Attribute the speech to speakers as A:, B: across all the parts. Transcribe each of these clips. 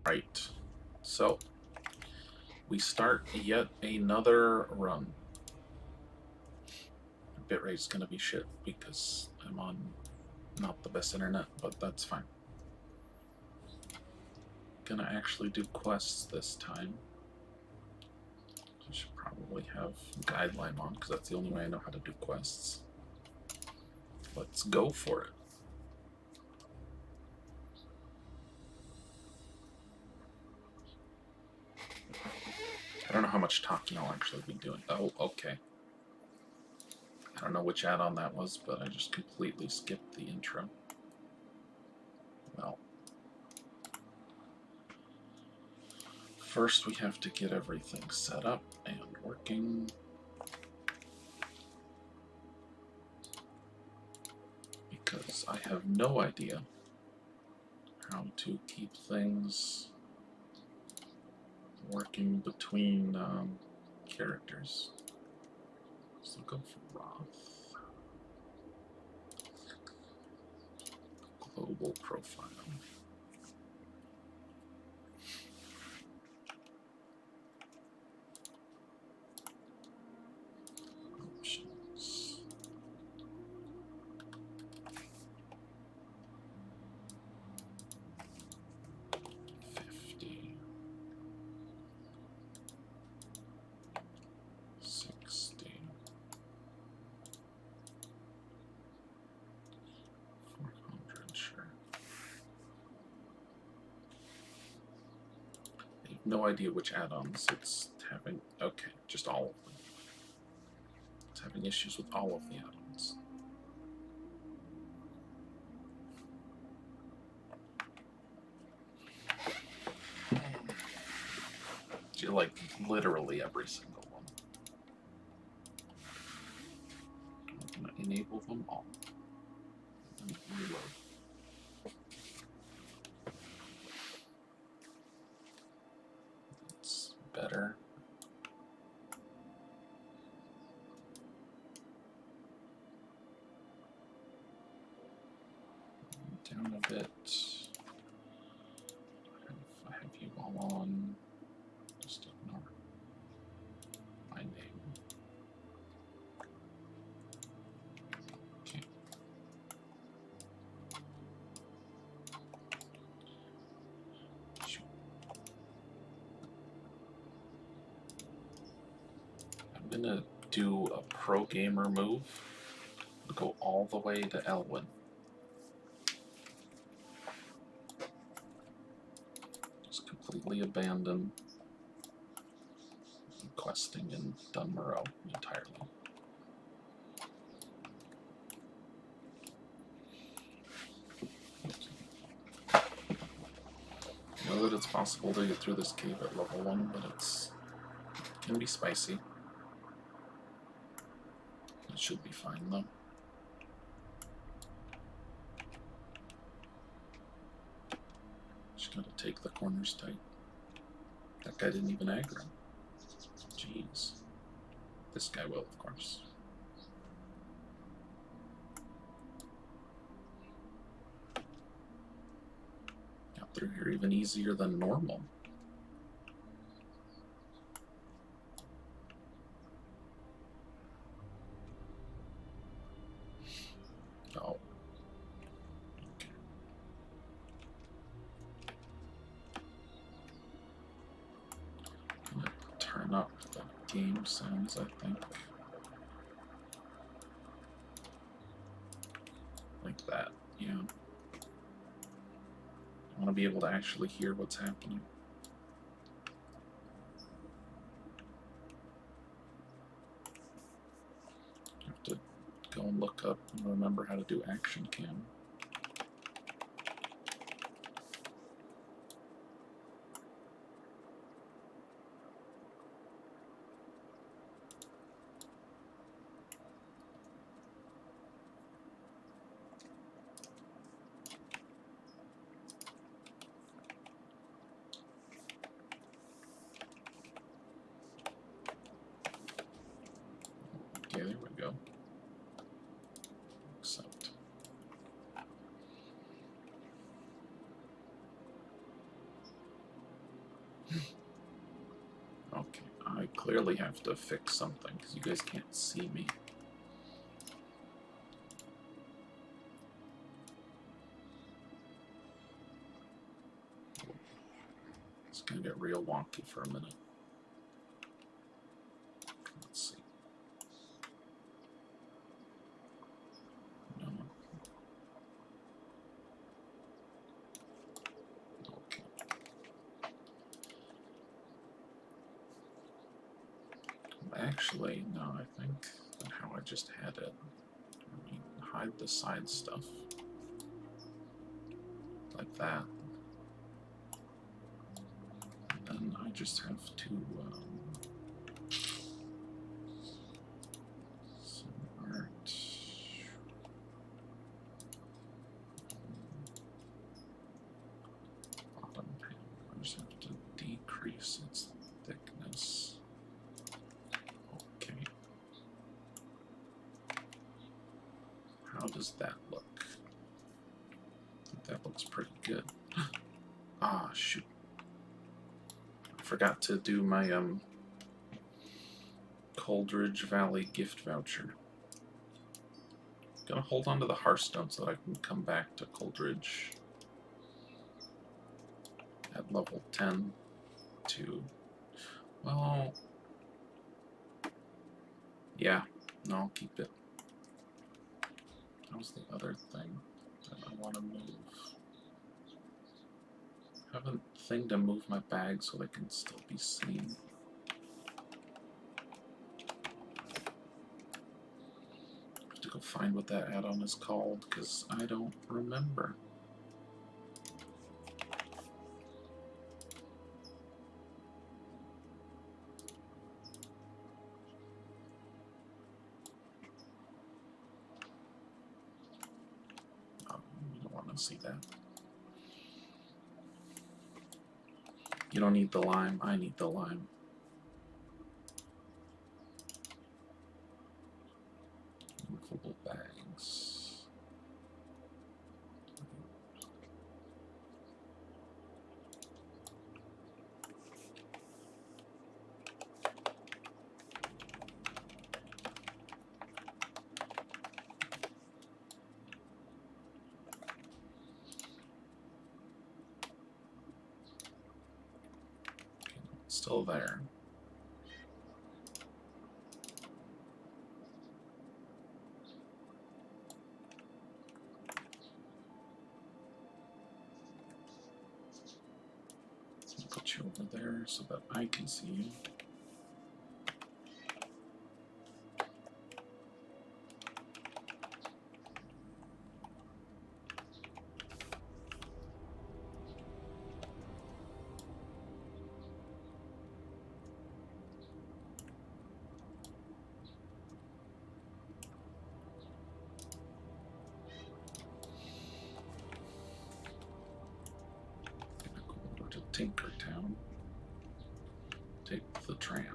A: Right. So, we start yet another run. Bitrate's gonna be shit because I'm on not the best internet, but that's fine. Gonna actually do quests this time. I should probably have guideline on because that's the only way I know how to do quests. Let's go for it. I don't know how much talking I'll actually be doing. Oh, okay. I don't know which add-on that was, but I just completely skipped the intro. Well, first we have to get everything set up and working. Because I have no idea how to keep things working between characters. So go for Roth. Global profile. Options. No idea which add-ons it's having. Okay, just all of them. It's having issues with all of the add-ons. Like literally every single one. I'm gonna enable them all. And reload. It's better. Down a bit. If I have you all on, just ignore my name. Okay. I'm gonna do a pro gamer move. Go all the way to Elwyn. Completely abandon questing in Dunmorrow entirely. I know that it's possible to get through this cave at level 1, but it can be spicy. It should be fine though. Just gotta take the corners tight. That guy didn't even aggro. Jeez. This guy will, of course. Got through here even easier than normal. Oh. Okay. I'm gonna turn up the game sounds, I think. Like that, yeah. I want to be able to actually hear what's happening. I have to go and look up and remember how to do action cam. Okay, there we go. Accept. clearly have to fix something because you guys can't see me. It's gonna get real wonky for a minute. Let's see. No. Okay. Actually, no, I think how I just had it. Let me hide the side stuff. Like that. And then I just have to some art. Bottom panel. I just have to decrease its thickness. Okay. How does that look? I think that looks pretty good. Ah, shoot. I forgot to do my Coldridge Valley gift voucher. Gonna hold on to the Hearthstone so that I can come back to Coldridge at level 10 to, well, yeah, no, I'll keep it. That was the other thing that I want to move. I have a thing to move my bag so they can still be seen. I have to go find what that add-on is called because I don't remember. You don't want to see that. You don't need the lime, I need the lime. Movable bags. Still there. Put you over there so that I can see you. To Tinkertown, take the tram.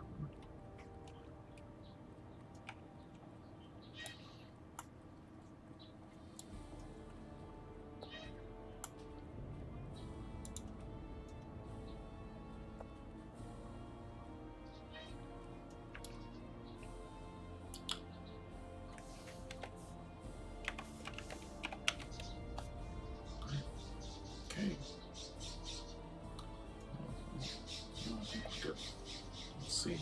A: Okay. Good. Let's see.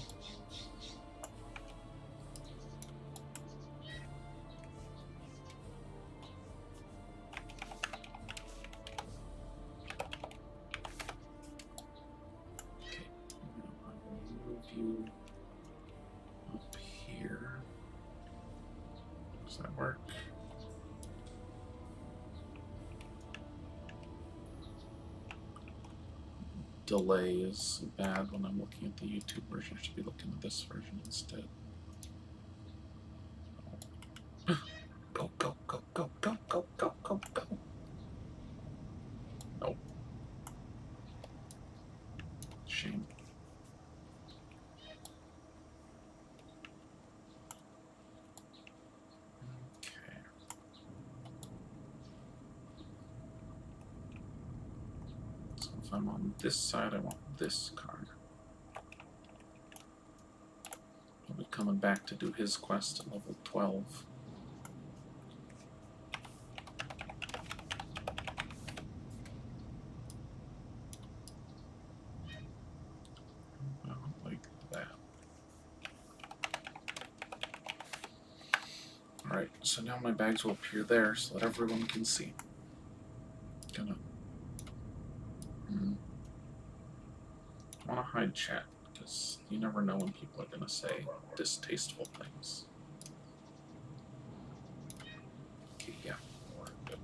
A: Okay. I will move you up here. Does that work? Delay is bad when I'm looking at the YouTube version. I should be looking at this version instead. Go, go, go, go, go, go, go, go, go. Nope. Shame. Okay. So if I'm on this side, I want this card. coming back to do his quest at level 12. Like that. Alright, so now my bags will appear there so that everyone can see. Gonna wanna hide chat, because you never know when people are gonna say distasteful things. Okay, yeah, we're good.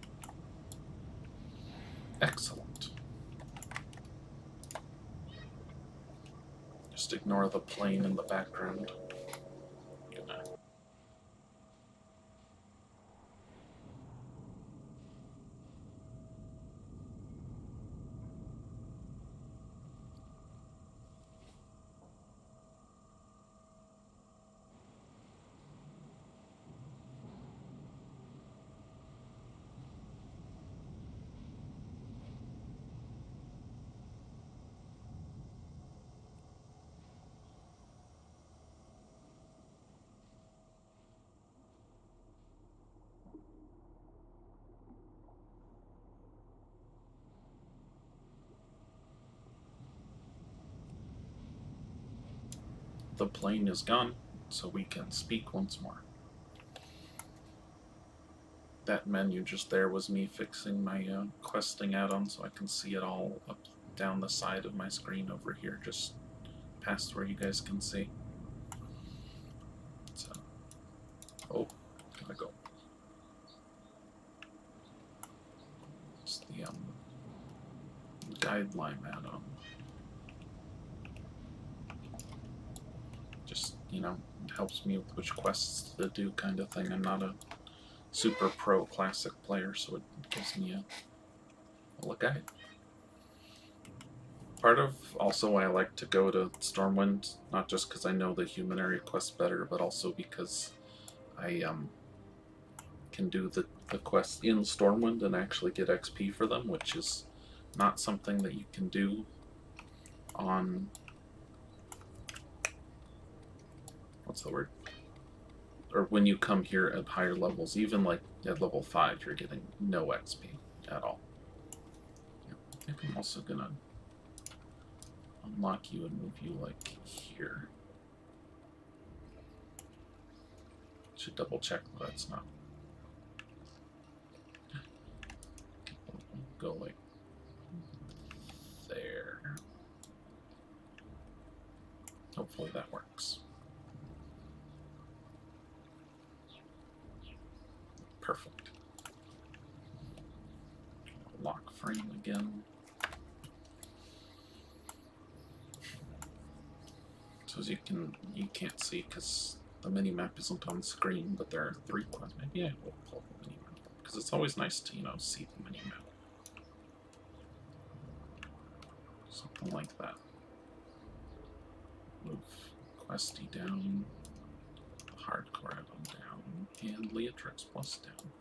A: Excellent. Just ignore the plane in the background. The plane is gone, so we can speak once more. That menu just there was me fixing my questing add-on so I can see it all up down the side of my screen over here, just past where you guys can see. So, oh, gotta go. It's the guideline add-on. Just, you know, it helps me with which quests to do kind of thing. I'm not a super pro classic player, so it gives me a guide. Part of also why I like to go to Stormwind, not just because I know the human area quests better, but also because I can do the quests in Stormwind and actually get XP for them, which is not something that you can do on, what's the word? Or when you come here at higher levels, even like at level 5, you're getting no XP at all. I think I'm also gonna unlock you and move you like here. Should double check that that's not. Go like there. Hopefully that works. Perfect. Lock frame again. So as you can't see because the mini map isn't on screen, but there are 3 quests. Maybe I will pull the mini map because it's always nice to see the mini map. Something like that. Move Questy down, Hardcore add-on down, and Leatrix Plus down.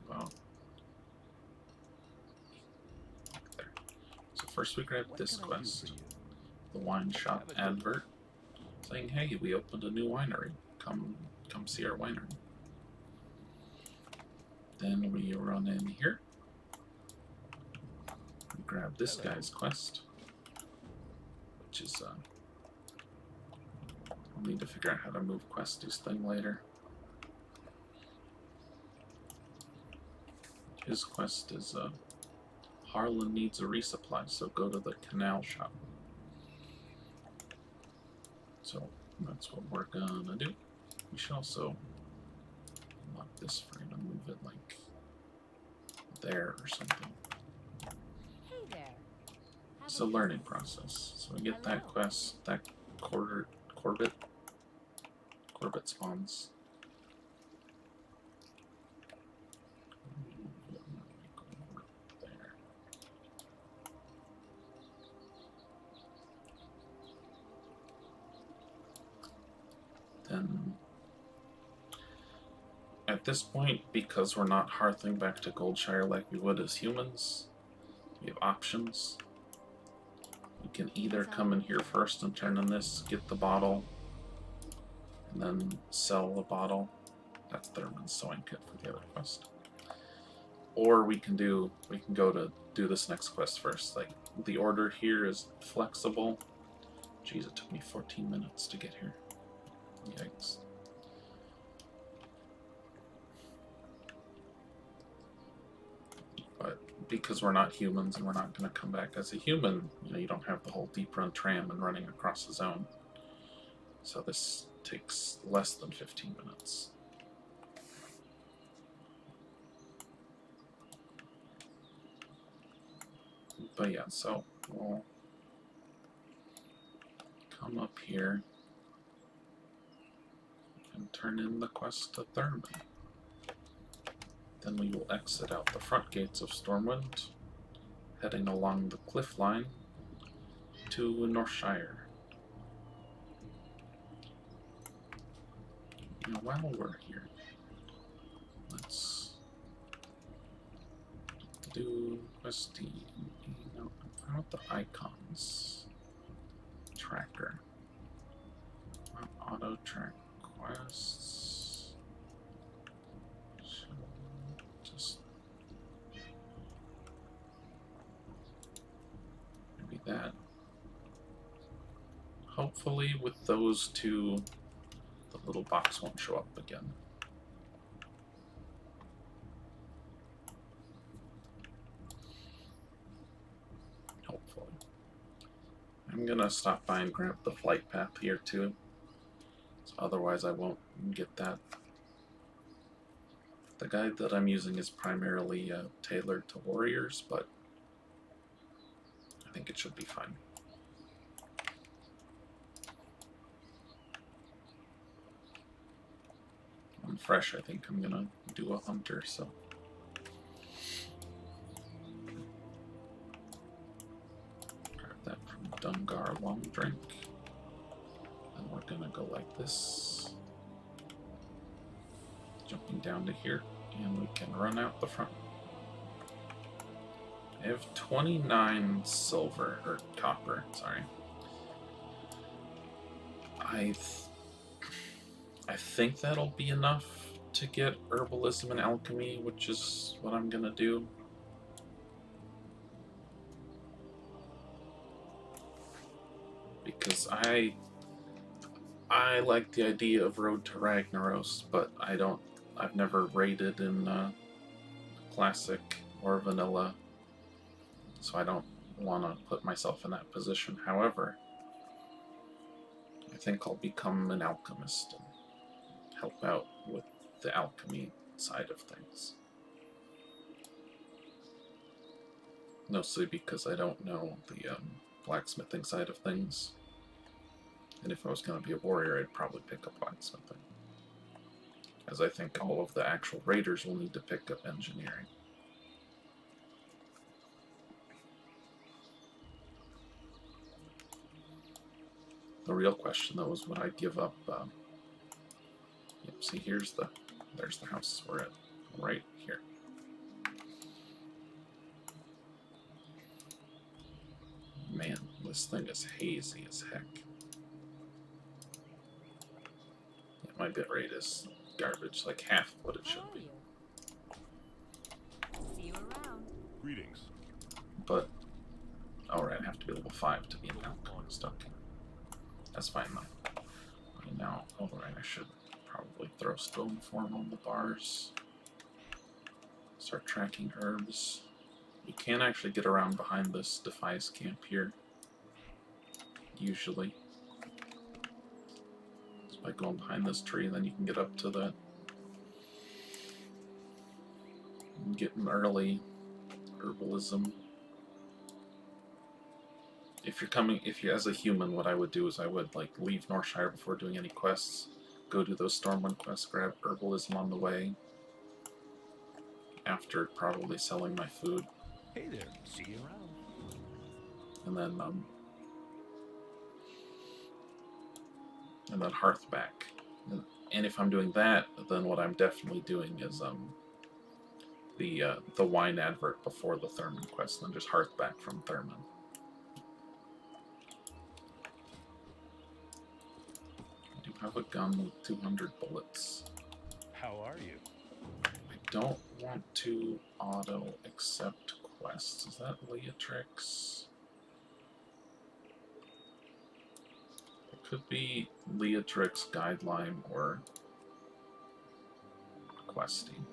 A: About there. So first we grab this quest, the wine shop advert, saying, "Hey, we opened a new winery. Come see our winery." Then we run in here. We grab this guy's quest, which is I'll need to figure out how to move Questy's thing later. His quest is Harlan needs a resupply, so go to the canal shop. So that's what we're gonna do. We should also unlock this frame and move it like there or something.
B: Hey there.
A: It's a learning process. So we get that quest, that Corbett spawns. Then at this point, because we're not hearthing back to Goldshire like we would as humans, we have options. We can either come in here first and turn in this, get the bottle, and then sell the bottle. That's Thurman's sewing kit for the other quest. Or we can go to do this next quest first. Like, the order here is flexible. Jeez, it took me 14 minutes to get here. Yikes. But because we're not humans and we're not going to come back as a human, you don't have the whole deep run tram and running across the zone. So this takes less than 15 minutes. But yeah, so we'll come up here and turn in the quest to Thurman. Then we will exit out the front gates of Stormwind, heading along the cliff line to Northshire. Now, while we're here, let's do questy. How about the icons tracker? Auto track quests. Just maybe that. Hopefully, with those two, the little box won't show up again. Hopefully. I'm gonna stop by and grab the flight path here too. So otherwise I won't get that. The guide that I'm using is primarily tailored to warriors, but I think it should be fine. On fresh, I think I'm gonna do a hunter, so. Grab that from Dungar Long Drink. And we're gonna go like this. Jumping down to here, and we can run out the front. I have 29 silver, or copper, sorry. I think that'll be enough to get herbalism and alchemy, which is what I'm gonna do. Because I like the idea of Road to Ragnaros, but I've never raided in Classic or Vanilla, so I don't want to put myself in that position. However, I think I'll become an alchemist and help out with the alchemy side of things. Mostly because I don't know the blacksmithing side of things. And if I was going to be a warrior, I'd probably pick up blacksmithing. As I think all of the actual raiders will need to pick up engineering. The real question, though, is would I give up... Yep, see, there's the house we're at, right here. Man, this thing is hazy as heck. Yeah, my bitrate is garbage, like half of what it should be.
B: See you around.
C: Greetings.
A: But, alright, I have to be level 5 to be an alchemist. Okay. That's fine though. Okay, now, alright, I should probably throw stone form on the bars. Start tracking herbs. You can actually get around behind this Defies camp here. Usually. Just by going behind this tree, then you can get up to that. And get an early herbalism. If you're as a human, what I would do is I would leave Northshire before doing any quests. Go do those Stormwind quests, grab herbalism on the way. After probably selling my food.
C: Hey there. See you around.
A: And then hearth back. And if I'm doing that, then what I'm definitely doing is the wine advert before the Thurman quest, and then just hearth back from Thurman. I do have a gun with 200 bullets.
C: How are you?
A: I don't want to auto accept quests. Is that Leatrix? It could be Leatrix guideline or questing.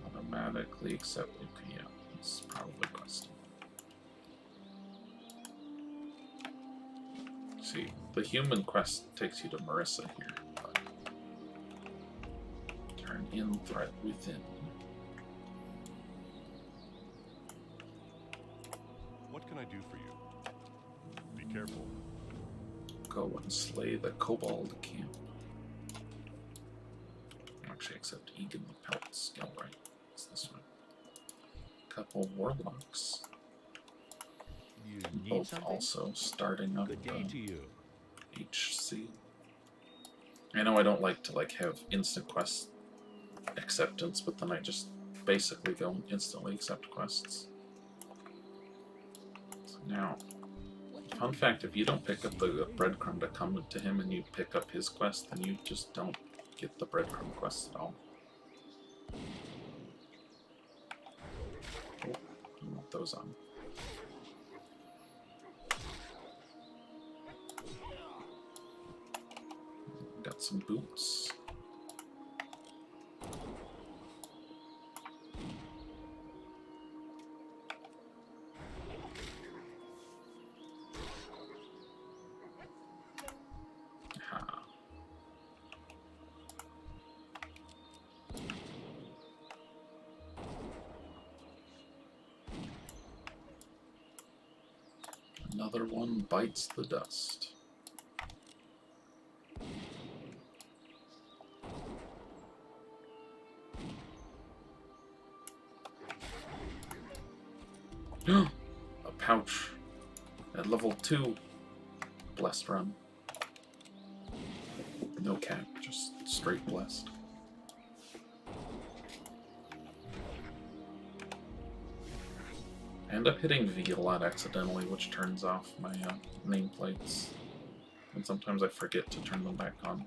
A: Automatically accept. Okay, yeah, it's probably questing. See, the human quest takes you to Marissa here, but turn in threat within.
D: What can I do for you? Be careful.
A: Go and slay the Kobold camp. Actually, except Egan the Pelt skill, right? It's this one. Couple warlocks.
C: You need
A: Both
C: something?
A: also starting up
C: Good day to you.
A: HC. I know I don't like to have instant quest acceptance, but then I just basically go and instantly accept quests. So now, fun fact, if you don't pick up the breadcrumb to come to him and you pick up his quest, then you just don't get the breadcrumb quest at all. Oh, I want those on. Got some boots. Ha. Another one bites the dust. A pouch at level 2. Blessed run. No cap, just straight blessed. I end up hitting V a lot accidentally, which turns off my nameplates. And sometimes I forget to turn them back on.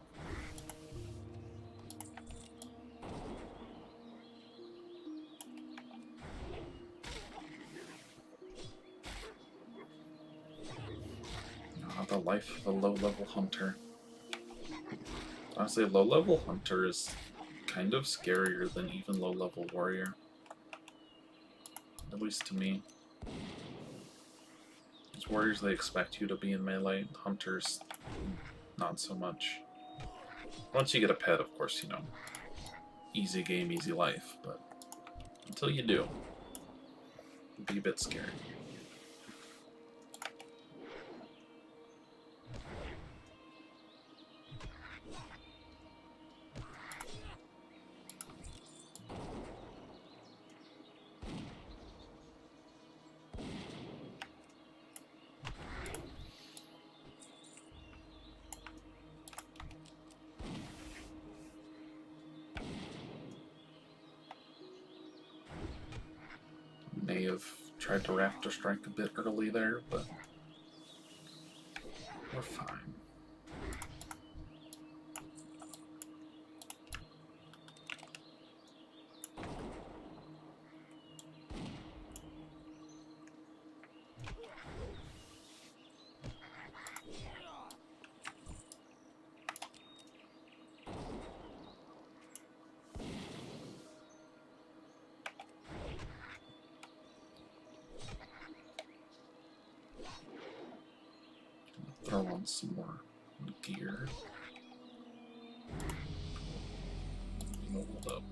A: The life of a low-level hunter. Honestly, a low-level hunter is kind of scarier than even low-level warrior. At least to me. As warriors, they expect you to be in melee. Hunters, not so much. Once you get a pet, of course, you know, easy game, easy life, but until you do, it'd be a bit scary. May have tried to raptor strike a bit early there, but we're fine. Throw on some more gear. Hold up.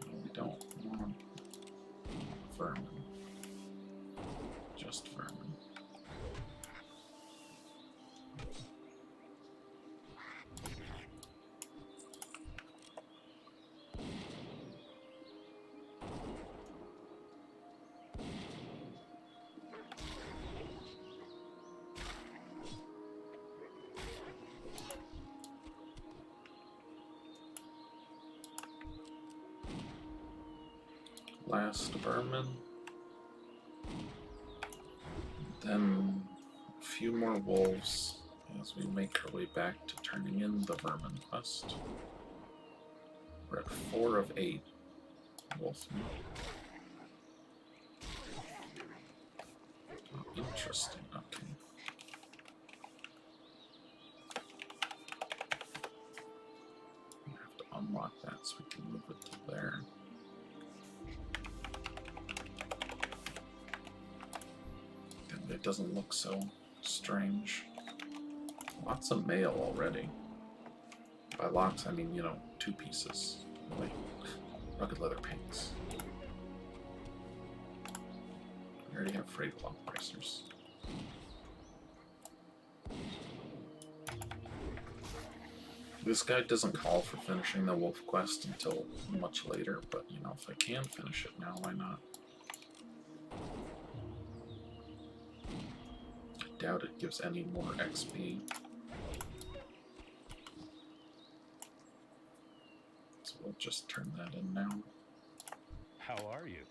A: No, we don't want vermin. Just vermin. last vermin. Then a few more wolves as we make our way back to turning in the vermin quest. We're at 4 of 8 wolfmen. Oh, interesting, okay. We have to unlock that so we can move it to there. And it doesn't look so strange. Lots of mail already. By lots, I mean, 2 pieces. Really. Rugged leather paints. We already have freight cloth bracers. This guide doesn't call for finishing the wolf quest until much later, but if I can finish it now, why not? I doubt it gives any more XP. So we'll just turn that in now.
C: How are you?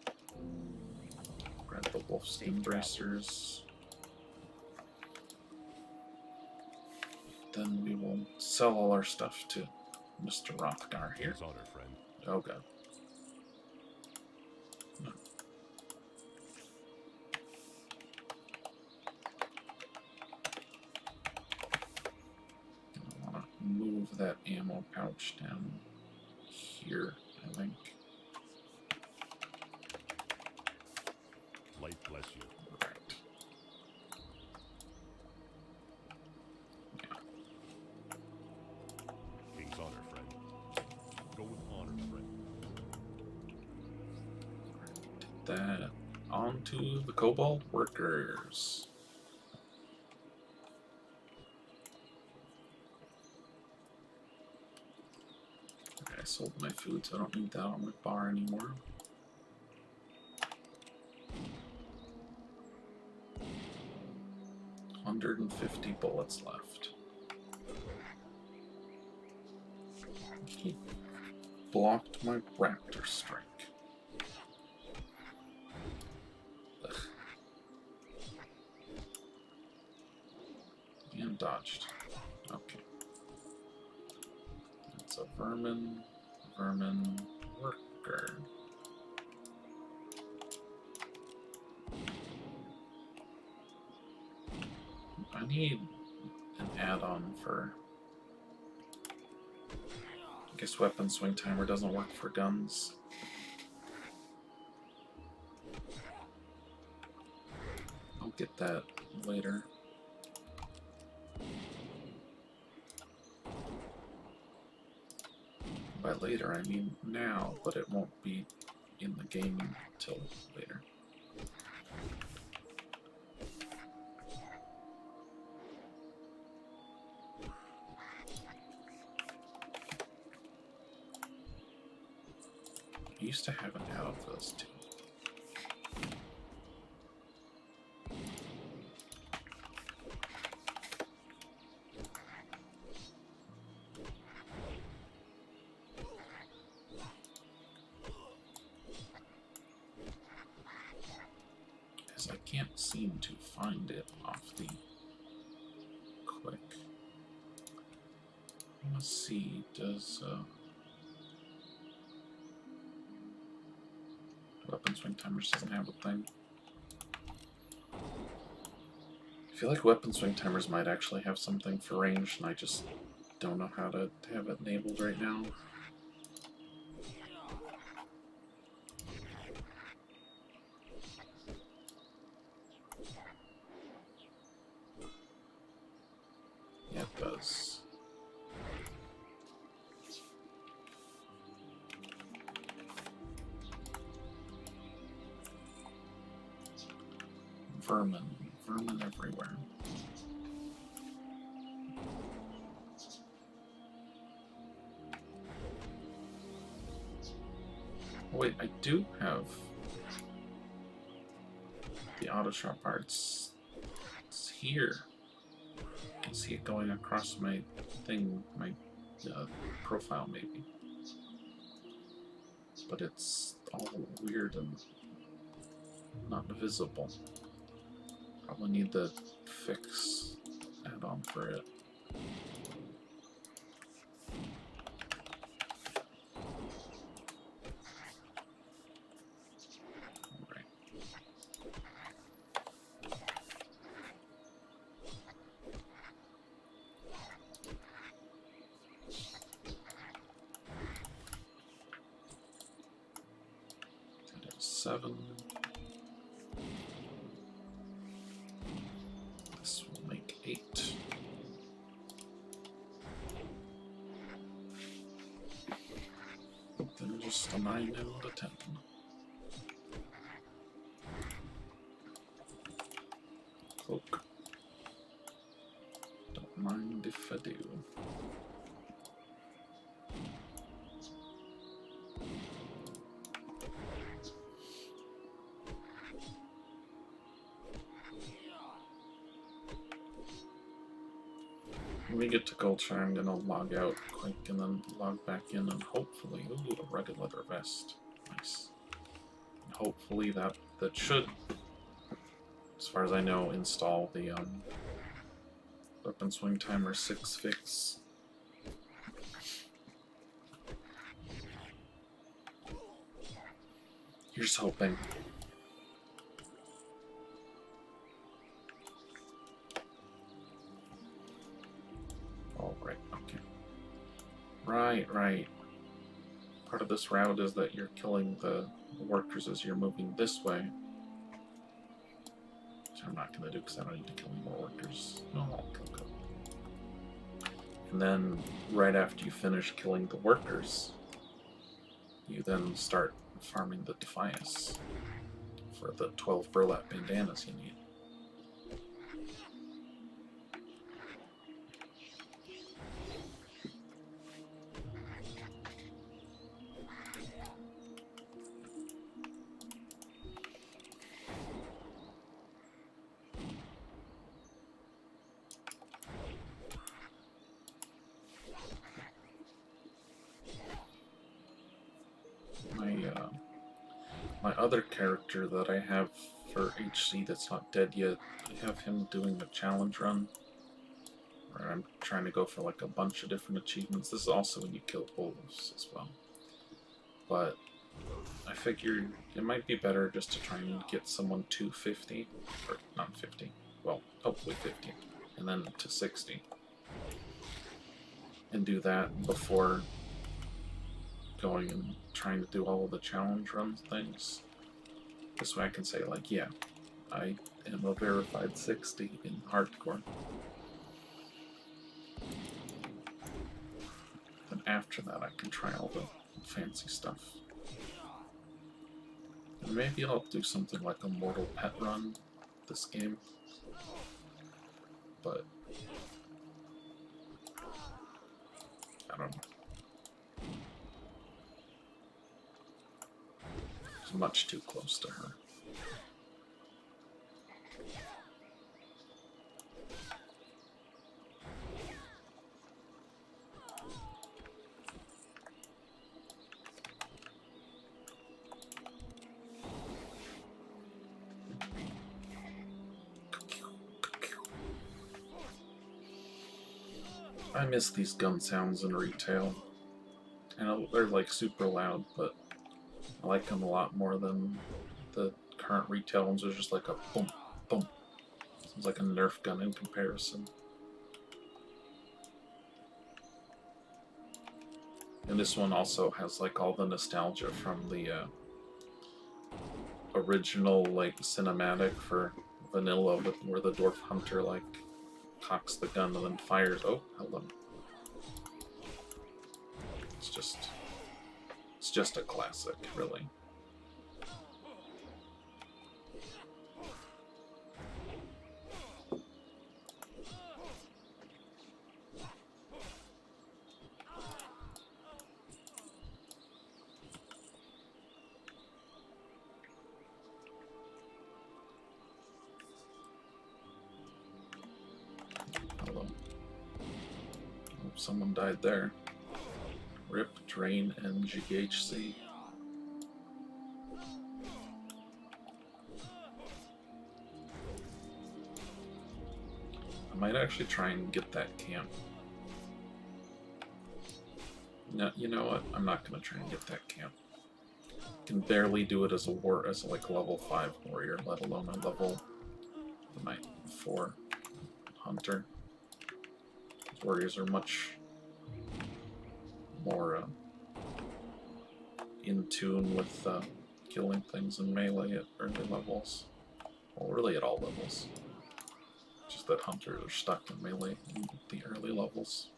A: Grab the wolf skin bracers. Then we will sell all our stuff to Mr. Rothgar here.
D: King's honor, friend.
A: Oh god. No. I want to move that ammo pouch down here, I think.
D: Light bless you.
A: Right.
D: King's honor, friend. Go with honor, friend.
A: That onto the Cobalt Workers. Okay, I sold my food, so I don't need that on my bar anymore. $150 bullets left. He blocked my raptor strike. Ugh. And dodged. Okay. That's a vermin worker. I need an add-on for... I guess weapon swing timer doesn't work for guns. I'll get that later. By later, I mean now, but it won't be in the game until later. I used to have an add-on for this too. As I can't seem to find it off the quick. Let's see, does weapon swing timers doesn't have a thing. I feel like weapon swing timers might actually have something for range, and I just don't know how to have it enabled right now. Yeah, it does. Vermin everywhere. Wait, I do have the auto shop parts. It's here. I can see it going across my thing, my profile maybe. But it's all weird and not visible. Probably need the fix add-on for it. Alright. That is 7. This will make 8. Then just a 9 and a 10. Cloak. Don't mind if I do. When we get to culture, I'm gonna log out quick and then log back in, and hopefully, ooh, a rugged leather vest, nice. And hopefully that should, as far as I know, install the weapon swing timer 6 fix. Here's hoping. Oh, right, okay. Right. Part of this route is that you're killing the workers as you're moving this way. Which I'm not going to do because I don't need to kill any more workers. No, I'll kill them. And then, right after you finish killing the workers, you then start farming the Defias for the 12 burlap bandanas you need. My other character that I have for HC that's not dead yet, I have him doing a challenge run where I'm trying to go for like a bunch of different achievements. This is also when you kill wolves as well. But I figured it might be better just to try and get someone to 50, or not 50, well, hopefully 50, and then to 60. And do that before going and trying to do all of the challenge run things. This way I can say, like, yeah, I am a verified 60 in hardcore. Then after that I can try all the fancy stuff. And maybe I'll do something like a mortal pet run this game. But I don't know. It's much too close to her. I miss these gun sounds in retail. I know they're like super loud, but I like them a lot more than the current retail ones. Are just like a boom, boom. Sounds like a Nerf gun in comparison. And this one also has like all the nostalgia from the original like cinematic for vanilla, where the dwarf hunter like cocks the gun and then fires. Oh, hello. It's just a classic, really. Hello. Oh, someone died there. RIP, drain, and GHC. I might actually try and get that camp. No, you know what? I'm not gonna try and get that camp. Can barely do it as a like level 5 warrior, let alone a level 4 hunter. These warriors are much more in tune with killing things in melee at early levels. Well, really at all levels. Just that hunters are stuck in melee in the early levels.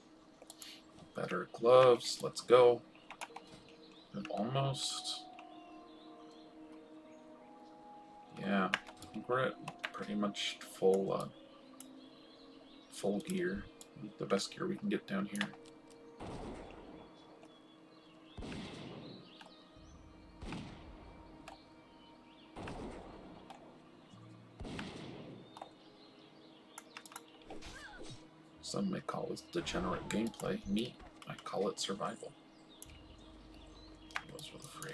A: Better gloves, let's go. I'm almost... Yeah, I think we're at pretty much full gear. The best gear we can get down here. Some may call it degenerate gameplay. Me, I call it survival. Those were the free.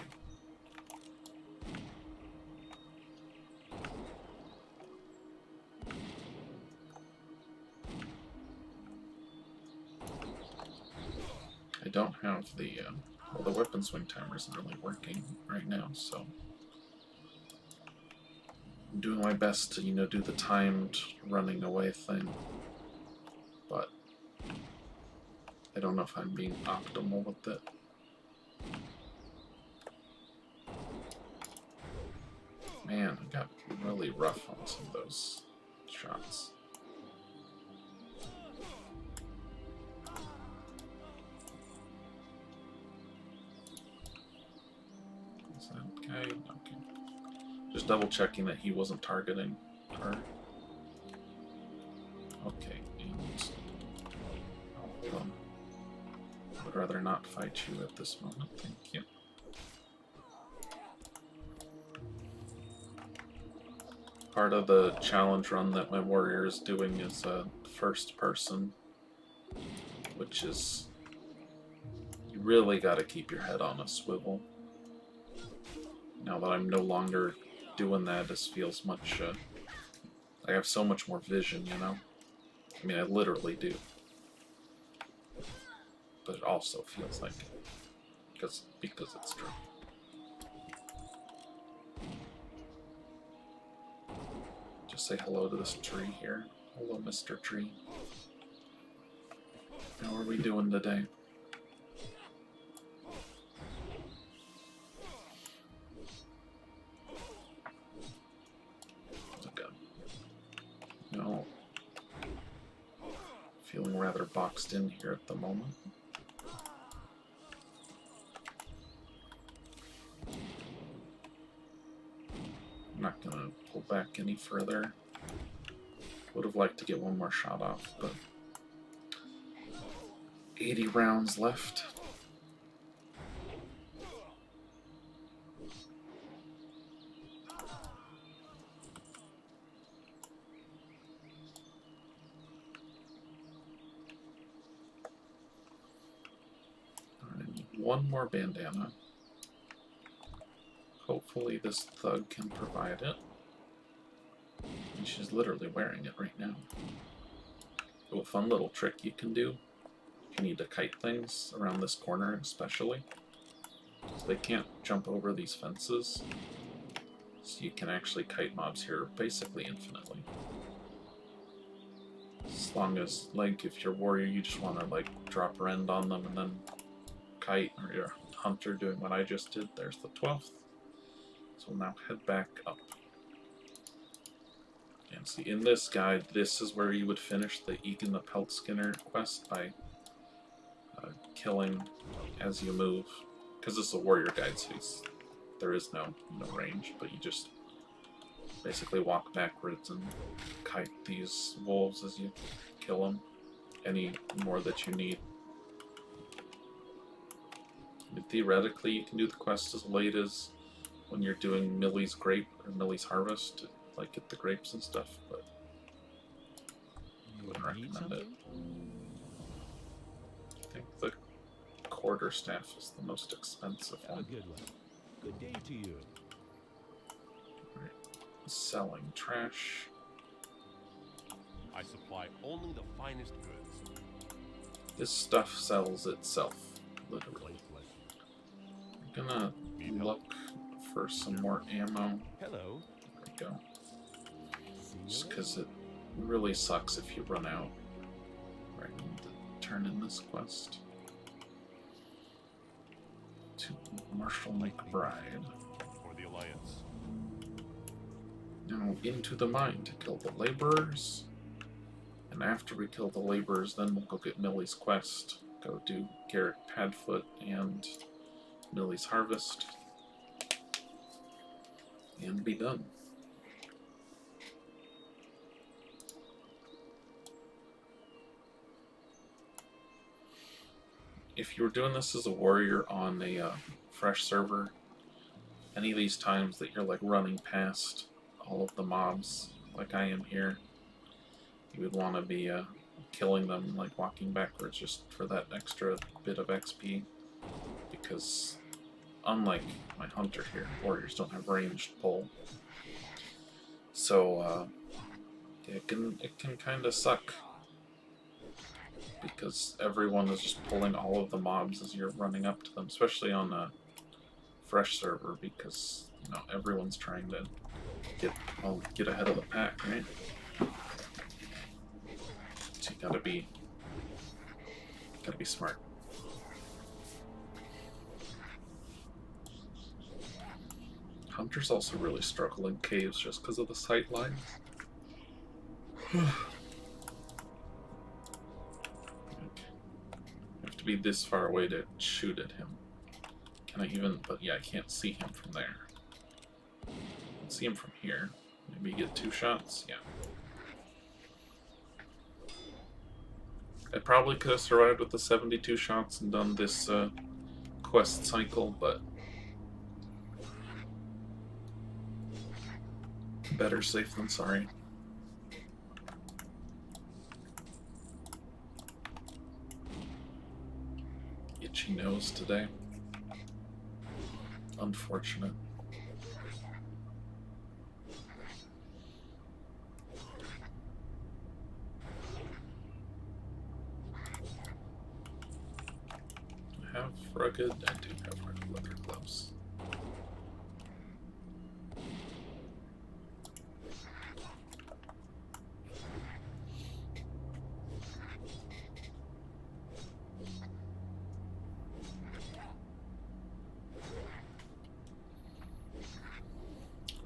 A: I don't have the, well, the weapon swing timer isn't really working right now, so I'm doing my best to, do the timed running away thing, but I don't know if I'm being optimal with it. Man, I got really rough on some of those shots. Okay. Just double checking that he wasn't targeting her. Okay, and hold on. I would rather not fight you at this moment. Thank you. Part of the challenge run that my warrior is doing is first person, which is you really got to keep your head on a swivel. Now that I'm no longer doing that, this feels much, I have so much more vision, I mean, I literally do. But it also feels like it, because it's true. Just say hello to this tree here. Hello, Mr. Tree. How are we doing today? No. Feeling rather boxed in here at the moment. I'm not gonna pull back any further. Would have liked to get one more shot off, but 80 rounds left. One more bandana. Hopefully this thug can provide it. And she's literally wearing it right now. Oh, a fun little trick you can do. You need to kite things around this corner especially. So they can't jump over these fences. So you can actually kite mobs here basically infinitely. As long as, like, if you're warrior, you just want to, like, drop rend on them and then kite, or your hunter doing what I just did. There's the 12th. So we'll now head back up. And see, in this guide, this is where you would finish the Egan the Pelt Skinner quest by killing as you move. Because this is a warrior guide, so there is no range, but you just basically walk backwards and kite these wolves as you kill them. Any more that you need. And theoretically, you can do the quest as late as when you're doing Millie's grape or Millie's harvest to, like, get the grapes and stuff, but I wouldn't recommend it. I think the quarterstaff is the most expensive one.
C: Good luck. Good day to you.
A: Right. Selling trash.
D: I supply only the finest goods.
A: This stuff sells itself, literally.
C: Bless you.
A: I'm gonna
D: Need help?
A: look for some more ammo.
C: Hello.
A: There we go. Just
C: Senor.
A: because it really sucks if you run out. Right, I need to turn in this quest. To Marshal McBride.
D: For the Alliance.
A: Now into the mine to kill the laborers. And after we kill the laborers, then we'll go get Millie's quest. Go do Garrett Padfoot and Millie's harvest. And be done. If you were doing this as a warrior on a fresh server, any of these times that you're like running past all of the mobs, like I am here, you would want to be killing them, like walking backwards, just for that extra bit of XP. Because unlike my hunter here, warriors don't have ranged pull, so it can kind of suck. Because everyone is just pulling all of the mobs as you're running up to them, especially on a fresh server, because you know everyone's trying to get ahead of the pack, right? So you gotta be smart. Hunters also really struggle in caves just because of the sight lines. To be this far away to shoot at him. Can I even? But yeah, I can't see him from there. I can see him from here. Maybe get 2 shots? Yeah. I probably could have survived with the 72 shots and done this quest cycle, but better safe than sorry. Itchy nose today. Unfortunate. I have rugged. I do have rugged leather gloves.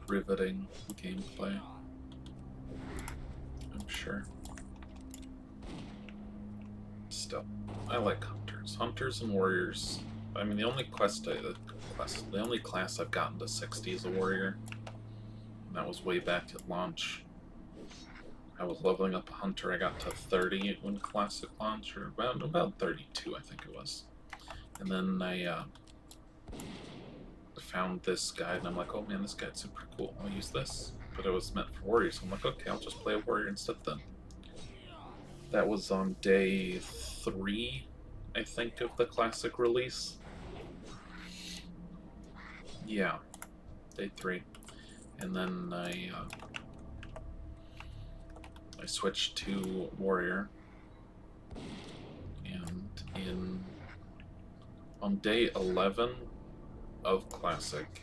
A: Riveting gameplay, I'm sure. Still, I like hunters. Hunters and warriors. I mean, the only the only class I've gotten to 60 is a warrior. And that was way back at launch. I was leveling up a hunter. I got to 30 when classic launch, or about 32, I think it was. And then I found this guide, and I'm like, oh man, this guide's super cool. I'll use this. But it was meant for warriors, so I'm like, okay, I'll just play a warrior instead then. That was on day 3, I think, of the classic release. Yeah, day 3. And then I switched to warrior. And on day 11 of classic,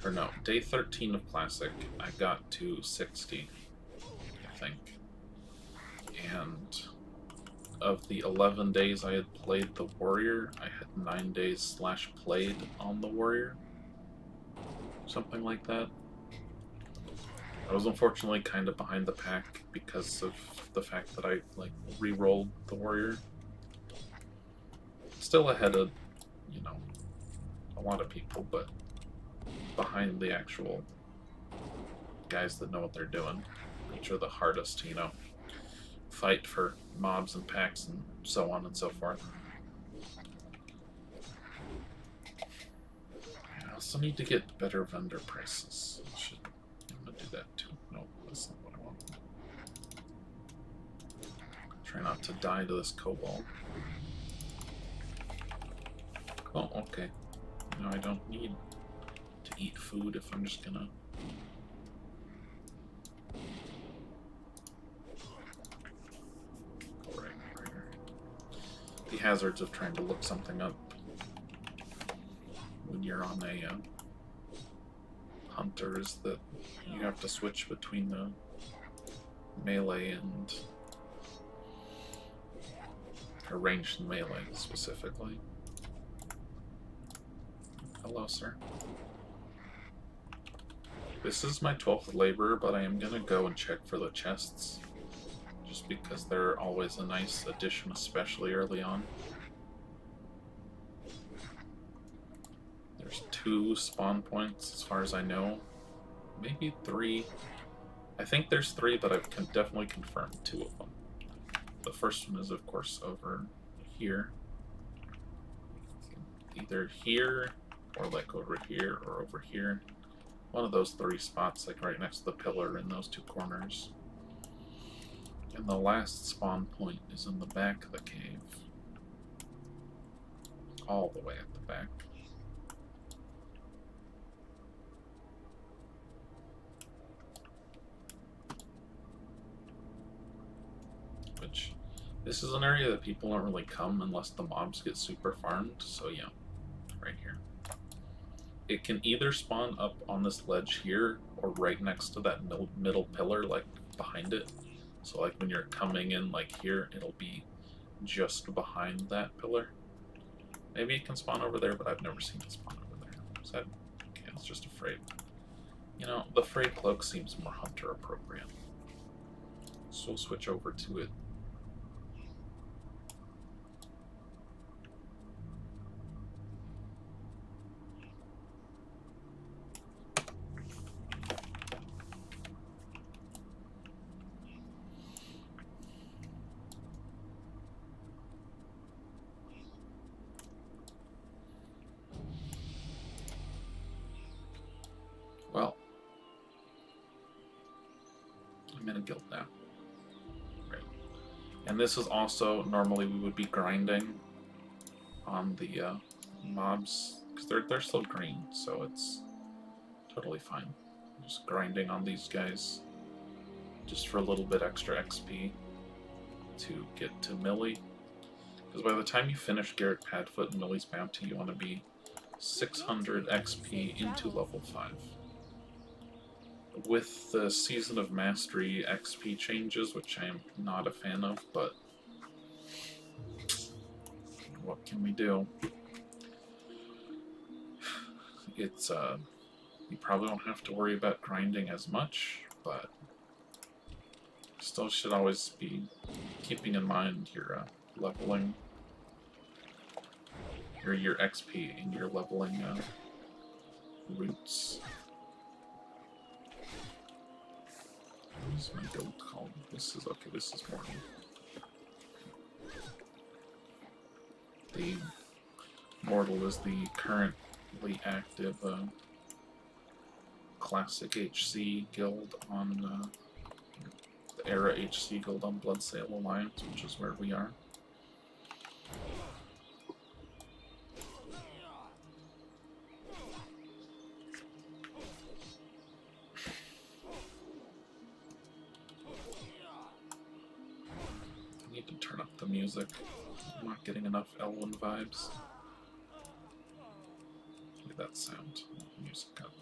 A: or no, day 13 of classic, I got to 60, I think. And of the 11 days I had played the warrior, I had 9 days / played on the warrior, something like that. I was unfortunately kind of behind the pack because of the fact that I re-rolled the warrior. Still ahead of, a lot of people, but behind the actual guys that know what they're doing, which are the hardest to, fight for mobs and packs and so on and so forth. I also need to get better vendor prices. I'm gonna do that too. No, that's not what I want. Try not to die to this kobold. Oh, okay. No, I don't need to eat food if I'm just gonna hazards of trying to look something up when you're on a hunter is that you have to switch between the melee and ranged and melee specifically. Hello, sir. This is my 12th labor, but I am gonna go and check for the chests. Just because they're always a nice addition, especially early on. There's 2 spawn points as far as I know. Maybe 3. I think there's 3, but I've definitely confirmed 2 of them. The first one is, of course, over here. Either here, or like over here, or over here. One of those 3 spots, like right next to the pillar in those 2 corners. And the last spawn point is in the back of the cave. All the way at the back. Which, this is an area that people don't really come unless the mobs get super farmed, so yeah, right here. It can either spawn up on this ledge here, or right next to that middle pillar, like behind it. So like when you're coming in like here, it'll be just behind that pillar. Maybe it can spawn over there, but I've never seen it spawn over there. Is that... okay, it's just afraid. You know, the Frayed Cloak seems more hunter appropriate. So we'll switch over to it. Well, I'm in a guild now. Right. And this is also, normally we would be grinding on the mobs, because they're still green, so it's totally fine. Just grinding on these guys, just for a little bit extra XP to get to Millie. Because by the time you finish Garrett Padfoot and Millie's Bounty, you want to be 600 XP into level 5. With the Season of Mastery XP changes, which I am not a fan of, but what can we do? It's, you probably don't have to worry about grinding as much, but still should always be keeping in mind your leveling, or your XP and your leveling routes. What is my guild called? This is okay, this is morning. The Mortal is the currently active classic HC guild on the Era HC guild on Bloodsail Alliance, which is where we are. I need to turn up the music. I'm not getting enough Elwyn vibes. Look at that sound. Music up.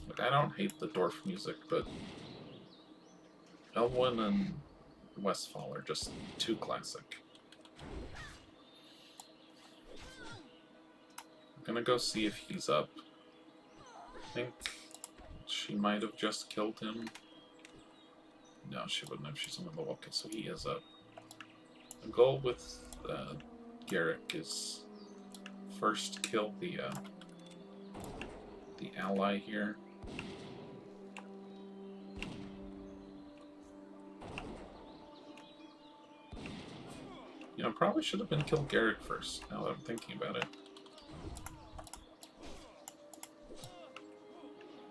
A: Look, I don't hate the dwarf music, but Elwyn and Westfall are just too classic. I'm gonna go see if he's up. I think she might have just killed him. No, she wouldn't have. She's in the Milwaukee, so he is up. The goal with Garrick is first kill the ally here. You know, probably should have been killed Garrick first, now that I'm thinking about it.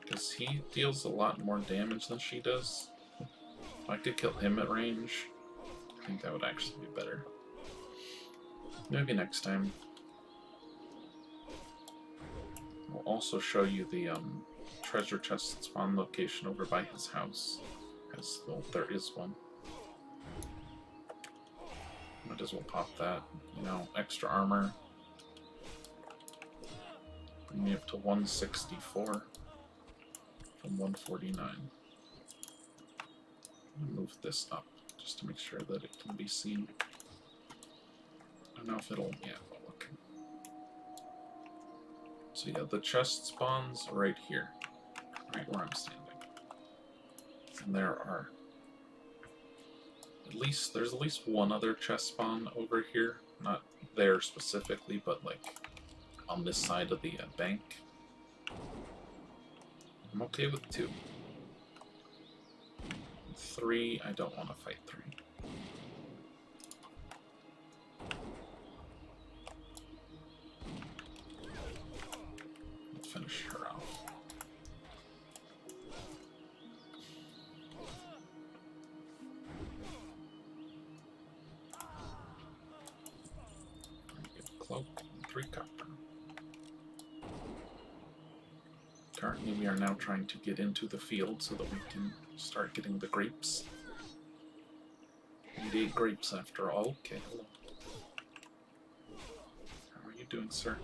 A: Because he deals a lot more damage than she does. If I could kill him at range, I think that would actually be better. Maybe next time. We'll also show you the treasure chest spawn location over by his house, as well, there is one. Might as well pop that. You know, extra armor. Bring me up to 164 from 149. Move this up just to make sure that it can be seen. I don't know if it'll. Yeah, okay. So yeah, the chest spawns right here, right where I'm standing. And there are there's at least one other chest spawn over here, not there specifically, but like on this side of the bank. I'm okay with 2. 3, I don't want to fight 3. Let's finish her off. Get cloak and 3 copper. Currently, we are now trying to get into the field so that we can start getting the grapes. We need 8 grapes after all. Okay, hello. How are you doing, sir?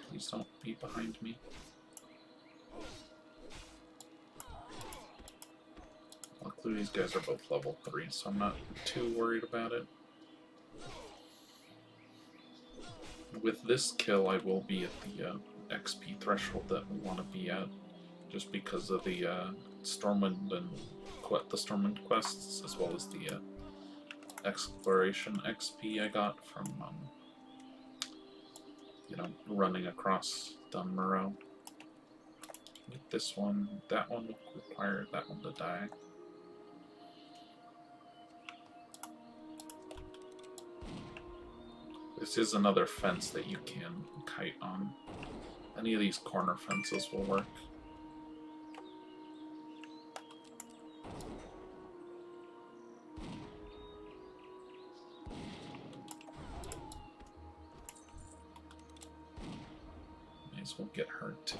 A: Please don't be behind me. Luckily, these guys are both level 3, so I'm not too worried about it. With this kill, I will be at the XP threshold that we want to be at, just because of the Stormwind and the Stormwind quests, as well as the exploration XP I got from you know, running across Dunmurrow. Get this one. That one will require that one to die. This is another fence that you can kite on. Any of these corner fences will work. May as well get her too.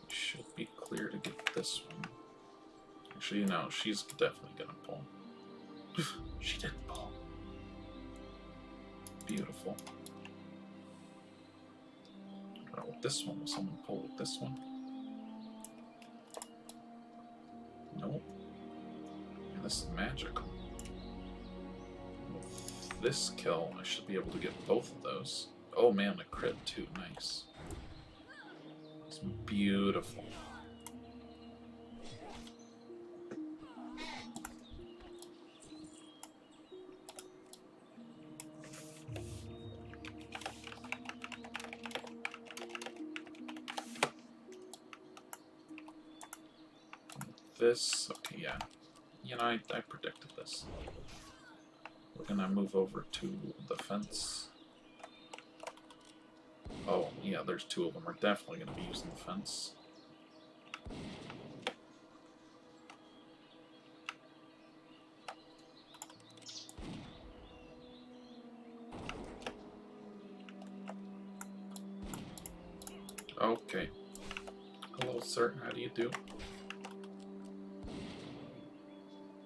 A: Should be clear to get this one. Actually, no, she's definitely gonna pull. She didn't pull. Beautiful. What with this one? Will someone pull with this one? Nope. Man, this is magical. With this kill, I should be able to get both of those. Oh man, a crit too. Nice. It's beautiful. This, okay, yeah. You know, I predicted this. We're gonna move over to the fence. Oh, yeah, there's 2 of them. We're definitely gonna be using the fence. Okay. Hello, sir. How do you do?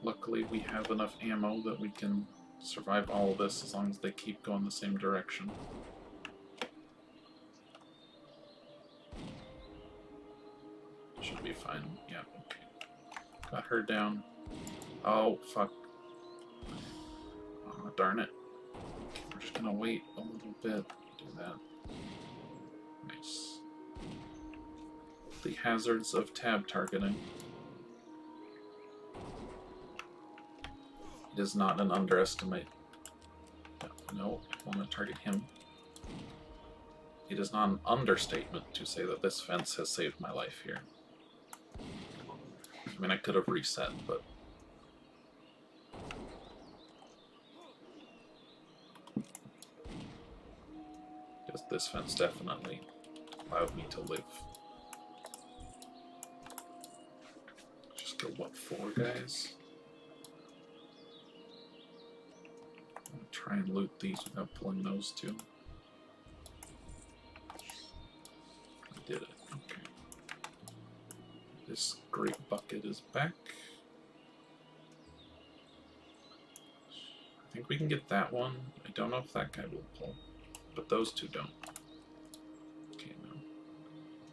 A: Luckily, we have enough ammo that we can survive all of this as long as they keep going the same direction. Should be fine. Yeah, okay. Got her down. Oh, fuck. Oh, darn it. Okay, we're just gonna wait a little bit. Do that. Nice. The hazards of tab targeting. It is not an underestimate. No, I want to target him. It is not an understatement to say that this fence has saved my life here. I mean, I could have reset, but... Because this fence definitely allowed me to live. Just go, what, 4 guys? Try and loot these without pulling those 2. This great bucket is back. I think we can get that one. I don't know if that guy will pull, but those two don't. Okay, no.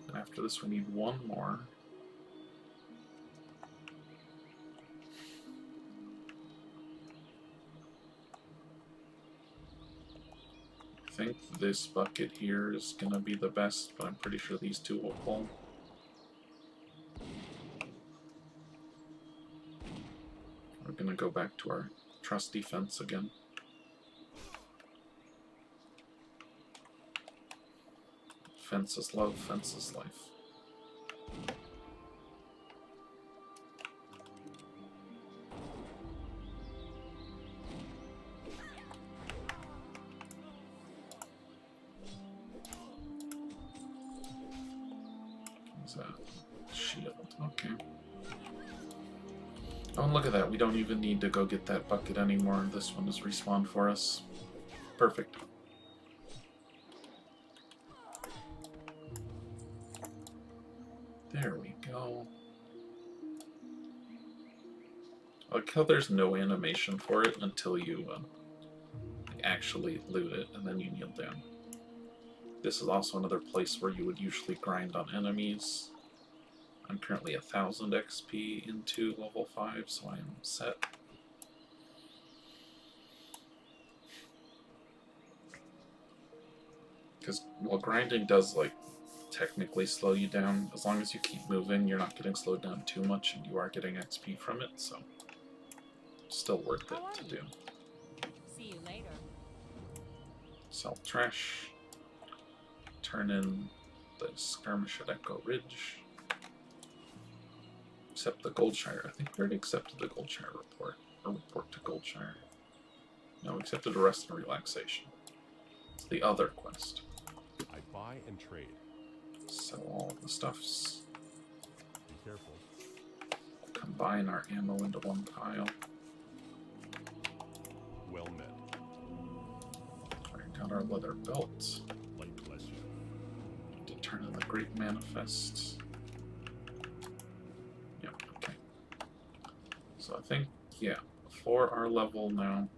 A: And after this, we need one more. I think this bucket here is going to be the best, but I'm pretty sure these two will pull. We're going to go back to our trusty fence again. Fence is love, fence is life. What's that? Shield. Okay. Oh, and look at that. We don't even need to go get that bucket anymore. This one is respawned for us. Perfect. There we go. I like how there's no animation for it until you actually loot it, and then you kneel down. This is also another place where you would usually grind on enemies. I'm currently 1000 XP into level 5, so I am set. Because, well, grinding does, like, technically slow you down. As long as you keep moving, you're not getting slowed down too much, and you are getting XP from it, so still worth it to do.
B: See you later.
A: Sell trash. Turn in the skirmish at Echo Ridge. Accept the Goldshire. I think we already accepted the Goldshire report. Or report to Goldshire. No, we accepted a rest and relaxation. It's the other quest.
D: I buy and trade.
A: Sell all the stuffs.
D: Be careful.
A: Combine our ammo into one pile.
D: Well met.
A: Alright, got our leather belt.
D: Light bless you.
A: To turn in the Great Manifest. Yeah, okay. So I think, yeah, for our level now,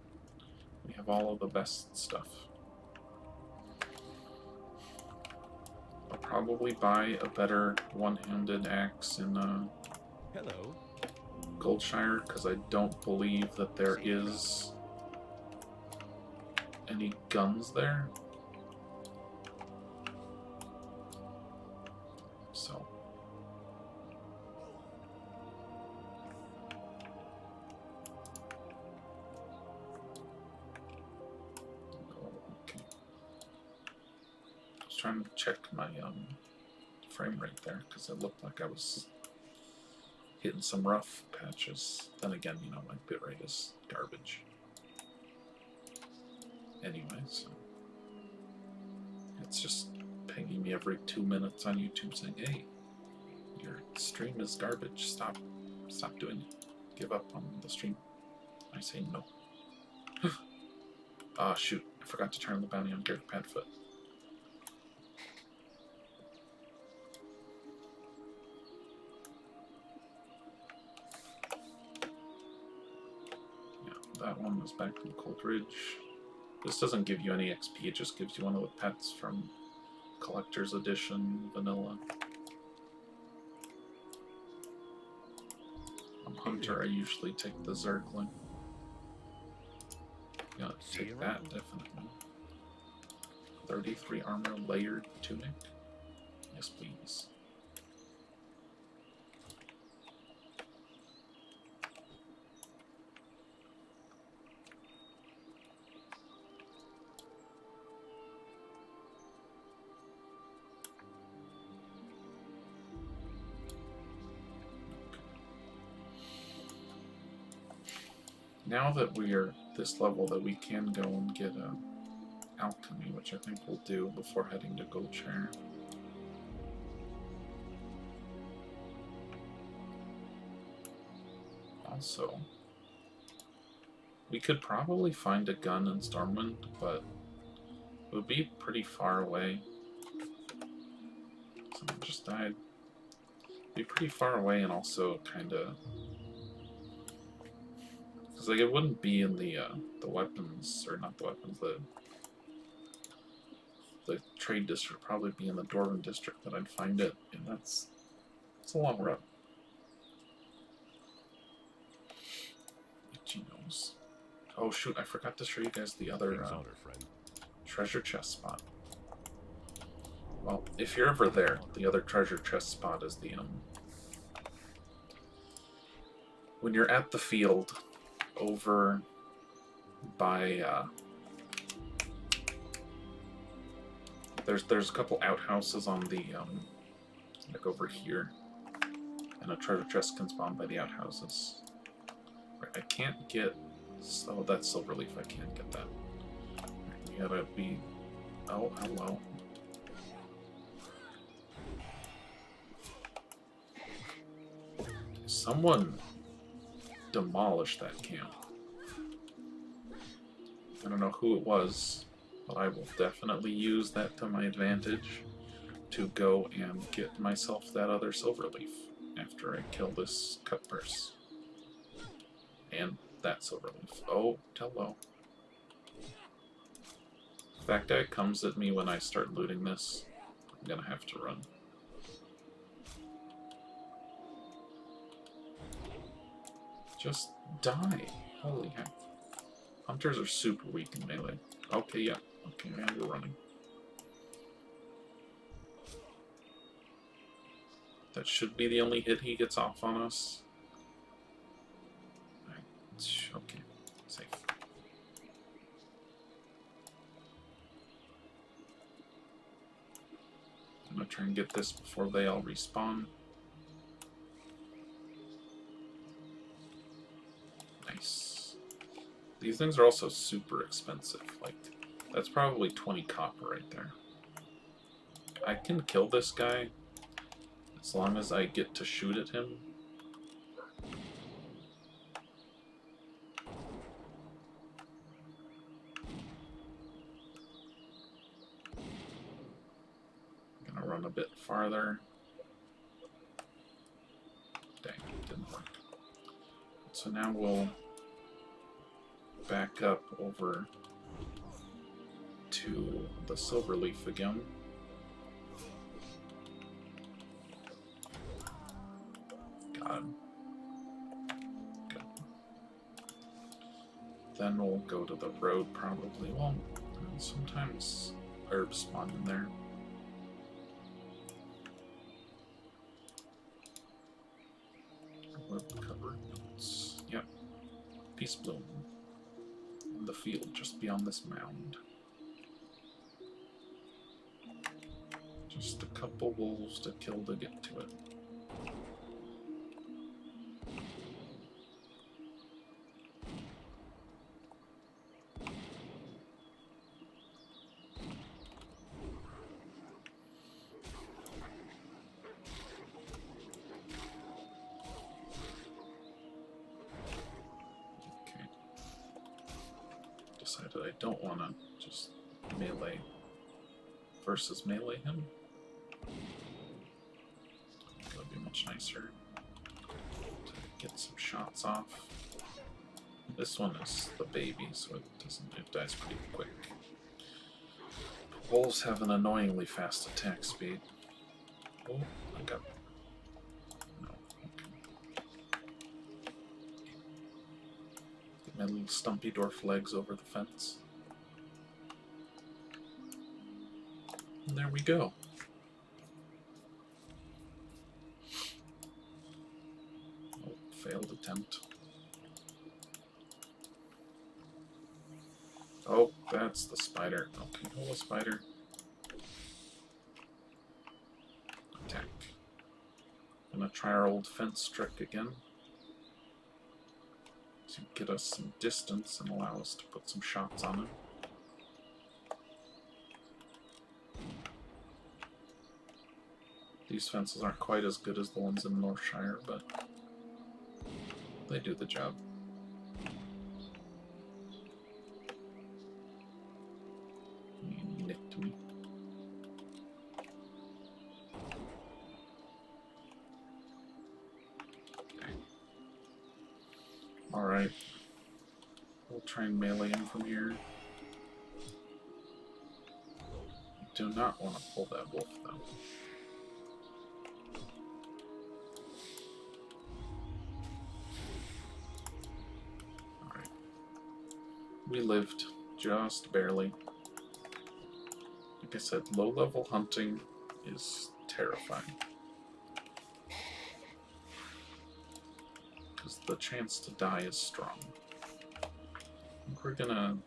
A: we have all of the best stuff. I'll probably buy a better one-handed axe in
D: Hello.
A: Goldshire, because I don't believe that there is any guns there. So. Okay. I was trying to check my frame rate there, because it looked like I was hitting some rough patches. Then again, you know, my bitrate is garbage. Anyway, so it's just pinging me every 2 minutes on YouTube saying, "Hey, your stream is garbage. Stop doing it. Give up on the stream." I say no. Ah, shoot! I forgot to turn the bounty on Garrett Padfoot. Yeah, that one was back from Cold Ridge. This doesn't give you any XP, it just gives you one of the pets from Collector's Edition Vanilla. On Hunter, I usually take the Zergling. Yeah, take that, definitely. 33 armor, layered tunic. Yes, please. Now that we are this level, that we can go and get alchemy, which I think we'll do before heading to Goldshire. Also, we could probably find a gun in Stormwind, but it would be pretty far away. Someone just died. It'd be pretty far away and also kind of... Because like, it wouldn't be in the weapons, or not the weapons, the trade district would probably be in the Dwarven district that I'd find it, and it's a long road. Itchy nose. Oh shoot, I forgot to show you guys the other
D: King's honor, friend.
A: treasure chest spot. Well, if you're ever there, the other treasure chest spot is the when you're at the field over by there's a couple outhouses on the like over here, and a treasure chest can spawn by the outhouses. Right, I can't get... Oh, that's Silverleaf. I can't get that. Right, you gotta be... Oh, hello. Someone demolished that camp. I don't know who it was, but I will definitely use that to my advantage to go and get myself that other Silverleaf after I kill this Cutpurse. And that Silverleaf. Oh, hello. If that guy comes at me when I start looting this, I'm gonna have to run. Just die. Holy heck. Hunters are super weak in melee. Okay, yeah. Okay, now we're running. That should be the only hit he gets off on us. Right. Okay, safe. I'm gonna try and get this before they all respawn. Nice. These things are also super expensive. Like, that's probably 20 copper right there. I can kill this guy as long as I get to shoot at him. I'm gonna run a bit farther. Dang, it didn't work. So now we'll back up over to the Silverleaf again. Got him. Good. Then we'll go to the road probably. Well, sometimes herbs spawn in there. Web cover notes. Yep. Peace bloom. In the field just beyond this mound. Just a couple wolves to kill to get to it. Decided I don't want to just melee versus melee him. That would be much nicer to get some shots off. This one is the baby, so it dies pretty quick. Wolves have an annoyingly fast attack speed. Oh, I got... No, okay. Get my little stumpy dwarf legs over the fence. And there we go. Oh, failed attempt. Oh, that's the spider. Okay, hello spider. Attack. I'm gonna try our old fence trick again. To get us some distance and allow us to put some shots on him. These fences aren't quite as good as the ones in Northshire, but they do the job. He nicked me. Alright. We'll try and melee him from here. Do not want to pull that wolf, though. Alright. We lived. Just barely. Like I said, low-level hunting is terrifying. Because the chance to die is strong. I think we're gonna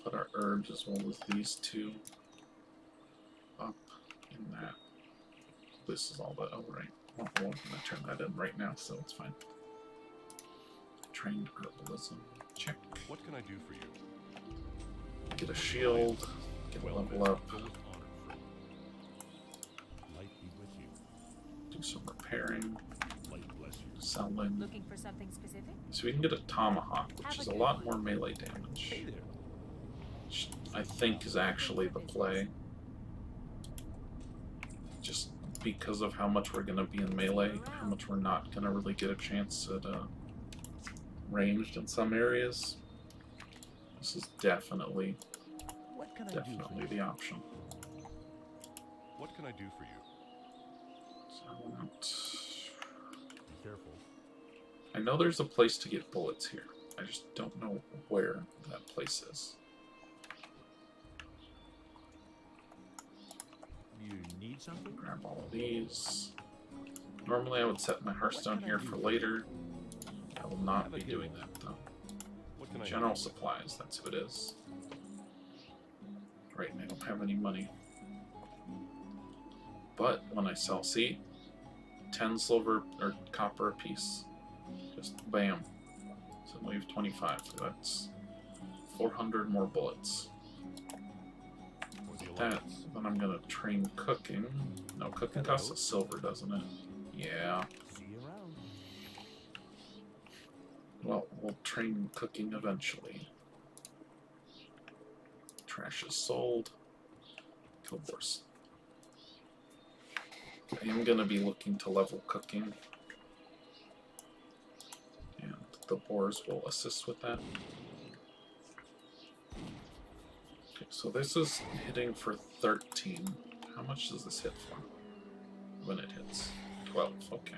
A: put our herbs as well as these two up in that. This is all the... Oh, right. Well, I'm gonna turn that in right now, so it's fine. Trained herbalism. Check.
D: What can I do for you?
A: Get a shield. Get a level up.
C: Go with honor, friend. Light be with you.
A: Do some repairing.
C: Light bless you.
A: Selling.
B: Looking for something specific?
A: So we can get a tomahawk, which is a lot more melee damage.
C: Hey there.
A: Which I think is actually the play. Just because of how much we're going to be in melee, how much we're not going to really get a chance at ranged in some areas. This is definitely
C: What can I do for you?
A: the option.
D: What can I do for you?
A: So I want...
C: Be careful.
A: I know there's a place to get bullets here. I just don't know where that place is.
C: You need something?
A: Grab all of these. Normally I would set my Hearthstone here for later. I will not be doing that though.
D: What can I
A: General
D: do?
A: supplies, that's who it is. Right, and I don't have any money. But when I sell, see, 10 silver or copper a piece. Just bam. So we have 25. That's 400 more bullets.
D: For the
A: That,
D: Alliance.
A: then I'm gonna train cooking. No, cooking costs a silver, doesn't it? Yeah.
C: See you around.
A: Well, we'll train cooking eventually. Trash is sold. Kill boars. I am gonna be looking to level cooking. And the boars will assist with that. Okay, so this is hitting for 13. How much does this hit for? When it hits? 12, okay.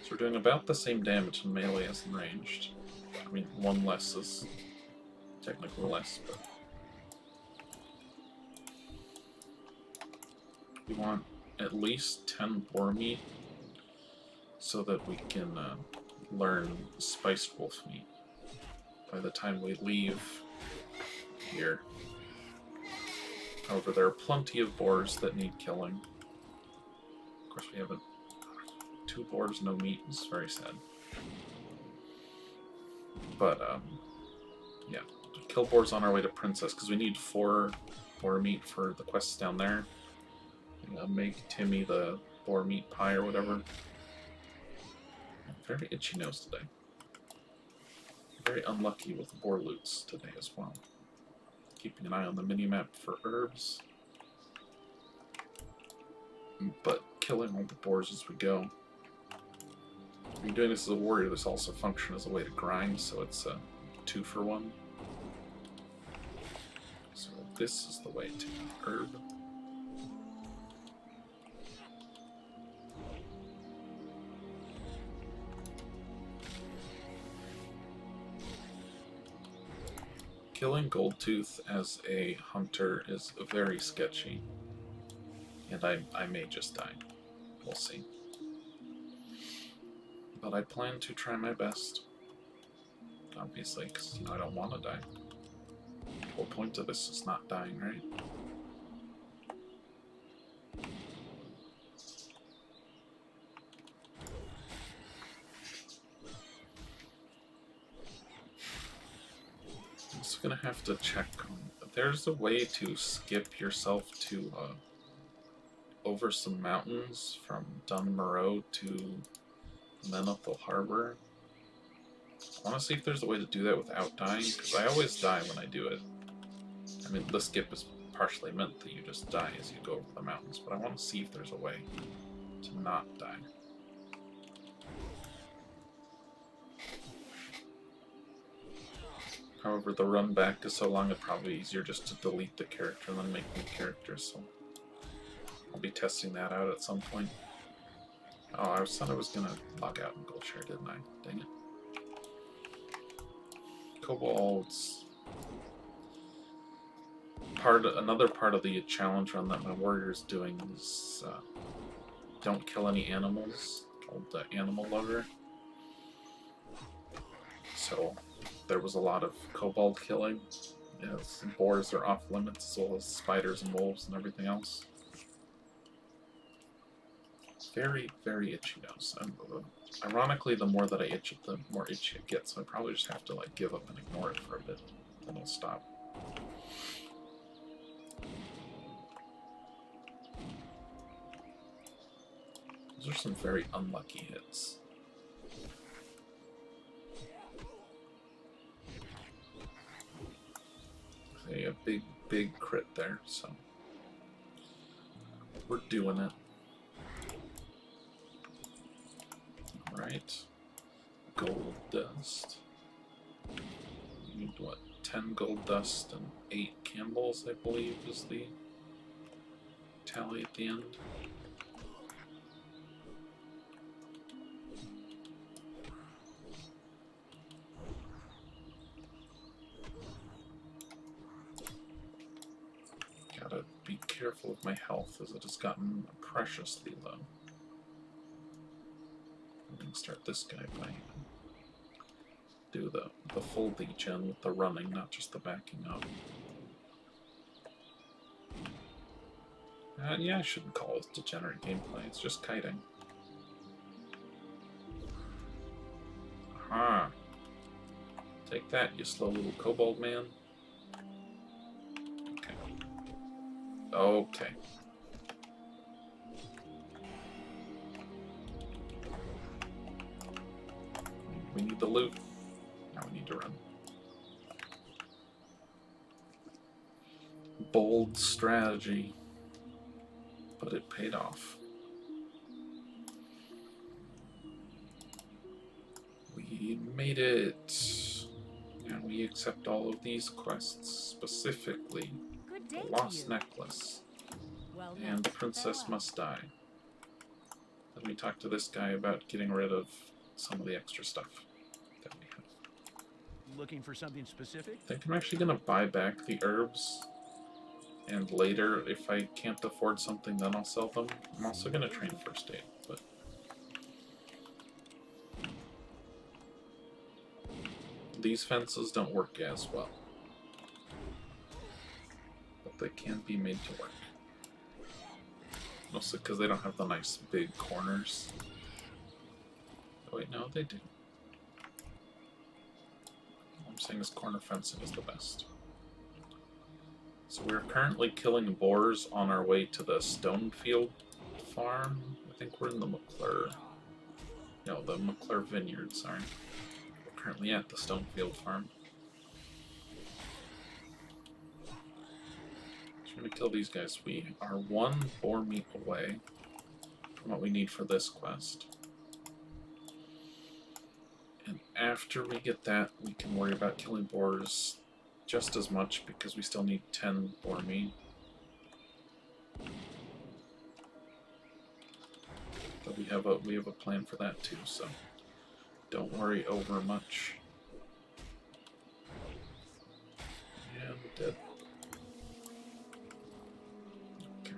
A: So we're doing about the same damage in melee as in ranged. I mean, one less is technically less, but... We want at least 10 boar meat so that we can learn spiced wolf meat by the time we leave here. However, there are plenty of boars that need killing. Of course, we haven't... 2 boars, no meat is very sad. But, yeah. Kill boars on our way to Princess, because we need 4 boar meat for the quests down there. Make Timmy the boar meat pie or whatever. Very itchy nose today. Very unlucky with the boar loots today as well. Keeping an eye on the minimap for herbs. But killing all the boars as we go. If you're doing this as a warrior, this also functions as a way to grind, so it's a 2 for 1. So this is the way to herb. Killing Goldtooth as a hunter is very sketchy, and I may just die. We'll see. But I plan to try my best, obviously, because I don't want to die. The whole point of this is not dying, right? I'm just gonna have to check on... There's a way to skip yourself to over some mountains from Dunmoreau to Menethil Harbor. I want to see if there's a way to do that without dying, because I always die when I do it. I mean, the skip is partially meant that you just die as you go over the mountains, but I want to see if there's a way to not die. However, the run back is so long, it's probably easier just to delete the character than make new characters, so I'll be testing that out at some point. Oh, I said I was gonna log out and go share, didn't I? Dang it. Kobolds. Another part of the challenge run that my warrior's doing is don't kill any animals, called the Animal Lover. So there was a lot of kobold killing. Yes, boars are off limits, as well as spiders and wolves and everything else. Very, very itchy nose. Ironically, the more that I itch it, the more itchy it gets. So I probably just have to like give up and ignore it for a bit, then it'll stop. Those are some very unlucky hits. Okay, a big crit there, so we're doing it. Right. Gold dust. You need what? 10 gold dust and 8 Campbells, I believe, is the tally at the end. Gotta be careful of my health as it has gotten preciously low. I'm gonna start this guy by do the full degen with the running, not just the backing up. Yeah, I shouldn't call it degenerate gameplay, it's just kiting. Aha! Take that, you slow little kobold man. Okay. Okay. We need the loot. Now we need to run. Bold strategy. But it paid off. We made it. And we accept all of these quests, specifically
B: Good day
A: the Lost
B: to you.
A: Necklace
B: Well,
A: and
B: then,
A: Princess
B: farewell.
A: Must Die. Then we talked to this guy about getting rid of some of the extra stuff that we have.
C: Looking for something specific?
A: I think I'm actually going to buy back the herbs, and later, if I can't afford something, then I'll sell them. I'm also going to train first aid, but these fences don't work as well. But they can be made to work. Mostly because they don't have the nice big corners. Oh wait, no, they do. All I'm saying is corner fencing is the best. So we're currently killing boars on our way to the Stonefield farm. I think we're in the McClure. No, the McClure Vineyard, sorry. We're currently at the Stonefield farm. So we're gonna kill these guys. We are 1 boar meat away from what we need for this quest. And after we get that, we can worry about killing boars just as much because we still need 10 boar meat. But we have a plan for that too, so don't worry over much. And dead. Okay.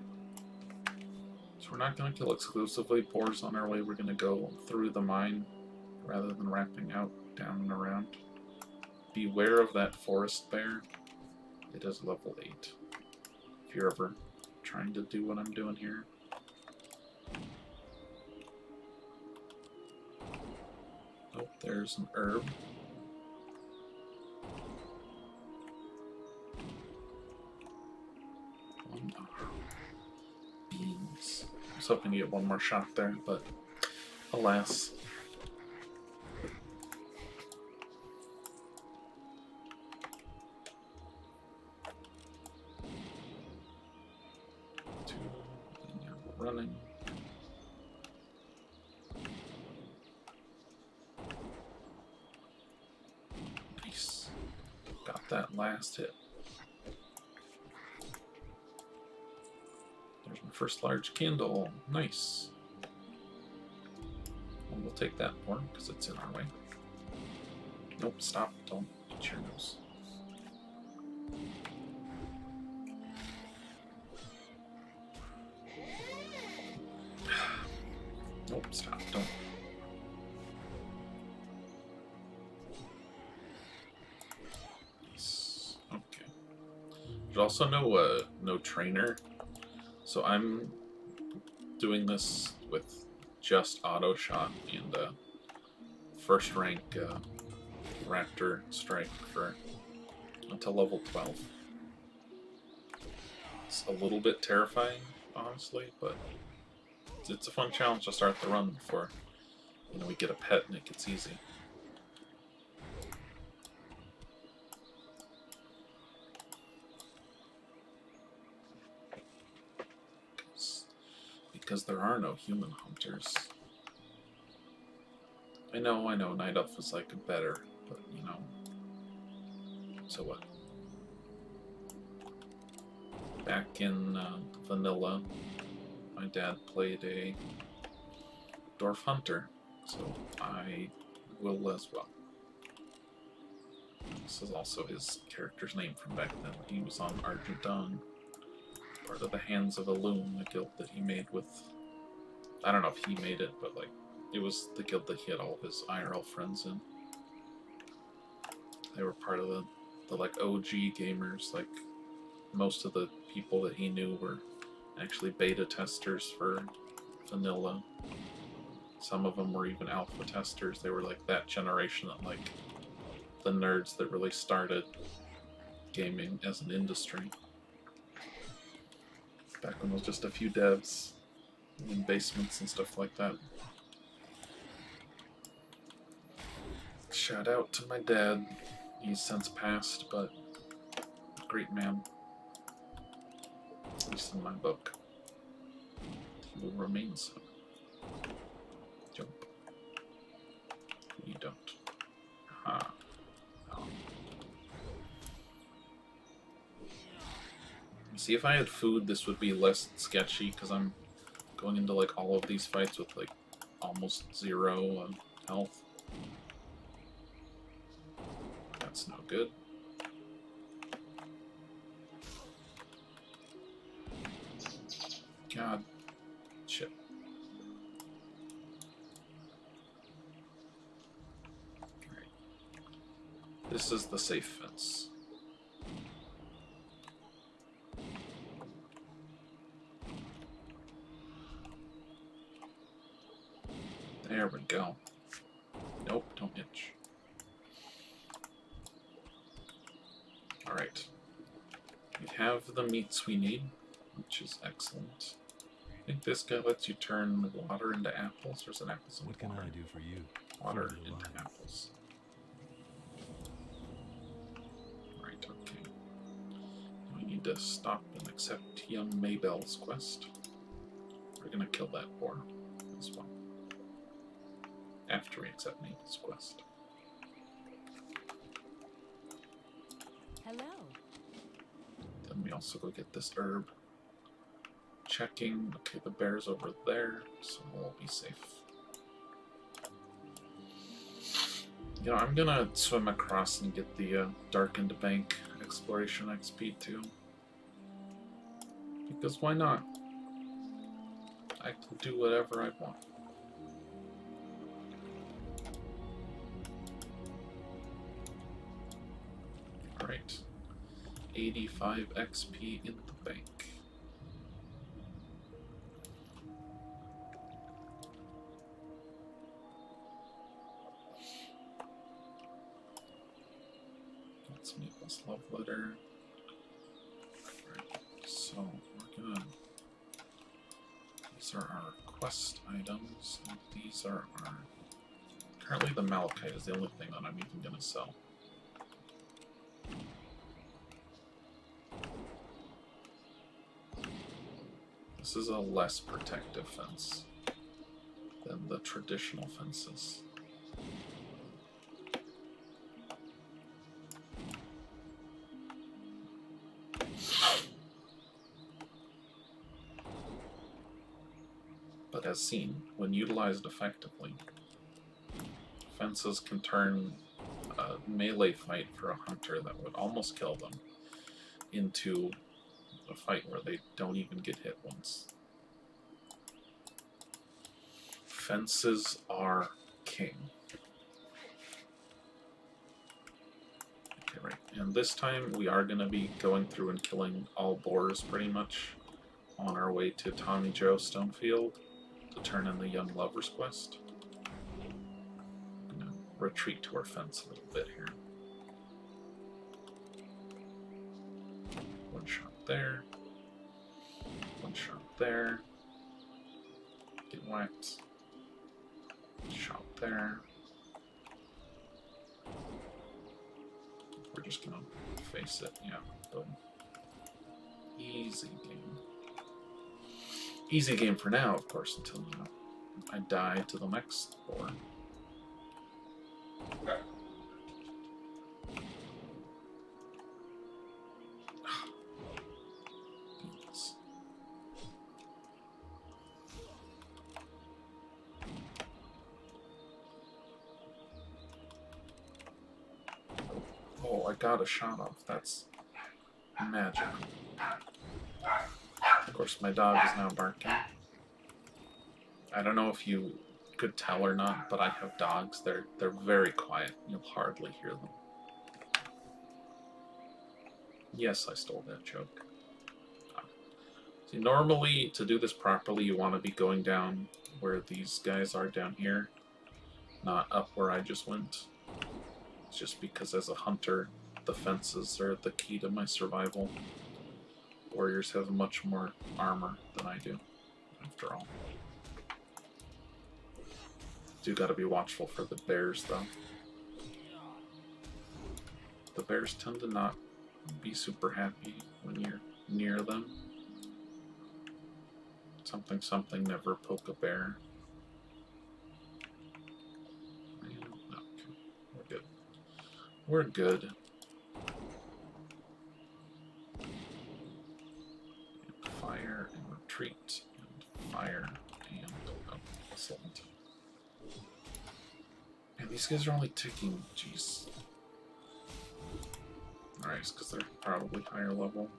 A: So we're not gonna kill exclusively boars on our way, we're gonna go through the mine rather than wrapping out down and around. Beware of that forest bear. It is level 8. If you're ever trying to do what I'm doing here. Oh, there's an herb. Beans. I was hoping to get one more shot there, but alas. Running. Nice. that last hit. There's my first large candle. Nice. Well, we'll take that more because it's in our way. Nope, stop. Don't eat your nose. Nope, stop. Don't. Yes. Okay. There's also no trainer, so I'm doing this with just auto shot and first rank raptor strike for until level 12. It's a little bit terrifying, honestly, but it's a fun challenge to start the run before we get a pet and it gets easy. Because there are no human hunters. I know, Night Elf is like better, but so what? Back in vanilla, my dad played a dwarf hunter, so I will as well. This is also his character's name from back then. He was on Argent Dawn, part of the Hands of Elune, the guild that he made with... I don't know if he made it, but like, it was the guild that he had all of his IRL friends in. They were part of the like OG gamers. Like, most of the people that he knew were actually beta testers for vanilla. Some of them were even alpha testers. They were like that generation that like the nerds that really started gaming as an industry. Back when it was just a few devs in basements and stuff like that. Shout out to my dad. He's since passed, but great man. At least in my book. He will remain so. Jump. You don't. Aha. Oh. See, if I had food, this would be less sketchy, because I'm going into like all of these fights with like almost 0 health. That's no good. God. Shit. Alright. This is the safe fence. There we go. Nope, don't itch. Alright. We have the meats we need, which is excellent. I think this guy lets you turn water into apples, or is it apples into
C: What can
A: water?
C: I do for you?
A: Water
C: Food
A: into
C: alive.
A: apples. Right, okay. We need to stop and accept young Maybell's quest. We're gonna kill that boar as well. After we accept Mabel's quest.
B: Hello.
A: Then we also go get this herb. Checking. Okay, the bear's over there, so we'll be safe. I'm gonna swim across and get the Darkened Bank Exploration XP too. Because why not? I can do whatever I want. Alright. 85 XP in the bank. Let's make this love letter. Right, so we're gonna... These are our quest items, and these are our... Currently the malachite is the only thing that I'm even gonna sell. This is a less protective fence than the traditional fences. has seen, when utilized effectively, fences can turn a melee fight for a hunter that would almost kill them into a fight where they don't even get hit once. Fences are king. Okay, right. And this time we are going to be going through and killing all boars pretty much on our way to Tommy Joe Stonefield to turn in the Young Lover's Quest. I'm going to retreat to our fence a little bit here. One shot there. One shot there. Get whacked. Shot there. We're just gonna face it, yeah. Boom. Easy game. Easy game for now, of course, until, you know, I die to the next boar. Oh, I got a shot off. That's magic. Of course, my dog is now barking. I don't know if you could tell or not, but I have dogs. They're very quiet. You'll hardly hear them. Yes, I stole that joke. See, normally, to do this properly, you want to be going down where these guys are down here, not up where I just went. It's just because as a hunter, the fences are the key to my survival. Warriors have much more armor than I do, after all. Do gotta be watchful for the bears, though. The bears tend to not be super happy when you're near them. Something, something, never poke a bear. Okay, we're good. We're good. And fire and retreat and fire and assault. And these guys are only ticking. Jeez. Alright, it's because they're probably higher level.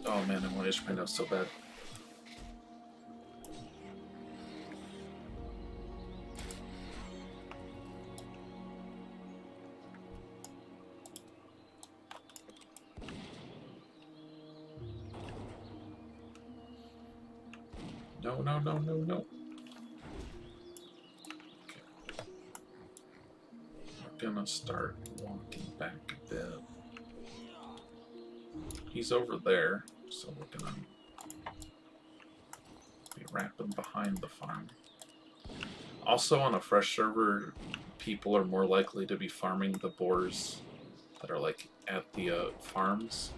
A: Oh man, I want Ishmael so bad. No, no, no, no, no. Okay. We're gonna start walking back a bit. He's over there, so we're gonna be wrapping behind the farm. Also, on a fresh server, people are more likely to be farming the boars that are like at the farms,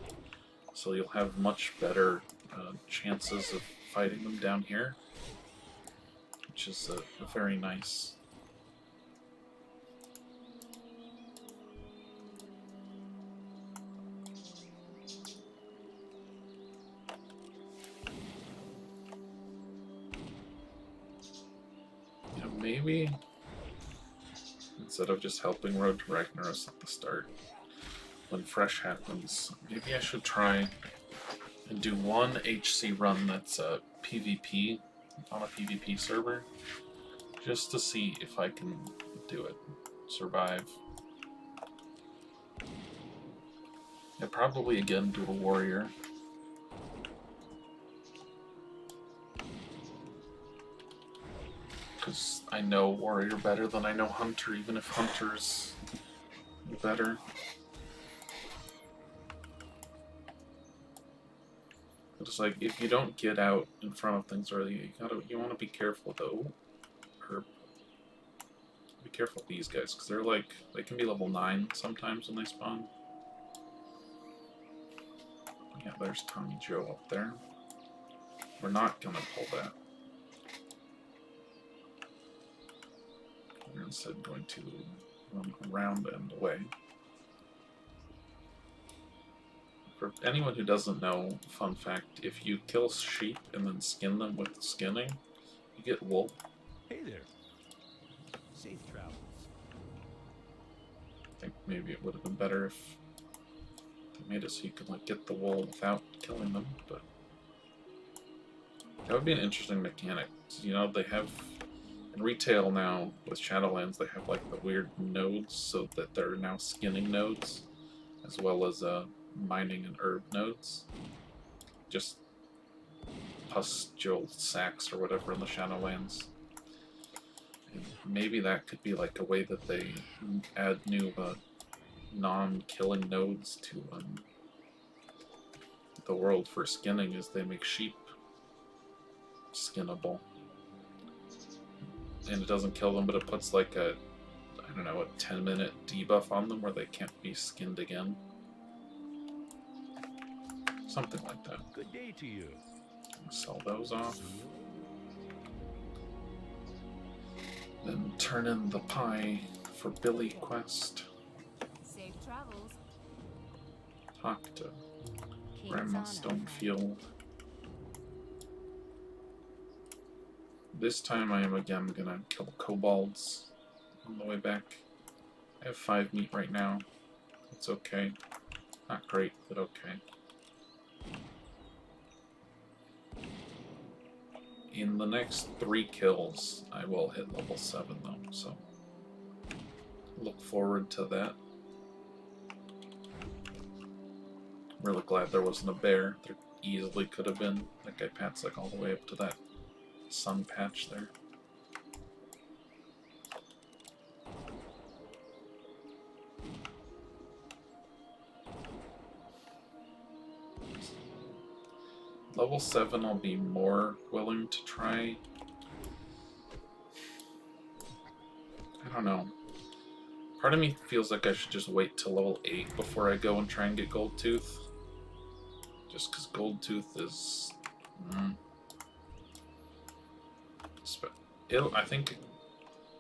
A: so you'll have much better chances of fighting them down here, which is a very nice. You know, maybe instead of just helping Road to Ragnaros at the start, when fresh happens, maybe I should try and do one HC run that's a PvP on a PvP server, just to see if I can do it, survive. Yeah, probably again do a warrior. Because I know warrior better than I know hunter, even if hunter's better. It's like, if you don't get out in front of things early, you want to be careful though. Herb. Be careful of these guys, because they can be level 9 sometimes when they spawn. Yeah, there's Tommy Joe up there. We're not gonna pull that. We're instead going to run around and away. For anyone who doesn't know, fun fact, if you kill sheep and then skin them with skinning, you get wool.
C: Hey there. Safe travels.
A: I think maybe it would have been better if they made it so you could like get the wool without killing them, but that would be an interesting mechanic. You know, they have in retail now with Shadowlands, they have like the weird nodes, so that there are now skinning nodes, as well as mining and herb nodes. Just pustule sacks or whatever in the Shadowlands. And maybe that could be like a way that they add new non-killing nodes to the world for skinning, is they make sheep skinnable. And it doesn't kill them, but it puts like a, I don't know, a 10-minute debuff on them where they can't be skinned again. Something like that.
C: Good day to you.
A: Sell those off. Then turn in the pie for Billy quest.
B: Safe travels.
A: Talk to
B: King's
A: Grandma
B: honor.
A: Stonefield. This time I am again gonna kill kobolds on the way back. I have 5 meat right now. It's okay. Not great, but okay. In the next 3 kills, I will hit level 7 though, so look forward to that. Really glad there wasn't a bear. There easily could have been. That guy pats like all the way up to that sun patch there. Level 7 I'll be more willing to try. I don't know. Part of me feels like I should just wait till level 8 before I go and try and get Gold Tooth. Just because Gold Tooth is... I think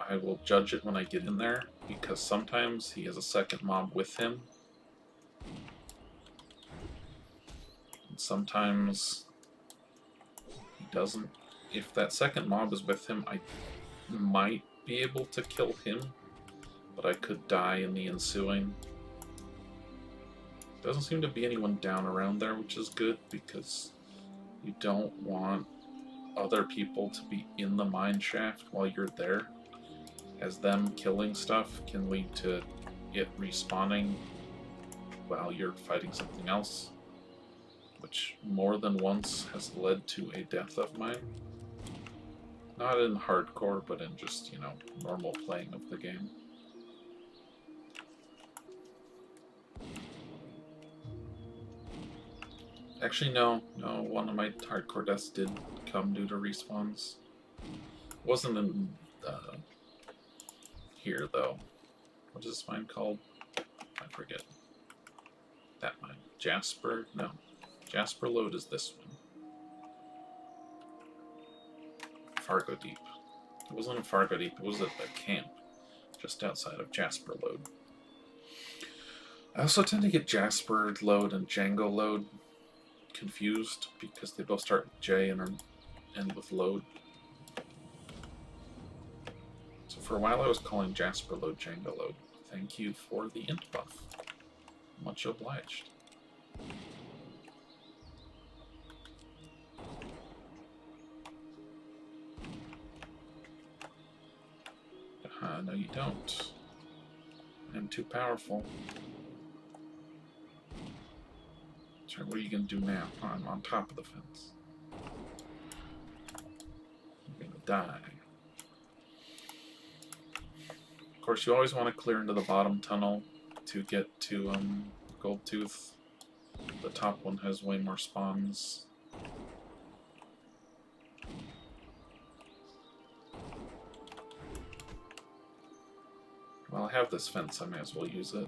A: I will judge it when I get in there, because sometimes he has a second mob with him. And sometimes he doesn't. If that second mob is with him, I might be able to kill him, but I could die in the ensuing. Doesn't seem to be anyone down around there, which is good, because you don't want other people to be in the mine shaft while you're there, as them killing stuff can lead to it respawning while you're fighting something else, which more than once has led to a death of mine. Not in hardcore, but in just, you know, normal playing of the game. Actually, no, one of my hardcore deaths did come due to respawns. It wasn't in here, though. What is this mine called? I forget. That mine. Jasper? No. Jasper Lode is this one. Fargo Deep. It wasn't in Fargo Deep, it was at a camp just outside of Jasper Lode. I also tend to get Jasper Lode and Django Lode confused because they both start with J and end with Lode. So for a while I was calling Jasper Lode Django Lode. Thank you for the int buff. Much obliged. No you don't. I'm too powerful. So what are you going to do now? Oh, I'm on top of the fence. I'm going to die. Of course, you always want to clear into the bottom tunnel to get to Gold Tooth. The top one has way more spawns. Well, I have this fence, I may as well use it.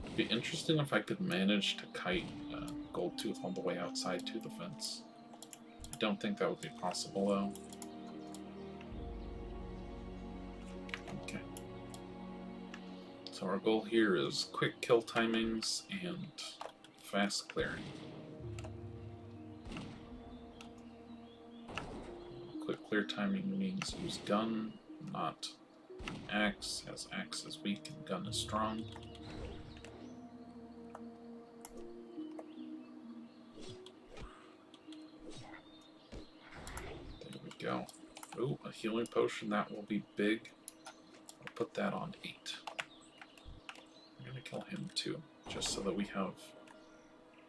A: It'd be interesting if I could manage to kite Gold Tooth all the way outside to the fence. I don't think that would be possible, though. So our goal here is quick kill timings and fast clearing. Quick clear timing means use gun, not axe, as axe is weak and gun is strong. There we go. Ooh, a healing potion, that will be big. I'll put that on 8. I'm gonna kill him too, just so that we have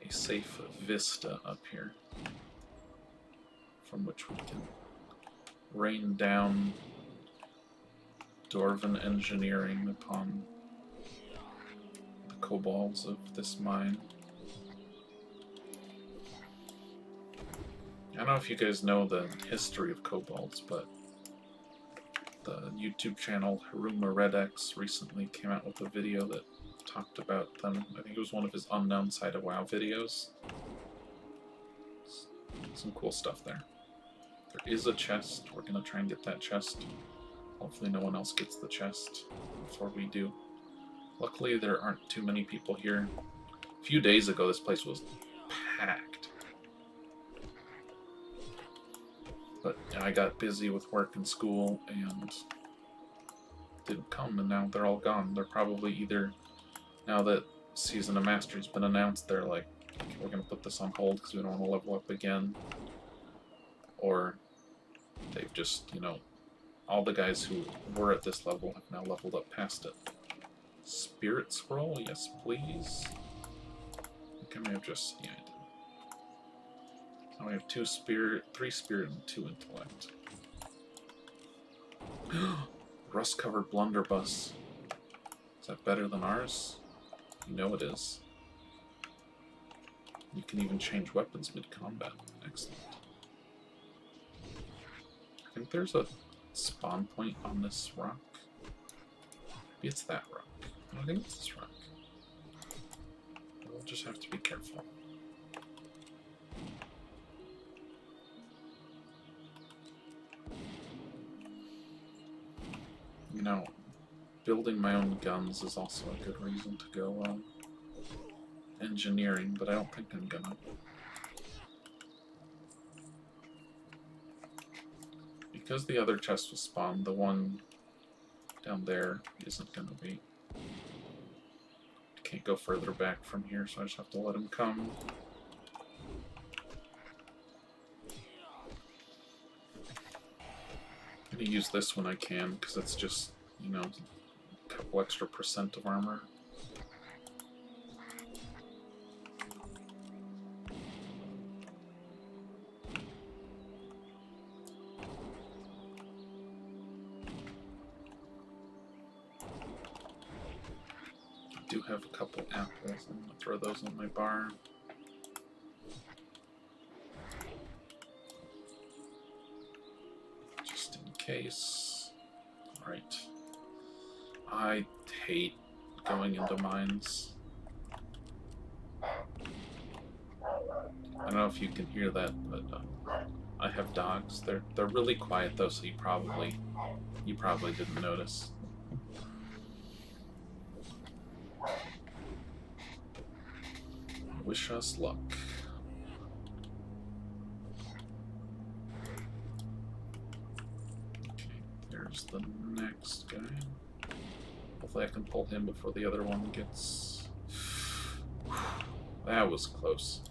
A: a safe vista up here from which we can rain down Dwarven engineering upon the kobolds of this mine. I don't know if you guys know the history of kobolds, but the YouTube channel Haruma Redx recently came out with a video that talked about them. I think it was one of his Unknown Side of WoW videos. Some cool stuff there. There is a chest. We're going to try and get that chest. Hopefully no one else gets the chest before we do. Luckily there aren't too many people here. A few days ago this place was packed. But I got busy with work and school and didn't come, and now they're all gone. They're probably either, now that Season of Mastery's been announced, they're like, we're going to put this on hold because we don't want to level up again. Or they've just, you know, all the guys who were at this level have now leveled up past it. Spirit Scroll, yes please. I think I may have just, yeah, I did. Now we have 2 spirit, 3 spirit, and 2 intellect. Rust-covered blunderbuss. Is that better than ours? You know it is. You can even change weapons mid-combat. Excellent. I think there's a spawn point on this rock. Maybe it's that rock. I think it's this rock. We'll just have to be careful. You know, building my own guns is also a good reason to go engineering, but I don't think I'm gonna. Because the other chest was spawned, the one down there isn't gonna be. Can't go further back from here, so I just have to let him come. I'm gonna use this when I can, because it's just, you know, a couple extra % of armor. I do have a couple apples. I'm gonna throw those in my bar. Just in case. Alright. I hate going into mines. I don't know if you can hear that, but I have dogs. They're really quiet though, so you probably didn't notice. Wish us luck. Okay, there's the next guy. Hopefully I can pull him before the other one gets... That was close.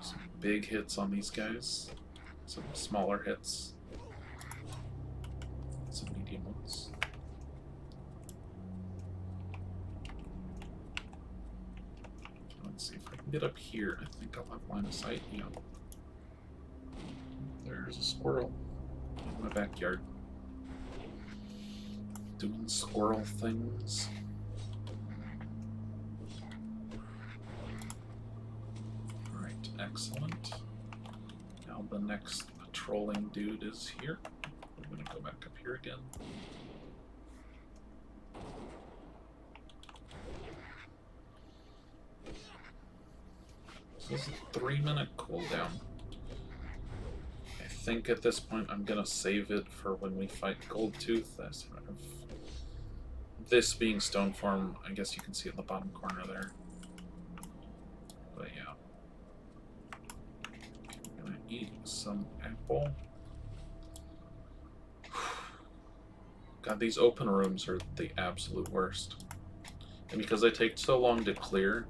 A: Some big hits on these guys. Some smaller hits. Some medium ones. Let's see if I can get up here. I think I'll have line of sight. Yeah. There's a squirrel in my backyard. Doing squirrel things. Alright, excellent. Now the next patrolling dude is here. I'm gonna go back up here again. This is a 3-minute cooldown. I think at this point I'm gonna save it for when we fight Goldtooth. As sort of this being stone form, I guess you can see it in the bottom corner there. But yeah. I'm gonna eat some apple. God, these open rooms are the absolute worst. And because they take so long to clear,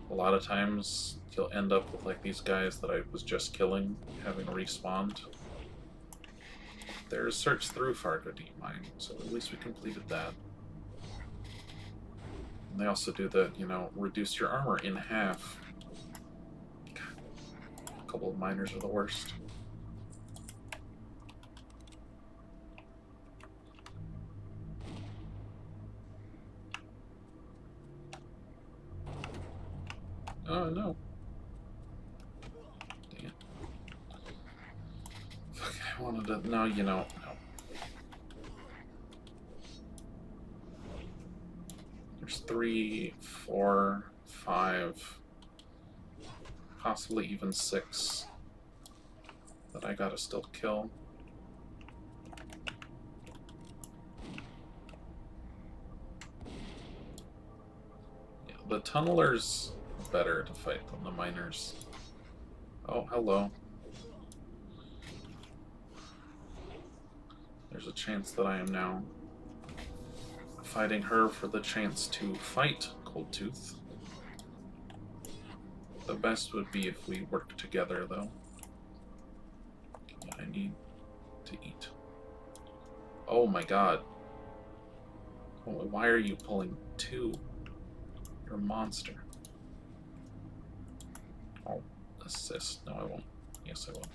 A: a lot of times you'll end up with like these guys that I was just killing having respawned. There's search through Fargo Deep Mine, so at least we completed that. And they also do the, you know, reduce your armor in half. A couple of miners are the worst. Oh no. Dang it. Fuck, I wanted to. No, you know. No. There's 3, 4, 5, possibly even 6 that I gotta still kill. Yeah, the tunnelers better to fight than the miners. Oh, hello. There's a chance that I am now fighting her for the chance to fight Goldtooth. The best would be if we work together, though. I need to eat. Oh my god. Oh, why are you pulling 2? You're a monster. I'll assist. No, I won't. Yes, I will.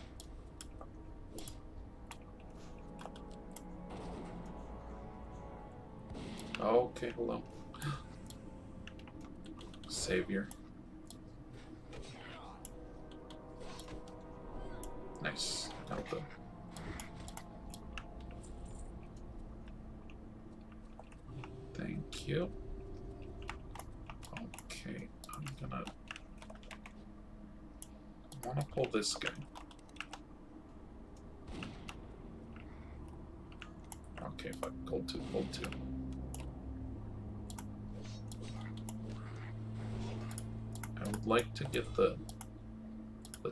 A: Okay, hello. Savior. Nice. Now good. Thank you. Okay, I'm gonna want to pull this guy. Okay, fuck. Gold 2, gold 2. I would like to get the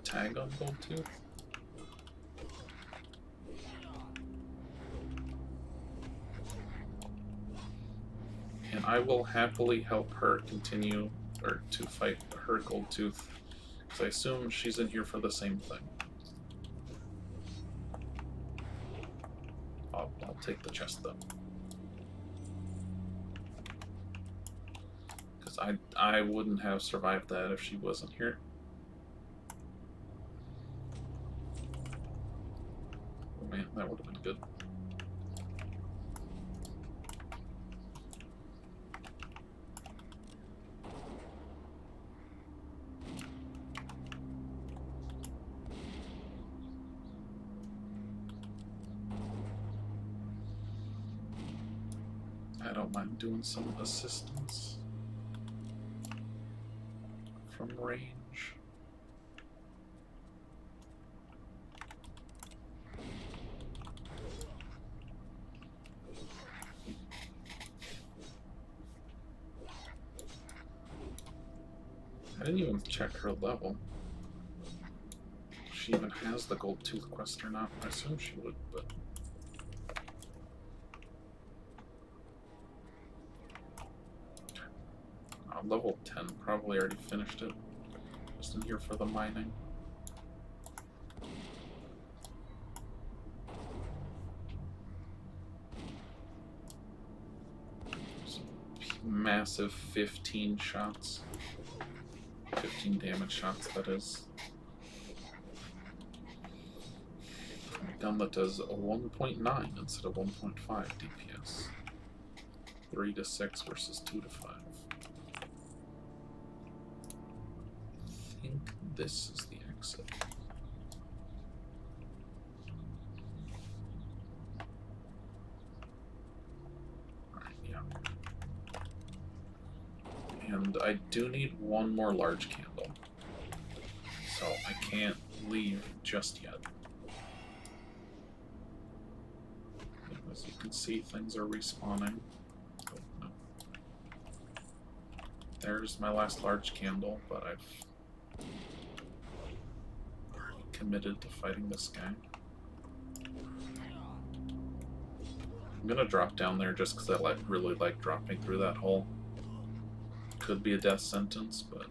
A: tag on Goldtooth. And I will happily help her continue, or to fight her Goldtooth, because I assume she's in here for the same thing. I'll take the chest though. Because I wouldn't have survived that if she wasn't here. Oh man, that would have been good. I don't mind doing some assistance from range. I didn't even check her level. If she even has the Goldtooth quest or not. I assume she would, but level 10, probably already finished it. Just in here for the mining. Some massive 15 shots. 15 damage shots, that is. A gun that does a 1.9 instead of 1.5 DPS. 3 to 6 versus 2 to 5. I think this is the exit. Alright, yeah. And I do need one more large candle. So I can't leave just yet. As you can see, things are respawning. Oh, no. There's my last large candle, but I've already committed to fighting this guy. I'm gonna drop down there just because I really like dropping through that hole. Could be a death sentence, but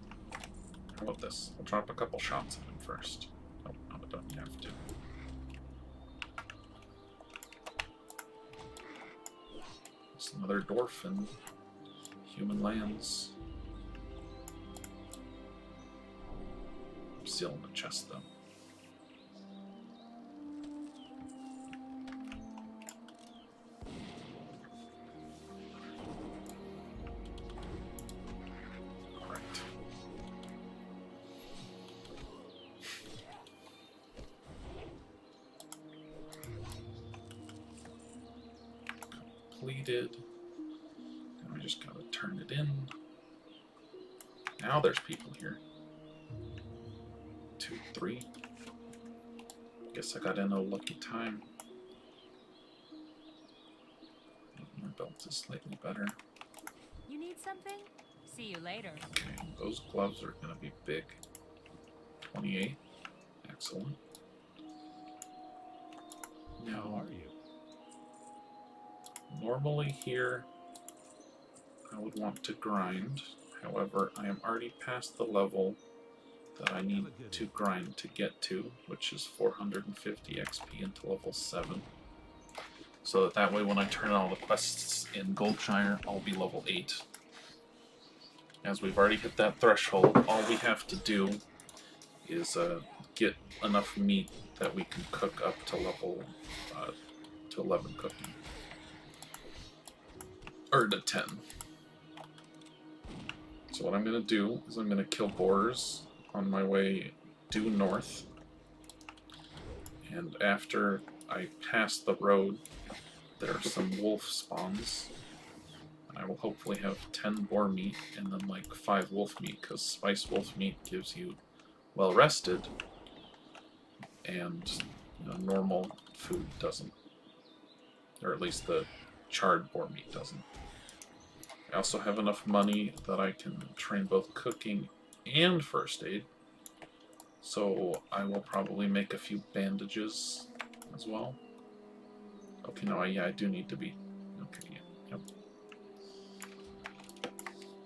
A: how about this? I'll drop a couple shots at him first. Oh, no, I don't have to. There's another dwarf in human lands. I'm still in the chest, though. Completed. Now I just gotta turn it in. Now there's people here. 2, 3. Guess I got in a lucky time. My belt is slightly better.
B: You need something? See you later.
A: Okay, those gloves are gonna be big. 28. Excellent.
C: How
A: Now,
C: are you?
A: normally here, I would want to grind. However, I am already past the level that I need to grind to get to, which is 450 XP into level 7. So that way when I turn all the quests in Goldshire, I'll be level 8. As we've already hit that threshold, all we have to do is get enough meat that we can cook up to level to 11 cooking. Or to 10. So what I'm going to do is I'm going to kill boars on my way due north. And after I pass the road, there are some wolf spawns. And I will hopefully have 10 boar meat and then like 5 wolf meat, because spiced wolf meat gives you well rested, and normal food doesn't. Or at least the charred boar meat doesn't. I also have enough money that I can train both cooking and first aid. So I will probably make a few bandages as well. Okay, no, I do need to be... Okay, yeah, yep.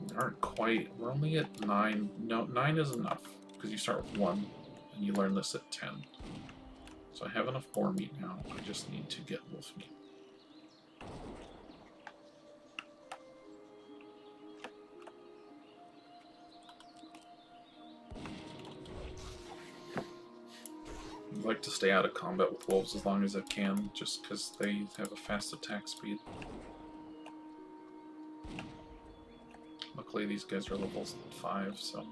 A: We aren't quite... We're only at 9. No, 9 is enough, because you start with 1, and you learn this at 10. So I have enough boar meat now, I just need to get wolf meat. I like to stay out of combat with wolves as long as I can, just because they have a fast attack speed. Luckily these guys are level 5, so...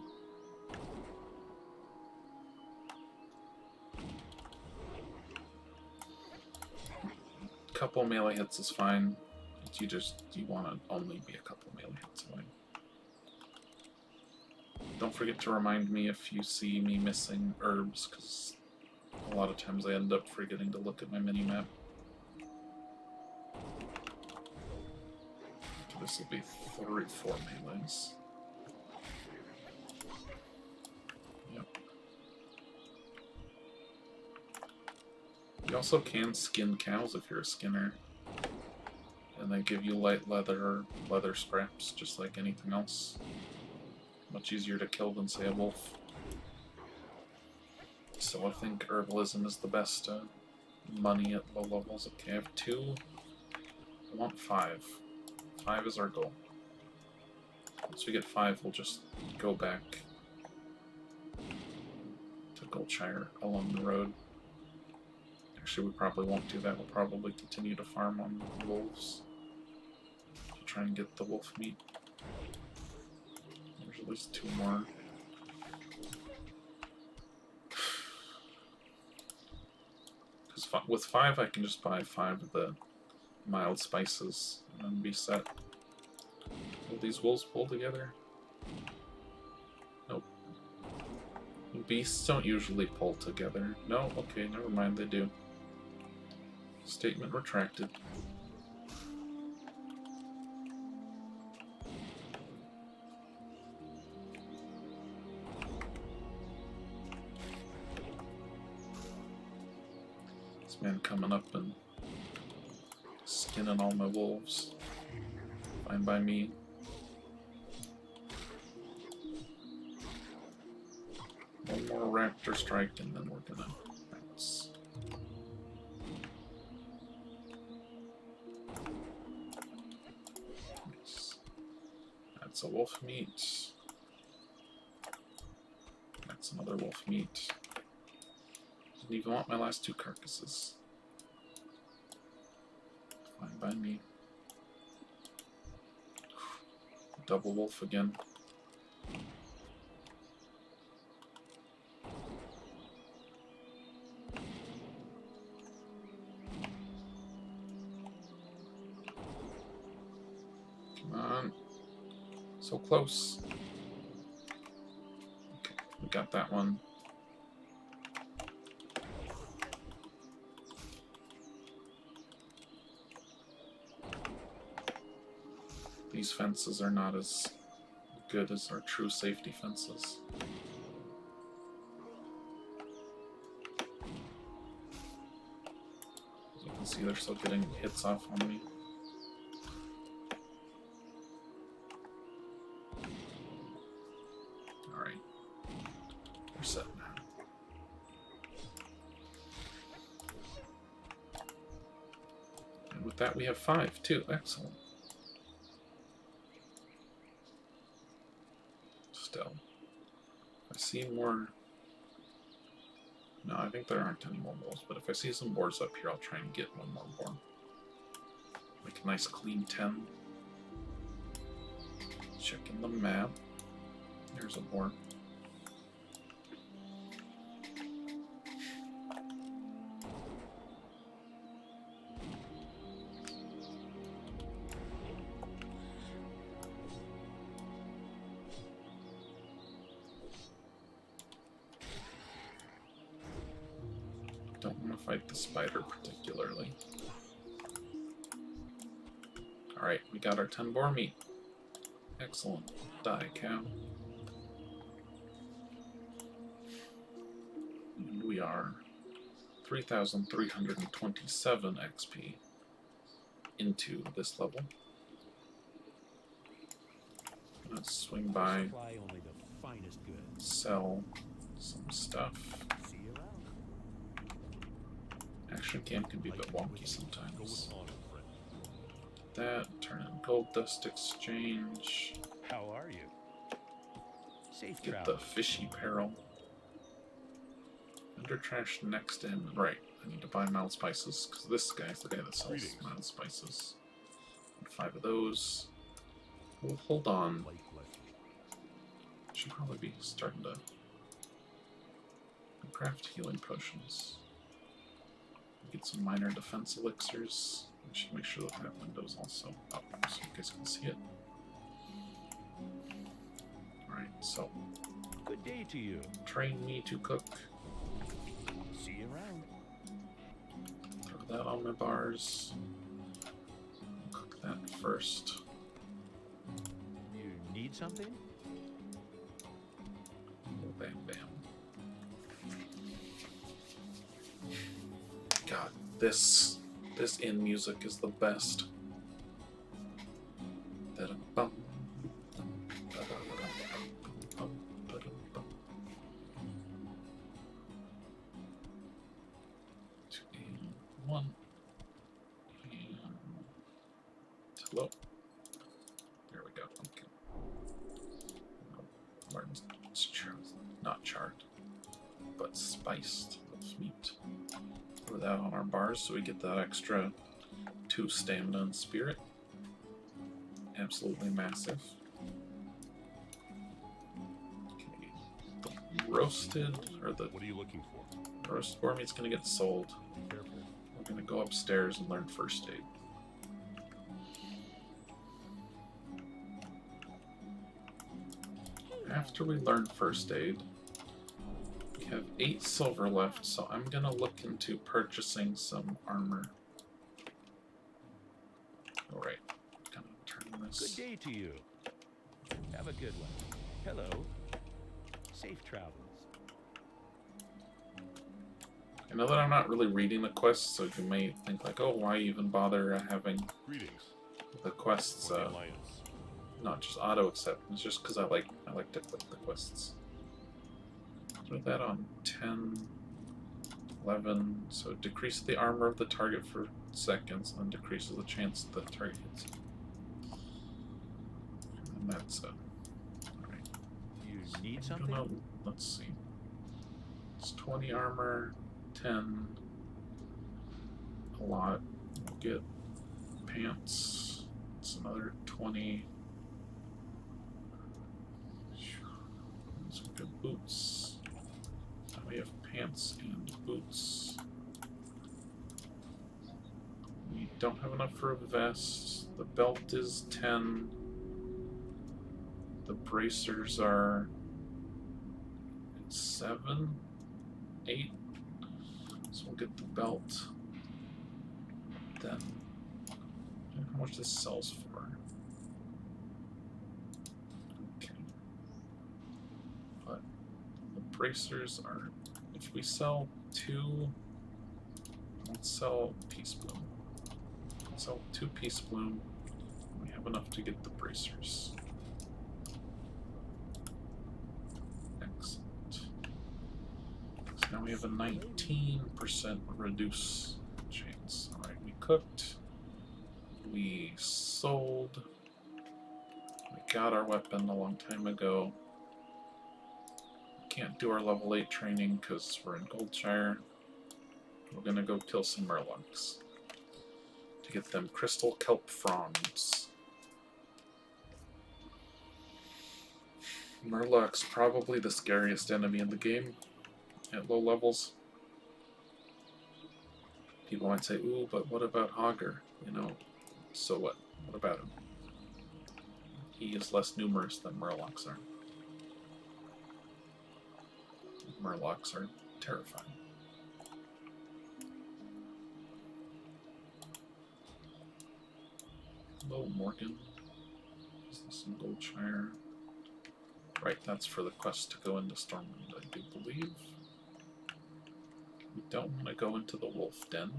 A: Couple melee hits is fine. You want to only be a couple melee hits away. Don't forget to remind me if you see me missing herbs, because a lot of times I end up forgetting to look at my mini-map. This will be 4 melees. Yep. You also can skin cows if you're a skinner. And they give you light leather scraps, just like anything else. Much easier to kill than, say, a wolf. So I think herbalism is the best money at low levels. Okay, I have 2. I want 5. 5 is our goal. Once we get 5, we'll just go back to Goldshire along the road. Actually, we probably won't do that. We'll probably continue to farm on wolves to try and get the wolf meat. There's at least 2 more. Because with 5, I can just buy 5 of the mild spices and then be set. Will these wolves pull together? Nope. Beasts don't usually pull together. No? Okay, never mind, they do. Statement retracted. coming up and skinning all my wolves. Fine by me. One more raptor strike and then we're gonna bounce. Nice. That's a wolf meat. That's another wolf meat. Didn't even want my last 2 carcasses. Fine by me. Double wolf again. Come on. So close. Okay, we got that one. These fences are not as good as our true safety fences. As you can see, they're still getting hits off on me. Alright. We're set now. And with that, we have 5 too. Excellent. Still. If I see more... No, I think there aren't any more wolves, but if I see some boars up here, I'll try and get one more boar. Make a nice clean 10. Checking the map. There's a boar. Don't want to fight the spider particularly. Alright, we got our 10 boar meat. Excellent. Die, cow. And we are 3,327 XP into this level. Let's swing by,
C: Supply only the finest goods.
A: sell some stuff.
C: See you around.
A: Action camp can be a bit wonky
D: Go
A: sometimes.
D: with honor, friend.
A: That, turn in gold dust exchange,
C: How are you? Safe
A: get
C: travel.
A: the fishy peril. Under trash next in, right, I need to buy mild spices, because this guy's the guy that sells
D: Greetings.
A: mild spices. And 5 of those. We'll hold on.
D: Light blessing.
A: Should probably be starting to craft healing potions. Get some minor defense elixirs. We should make sure that that window's also up so you guys can see it. Alright, so
C: Good day to you.
A: train me to cook.
C: See you around.
A: Throw that on my bars. Cook that first.
C: You need something?
A: Bam, bam. God, this in music is the best. Da-dum-bum, da-dum-bum, da-dum-bum. 2 and 1 and hello. There we go. Okay. Martin's not charred, but spiced with meat. Throw that on our bars so we get that extra 2 stamina and spirit. Absolutely massive. Okay. The roasted, or the
D: What are you looking for?
A: roasted boar meat's gonna get sold.
D: Careful.
A: We're gonna go upstairs and learn first aid. After we learn first aid, we have 8 silver left, so I'm gonna look into purchasing some armor. Alright, gonna turn
C: Good
A: this.
C: day to you. Have a good one. Hello. Safe travels.
A: I know that I'm not really reading the quests, so you may think like, oh, why even bother having
D: Greetings.
A: the quests
D: For the Alliance.
A: not just auto accept? It's just because I like to click the quests. Put that on 10, 11, so it decreases the armor of the target for seconds and decreases the chance the target hits. And that's alright.
E: You need
A: I'm
E: something?
A: gonna, let's see. It's 20 armor, 10, a lot. We'll get pants. It's another 20. Some good boots. Now we have pants and boots. We don't have enough for a vest. The belt is 10. The bracers are 7, 8. So we'll get the belt. Then, how much this sells for? Okay. But the bracers are, if we sell 2, let's sell Peace Bloom. Let's sell 2 Peace Bloom. We have enough to get the bracers. Excellent. So now we have a 19% reduce chance. Alright, we cooked. We sold. We got our weapon a long time ago. Can't do our level 8 training because we're in Goldshire. We're gonna go kill some Murlocs to get them crystal kelp fronds. Murloc's probably the scariest enemy in the game at low levels. People might say, ooh, but what about Hogger? You know, so what? What about him? He is less numerous than Murlocs are. Murlocs are terrifying. Hello, Morgan. Is this in Goldshire? Right, that's for the quest to go into Stormwind, I do believe. We don't want to go into the Wolf Den.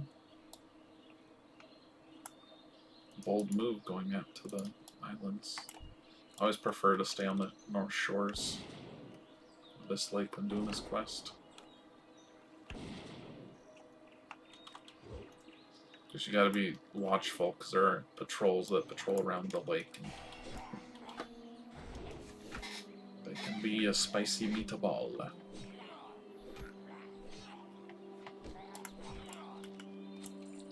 A: Bold move going out to the islands. I always prefer to stay on the north shores of this lake when doing this quest. Because you gotta be watchful, because there are patrols that patrol around the lake. And they can be a spicy meatball.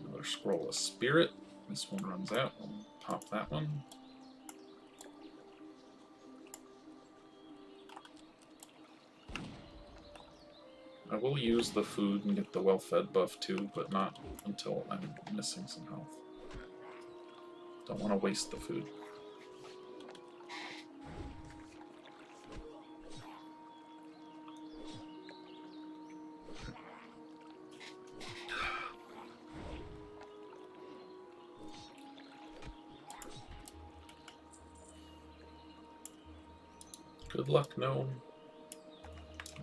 A: Another scroll of spirit. This one runs out. We'll pop that one. I will use the food and get the well-fed buff too, but not until I'm missing some health. Don't want to waste the food. Good luck, gnome.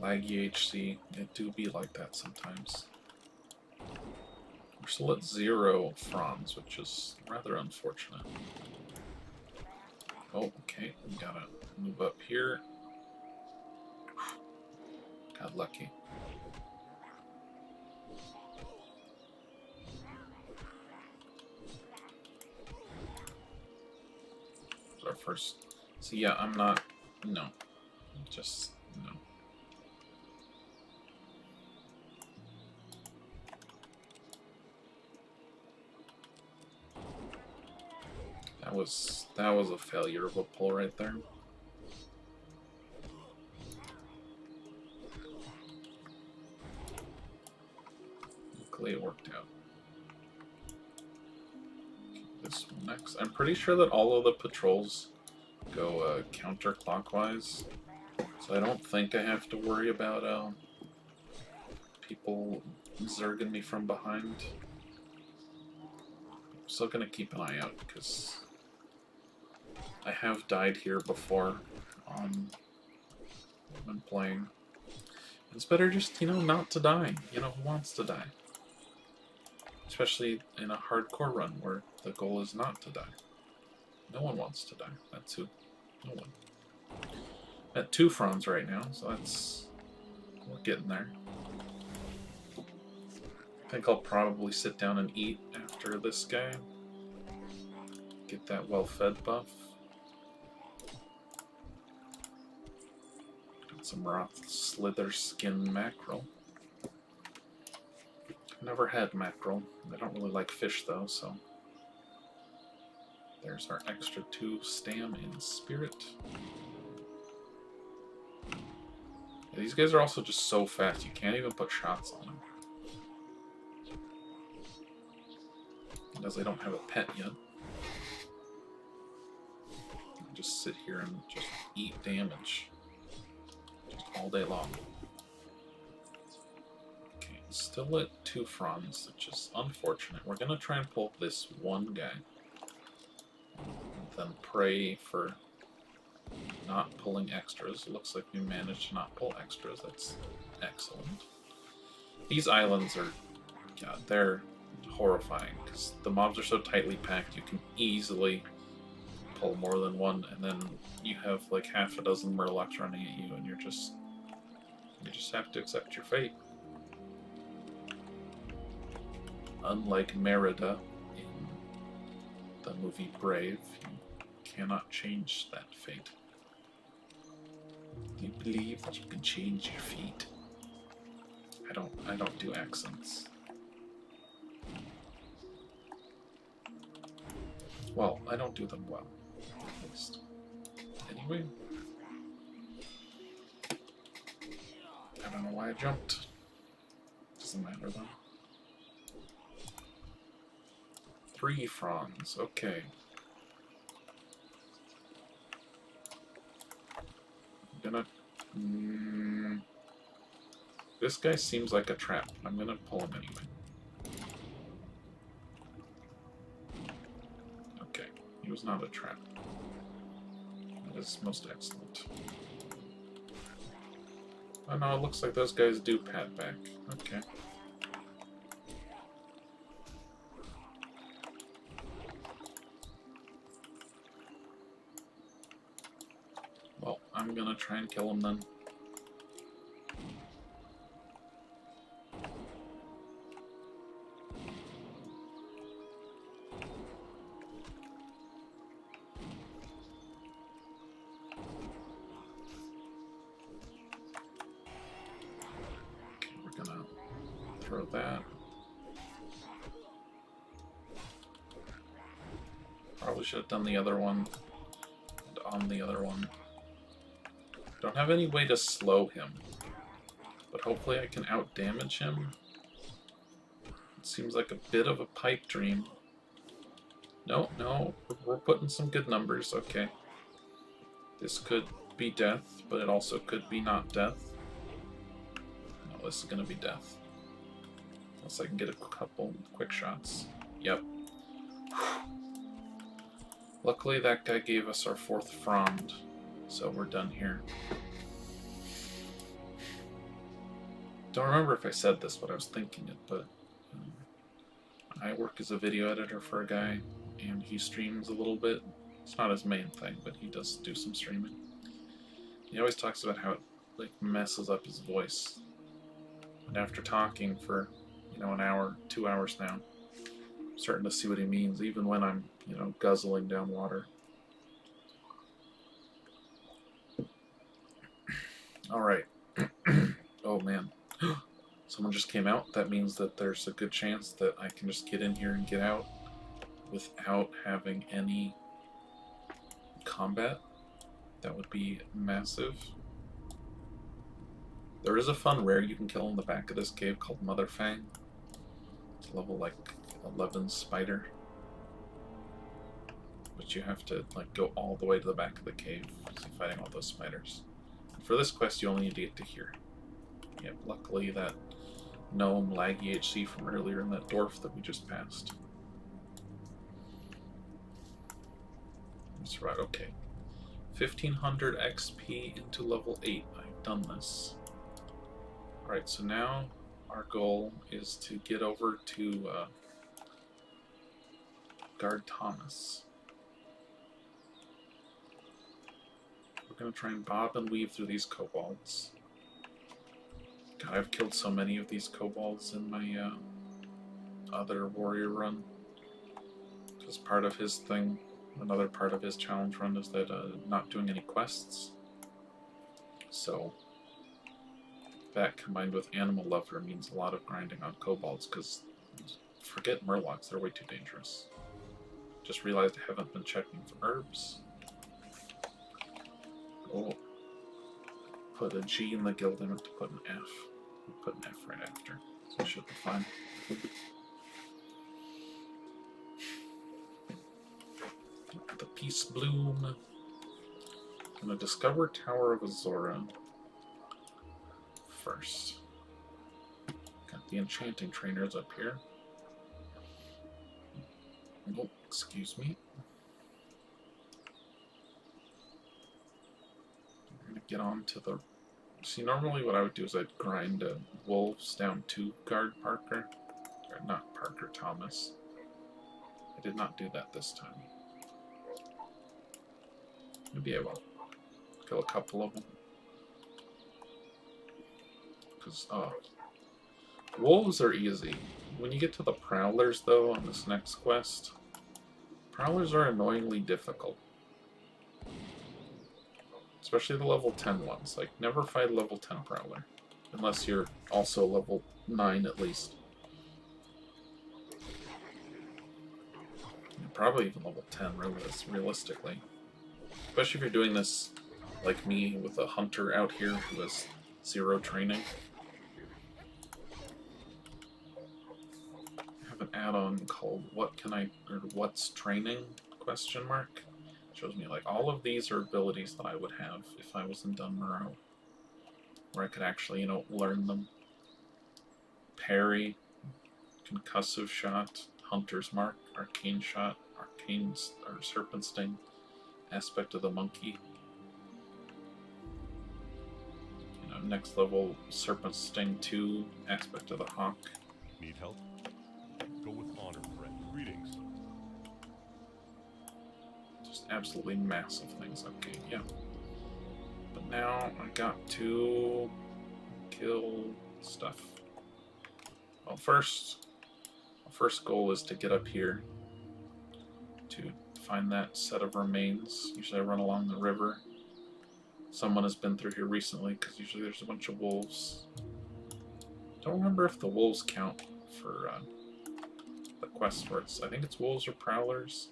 A: Laggy HC. It do be like that sometimes. We're still at 0 fronds, which is rather unfortunate. Oh, okay. We gotta move up here. Got lucky. Our first. So yeah, I'm not. No. Just no. That was a failure of a pull right there. Luckily it worked out. This one next. I'm pretty sure that all of the patrols go counterclockwise, so I don't think I have to worry about people zerging me from behind. I'm still gonna keep an eye out because I have died here before when playing. It's better just, not to die. Who wants to die? Especially in a hardcore run where the goal is not to die. No one wants to die. That's who. No one. At 2 fronds right now, so we're getting there. I think I'll probably sit down and eat after this guy. Get that well-fed buff. Got some raw slither skin mackerel. Never had mackerel. I don't really like fish though, so there's our extra 2 stam and spirit. Yeah, these guys are also just so fast, you can't even put shots on them. Because they don't have a pet yet. Just sit here and just eat damage. Just all day long. Still at 2 fronds, which is unfortunate. We're gonna try and pull this one guy. And then pray for not pulling extras. It looks like we managed to not pull extras. That's excellent. These islands are, yeah, they're horrifying because the mobs are so tightly packed you can easily pull more than one, and then you have like half a dozen murlocs running at you, and you just have to accept your fate. Unlike Merida in the movie Brave, you cannot change that fate. Do you believe that you can change your fate? I don't do accents. Well, I don't do them well, at least. Anyway. I don't know why I jumped. Doesn't matter though. 3 fronds, okay. I'm gonna... This guy seems like a trap. I'm gonna pull him anyway. Okay, he was not a trap. That is most excellent. Oh no, it looks like those guys do pat back. Okay. Well, I'm gonna try and kill him then. Okay, we're gonna throw that. Probably should have done the other one. And on the other one. Don't have any way to slow him, but hopefully I can out-damage him. It seems like a bit of a pipe dream. No, we're putting some good numbers, okay. This could be death, but it also could be not death. No, this is gonna be death. Unless I can get a couple quick shots. Yep. Luckily that guy gave us our 4th frond. So we're done here. Don't remember if I said this, but I was thinking it, but I work as a video editor for a guy, and he streams a little bit. It's not his main thing, but he does do some streaming. He always talks about how it like messes up his voice. And after talking for, an hour, 2 hours now, I'm starting to see what he means, even when I'm, guzzling down water. Alright. Oh man. Someone just came out. That means that there's a good chance that I can just get in here and get out without having any combat. That would be massive. There is a fun rare you can kill in the back of this cave called Mother Fang. It's a level like 11 spider. But you have to like go all the way to the back of the cave so you're fighting all those spiders. For this quest, you only need to get to here. Yep, luckily that gnome laggy HC from earlier and that dwarf that we just passed. That's right, okay. 1500 XP into level 8. I've done this. Right, so now our goal is to get over to guard Thomas. We're going to try and bob and weave through these kobolds. God, I've killed so many of these kobolds in my other warrior run. Because part of his thing, another part of his challenge run is that not doing any quests. So that combined with Animal Lover means a lot of grinding on kobolds, because forget murlocs, they're way too dangerous. Just realized I haven't been checking for herbs. Oh, put a G in the guild, I meant to put an F. Put an F right after, so it should be fine. The Peace Bloom. Gonna discover Tower of Azora first. Got the enchanting trainers up here. Oh, excuse me. I'm gonna get on to the... See, normally what I would do is I'd grind wolves down to guard Parker. Or not Parker, Thomas. I did not do that this time. Maybe I will. Kill a couple of them. Because, wolves are easy. When you get to the prowlers, though, on this next quest, prowlers are annoyingly difficult. Especially the level 10 ones. Like, never fight a level 10 prowler. Unless you're also level 9 at least. Probably even level 10, realistically. Especially if you're doing this like me with a hunter out here who has 0 training. I have an add-on called What's Training? Question mark. Shows me like all of these are abilities that I would have if I was in Dunmurrow, where I could actually, learn them. Parry, concussive shot, hunter's mark, arcane shot, serpent sting, aspect of the monkey. Next level serpent sting 2, aspect of the hawk.
D: Need help? Go with honor, friend. Greetings.
A: Just absolutely massive things. Okay, yeah. But now I got to kill stuff. Well, first goal is to get up here to find that set of remains. Usually I run along the river. Someone has been through here recently, because usually there's a bunch of wolves. Don't remember if the wolves count for the quest where I think it's wolves or prowlers.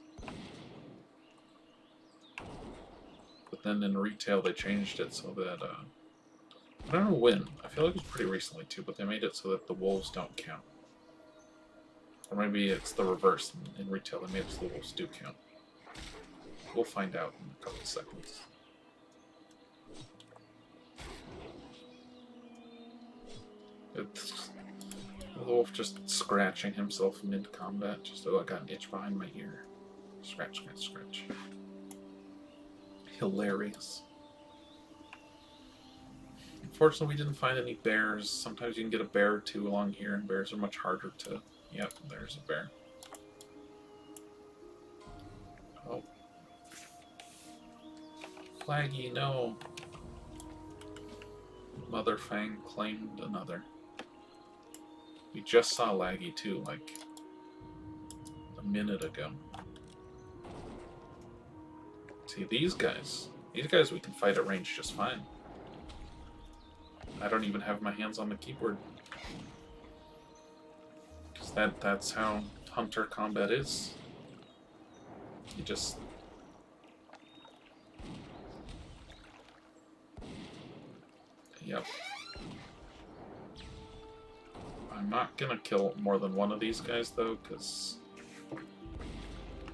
A: But then in retail they changed it so that, I don't know when. I feel like it was pretty recently too, but they made it so that the wolves don't count. Or maybe it's the reverse. In retail they made it so the wolves do count. We'll find out in a couple of seconds. It's the wolf just scratching himself mid-combat. Just, I got an itch behind my ear. Scratch, scratch, scratch. Hilarious. Unfortunately, we didn't find any bears. Sometimes you can get a bear or two along here, and bears are much harder to... Yep, there's a bear. Oh. Flaggy, no. Mother Fang claimed another. We just saw Laggy too, like a minute ago. See, these guys we can fight at range just fine. I don't even have my hands on the keyboard. Because that's how hunter combat is. You just... Yep. I'm not gonna kill more than one of these guys though, because...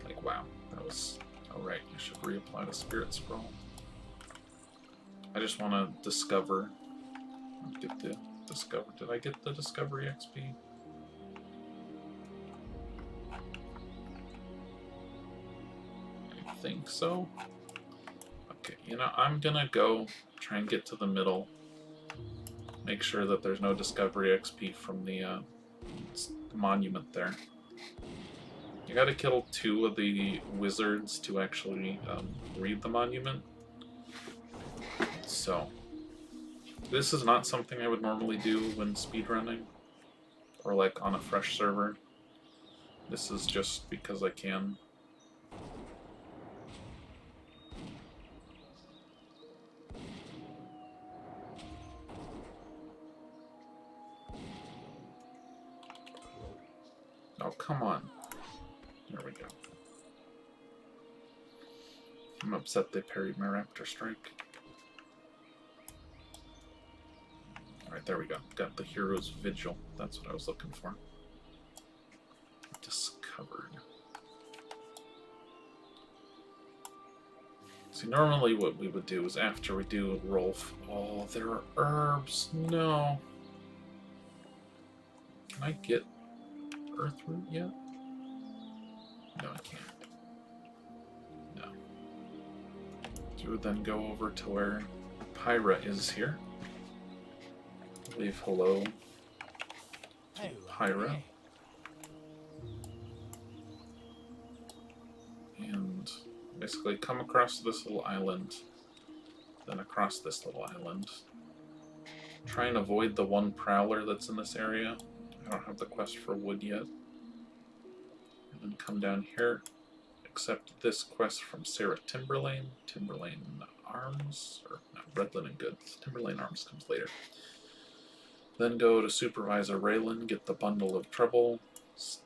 A: Like, wow, that was... Alright, I should reapply the Spirit Scroll. I just want to discover... Get the discover... Did I get the Discovery XP? I think so. Okay, I'm gonna go try and get to the middle. make sure that there's no discovery XP from the monument there. You gotta kill 2 of the wizards to actually read the monument. So, this is not something I would normally do when speedrunning, or like on a fresh server. This is just because I can. Oh, come on. There we go. I'm upset they parried my Raptor Strike. Alright, there we go. Got the Hero's Vigil. That's what I was looking for. Discovered. See, normally what we would do is after we do Rolf... Oh, there are herbs. No. Can I get Earthroot yet? No, I can't. No. So we would then go over to where Pyra is here. Leave hello to Pyra. And basically come across this little island, then across this little island. Try and avoid the one prowler that's in this area. I don't have the quest for wood yet. And then come down here, accept this quest from Sarah Timberlane. Timberlane Arms, or no, Redland and Goods. Timberlane Arms comes later. Then go to Supervisor Raylan, get the Bundle of Trouble,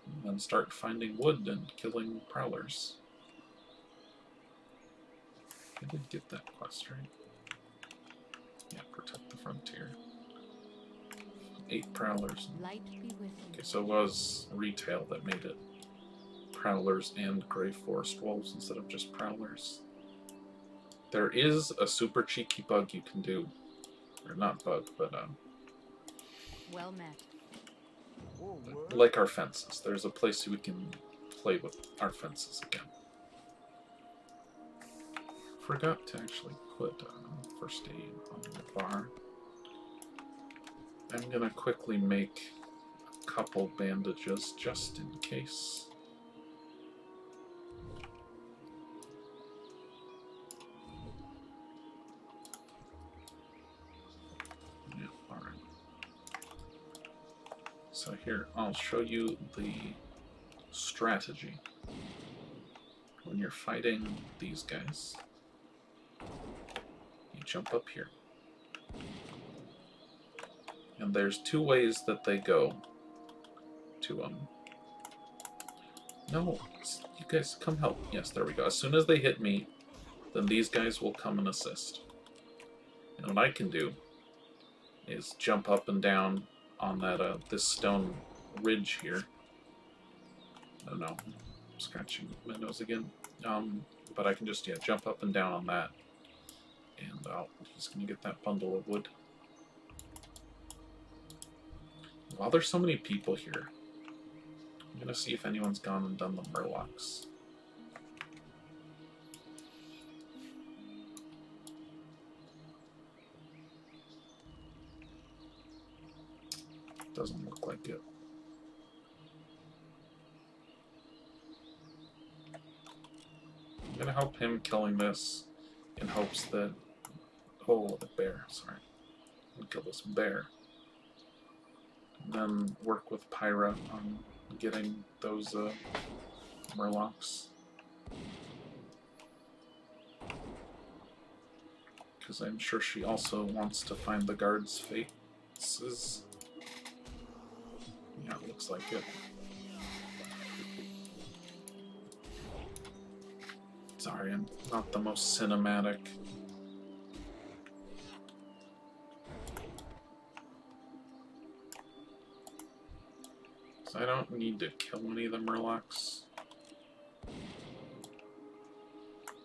A: and then start finding wood and killing prowlers. I did get that quest, right? Yeah, protect the frontier. 8 prowlers.
B: Light be with you.
A: Okay, so it was retail that made it prowlers and Grey Forest wolves instead of just prowlers. There is a super cheeky bug you can do. Or not bug, but
B: Well met.
A: like our fences. There's a place we can play with our fences again. Forgot to actually put first aid on the bar. I'm gonna quickly make a couple bandages just in case. Yeah, alright. So here, I'll show you the strategy. When you're fighting these guys, you jump up here. And there's 2 ways that they go to No, you guys come help. Yes, there we go. As soon as they hit me, then these guys will come and assist. And what I can do is jump up and down on that this stone ridge here. Oh no, I'm scratching my nose again. But I can just jump up and down on that, and he's gonna get that bundle of wood. While there's so many people here, I'm gonna see if anyone's gone and done the murlocs. Doesn't look like it. I'm gonna help him killing this in hopes that... Oh, the bear, sorry. I'm gonna kill this bear. And then work with Pyra on getting those murlocs. Because I'm sure she also wants to find the guards' faces. Yeah, it looks like it. Sorry, I'm not the most cinematic. So I don't need to kill any of the murlocs.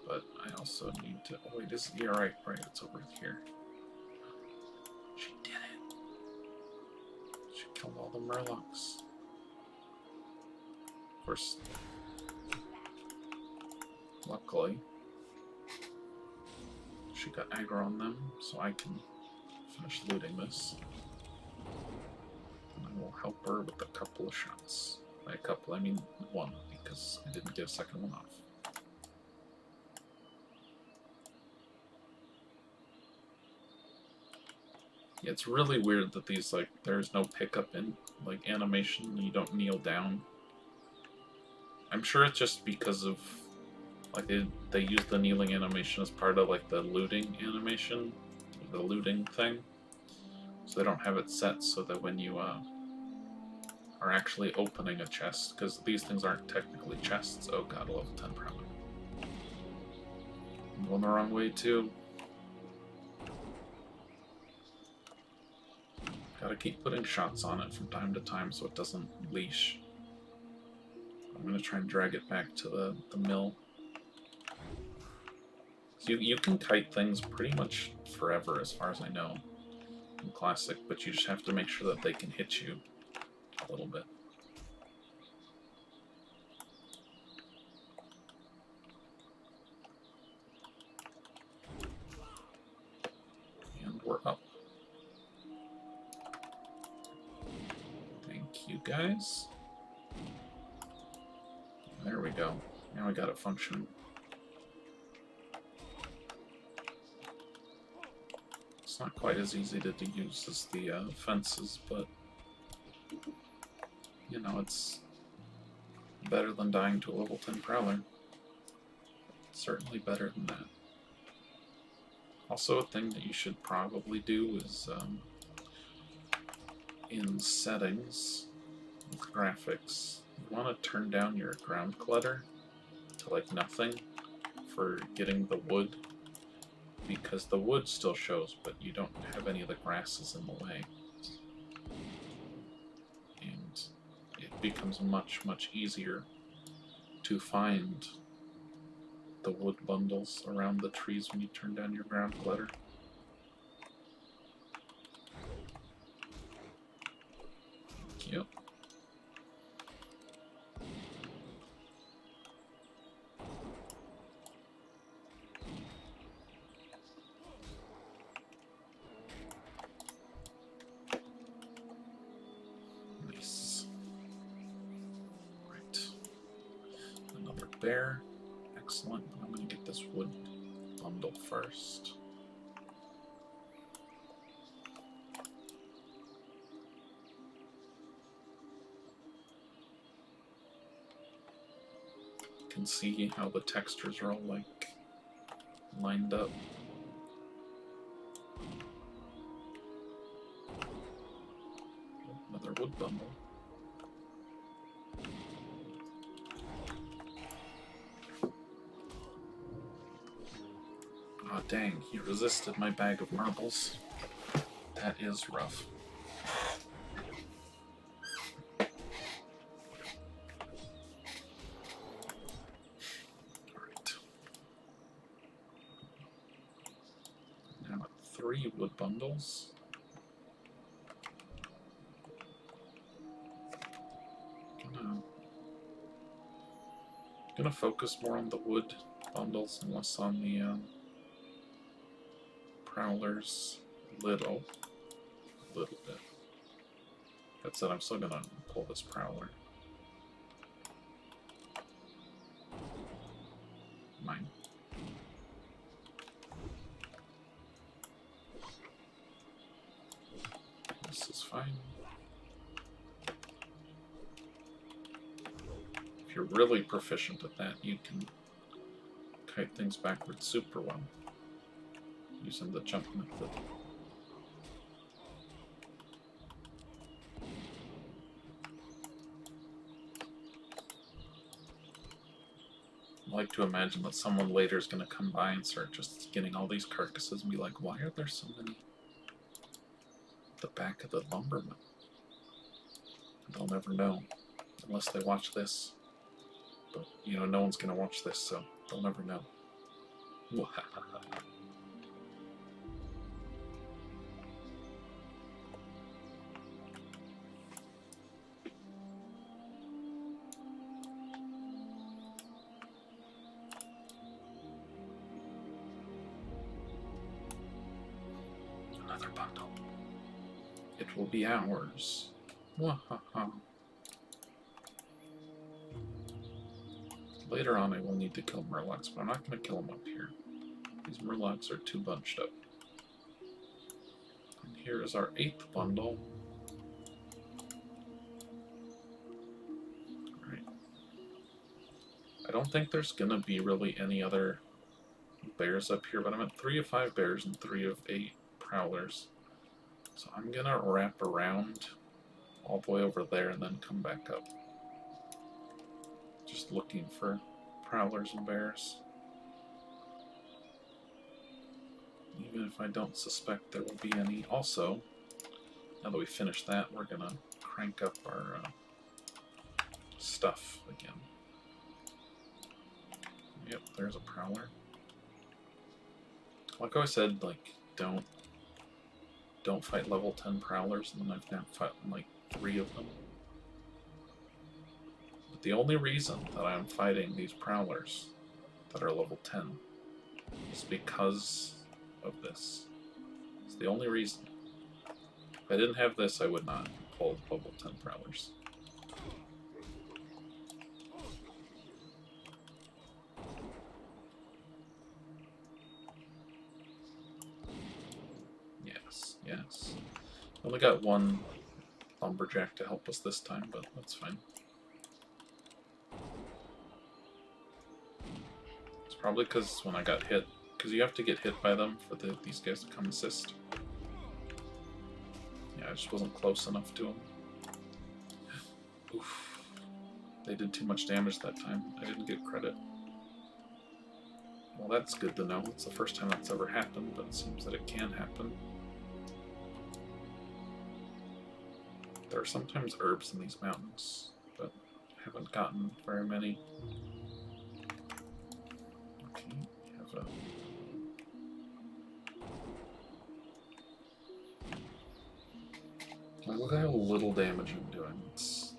A: But I also need to... Oh wait, yeah, right, it's over here. She did it. She killed all the murlocs. Of course, luckily, she got aggro on them, so I can finish looting this. And I will help her with a couple of shots. By a couple, I mean one, because I didn't get a second one off. Yeah, it's really weird that these, like, there's no pickup in, like, animation. You don't kneel down. I'm sure it's just because of, like, they use the kneeling animation as part of, like, the looting animation, the looting thing. So they don't have it set so that when you, are actually opening a chest, because these things aren't technically chests. Oh god, level 10 Prowler. I'm going the wrong way, too. Gotta keep putting shots on it from time to time so it doesn't leash. I'm gonna try and drag it back to the mill. So you can kite things pretty much forever, as far as I know, in Classic, but you just have to make sure that they can hit you a little bit. And we're up. Thank you, guys. There we go. Now we got it functioning. It's not quite as easy to use as the fences, but you know, it's better than dying to a level 10 Prowler. Certainly better than that. Also, a thing that you should probably do is in settings, with graphics, you want to turn down your ground clutter to like nothing for getting the wood, because the wood still shows, but you don't have any of the grasses in the way. And it becomes much, much easier to find the wood bundles around the trees when you turn down your ground clutter. Thank you. Nice. Right. Another bear. Excellent. I'm going to get this wood bundle first. You can see how the textures are all like lined up. Another wood bundle. Ah, dang, he resisted my bag of marbles. That is rough. Alright. Now at 3 wood bundles. Gonna focus more on the wood bundles and less on the prowlers little bit. That said, I'm still gonna pull this prowler. Mine. This is fine. If you're really proficient at that, you can kite things backwards super well using the jump method. I like to imagine that someone later is going to come by and start just getting all these carcasses and be like, why are there so many at the back of the lumberman? They'll never know unless they watch this. But, you know, no one's going to watch this, so they'll never know. another bundle. It will be ours. Wahaha. Later on, I will need to kill Murlocs, but I'm not going to kill them up here. These Murlocs are too bunched up. And here is our 8th bundle. Alright. I don't think there's going to be really any other bears up here, but I'm at 3 of 5 bears and 3 of 8 prowlers. So I'm going to wrap around all the way over there and then come back up. Just looking for prowlers and bears. Even if I don't suspect there will be any. Also, now that we finished that, we're going to crank up our stuff again. Yep, there's a prowler. Like I said, like, don't fight level 10 prowlers, and then I've now fought like 3 of them. But the only reason that I'm fighting these prowlers that are level 10 is because of this. It's the only reason. If I didn't have this, I would not pull level 10 prowlers. Yes. Only got one lumberjack to help us this time, but that's fine. It's probably because when I got hit, because you have to get hit by them for these guys to come assist. Yeah, I just wasn't close enough to them. Oof. They did too much damage that time. I didn't get credit. Well, that's good to know. It's the first time that's ever happened, but it seems that it can happen. There are sometimes herbs in these mountains, but I haven't gotten very many. Okay, we have look at how little damage I'm doing. It's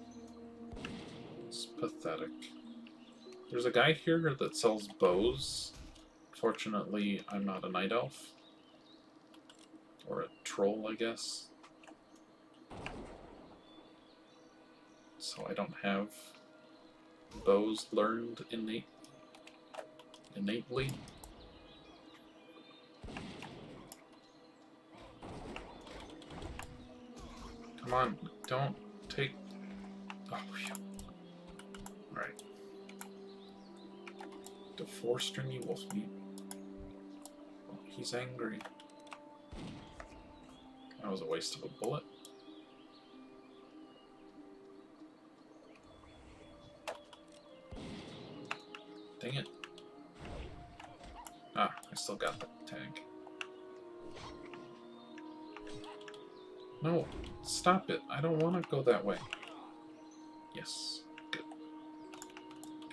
A: pathetic. There's a guy here that sells bows. Fortunately, I'm not a night elf. Or a troll, I guess. So I don't have bows learned innately. Come on, don't take... Oh, phew. Alright. The 4-stringy wolf meat. Oh, he's angry. That was a waste of a bullet. Dang it. Ah, I still got the tag. No, stop it. I don't want to go that way. Yes, good.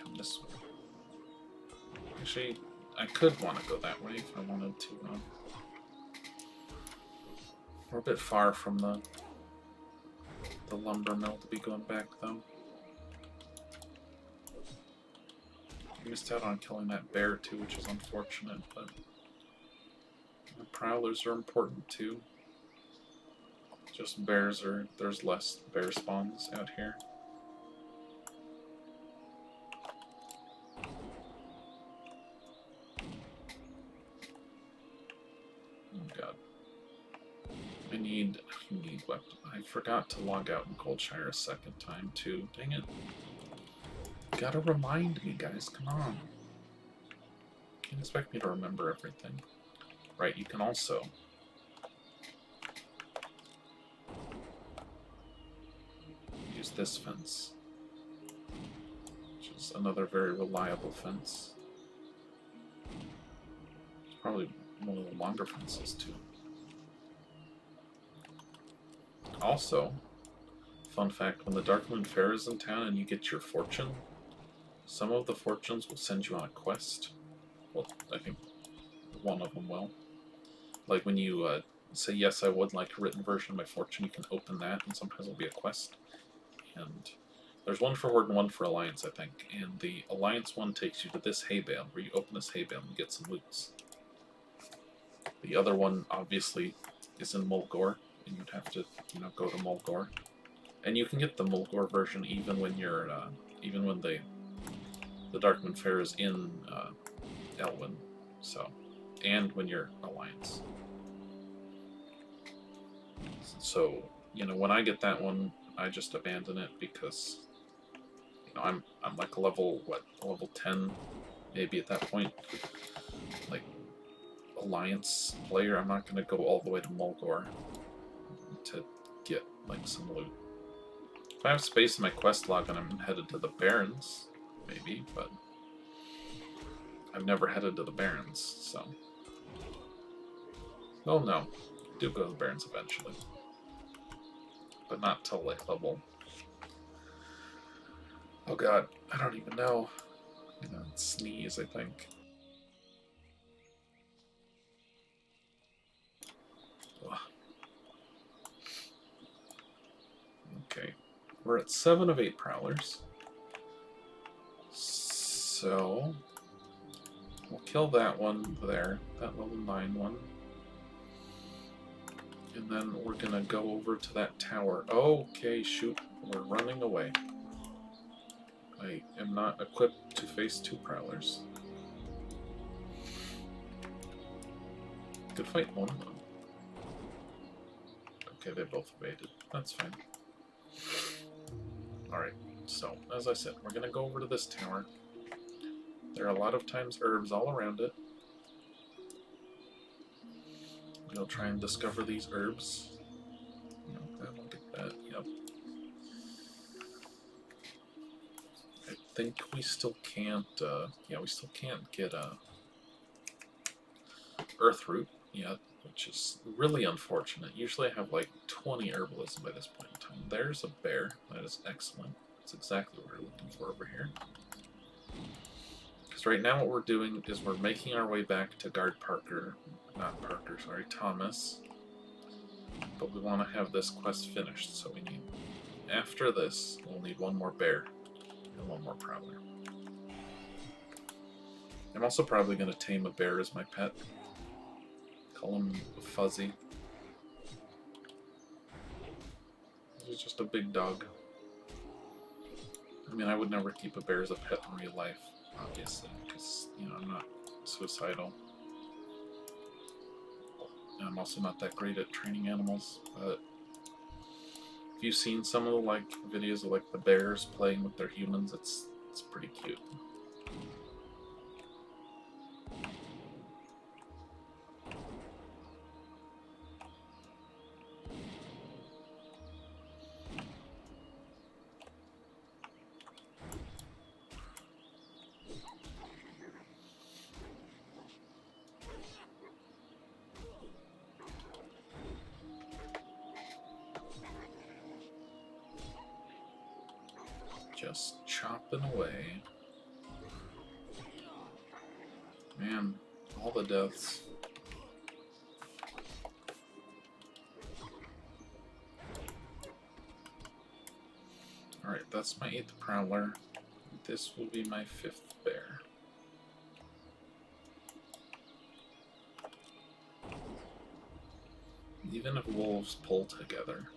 A: Come this way. Actually, I could want to go that way if I wanted to. We're a bit far from the lumber mill to be going back, though. I missed out on killing that bear too, which is unfortunate, but the prowlers are important too. Just there's less bear spawns out here. Oh god. I need weapons. I forgot to log out in Goldshire a second time too. Dang it. You gotta remind me, guys. Come on. Can't expect me to remember everything. Right, you can also use this fence, which is another very reliable fence. It's probably one of the longer fences, too. Also, fun fact, when the Darkmoon Fair is in town and you get your fortune, some of the fortunes will send you on a quest. Well, I think one of them will. Like when you say, yes, I would like a written version of my fortune, you can open that, and sometimes it'll be a quest. And there's one for Horde and one for Alliance, I think. And the Alliance one takes you to this hay bale, where you open this hay bale and you get some loots. The other one, obviously, is in Mulgore, and you'd have to, go to Mulgore. And you can get the Mulgore version even when you're, even when the Darkman Fair is in Elwyn, so, and when you're Alliance. So, when I get that one, I just abandon it because, I'm like level 10, maybe at that point, like, Alliance player. I'm not going to go all the way to Mulgore to get, like, some loot. If I have space in my quest log and I'm headed to the Barrens, maybe, but I've never headed to the Barrens, so... Well, no. Do go to the Barrens eventually. But not till, like, level... Oh god, I don't even know. Sneeze, I think. Ugh. Okay. We're at 7 of 8 Prowlers. So... We'll kill that one there, that level 9 one. And then we're gonna go over to that tower. Okay, shoot, we're running away. I am not equipped to face 2 Prowlers. Could fight one of them. Okay, they both evaded. That's fine. Alright, so, as I said, we're gonna go over to this tower. There are a lot of times herbs all around it. We'll try and discover these herbs. Okay, look at that, yep. I think we still can't, yeah, we still can't get a Earthroot yet, which is really unfortunate. Usually I have like 20 herbalism by this point in time. There's a bear. That is excellent. That's exactly what we're looking for over here. Because right now what we're doing is we're making our way back to guard Thomas. But we want to have this quest finished, so we need... After this, we'll need one more bear and one more prowler. I'm also probably going to tame a bear as my pet. Call him Fuzzy. He's just a big dog. I mean, I would never keep a bear as a pet in real life, obviously, because, I'm not suicidal. And I'm also not that great at training animals, but if you've seen some of the, like, videos of, like, the bears playing with their humans, it's pretty cute. Just chopping away. Man, all the deaths. Alright, that's my 8th Prowler. This will be my 5th Bear. Even if wolves pull together,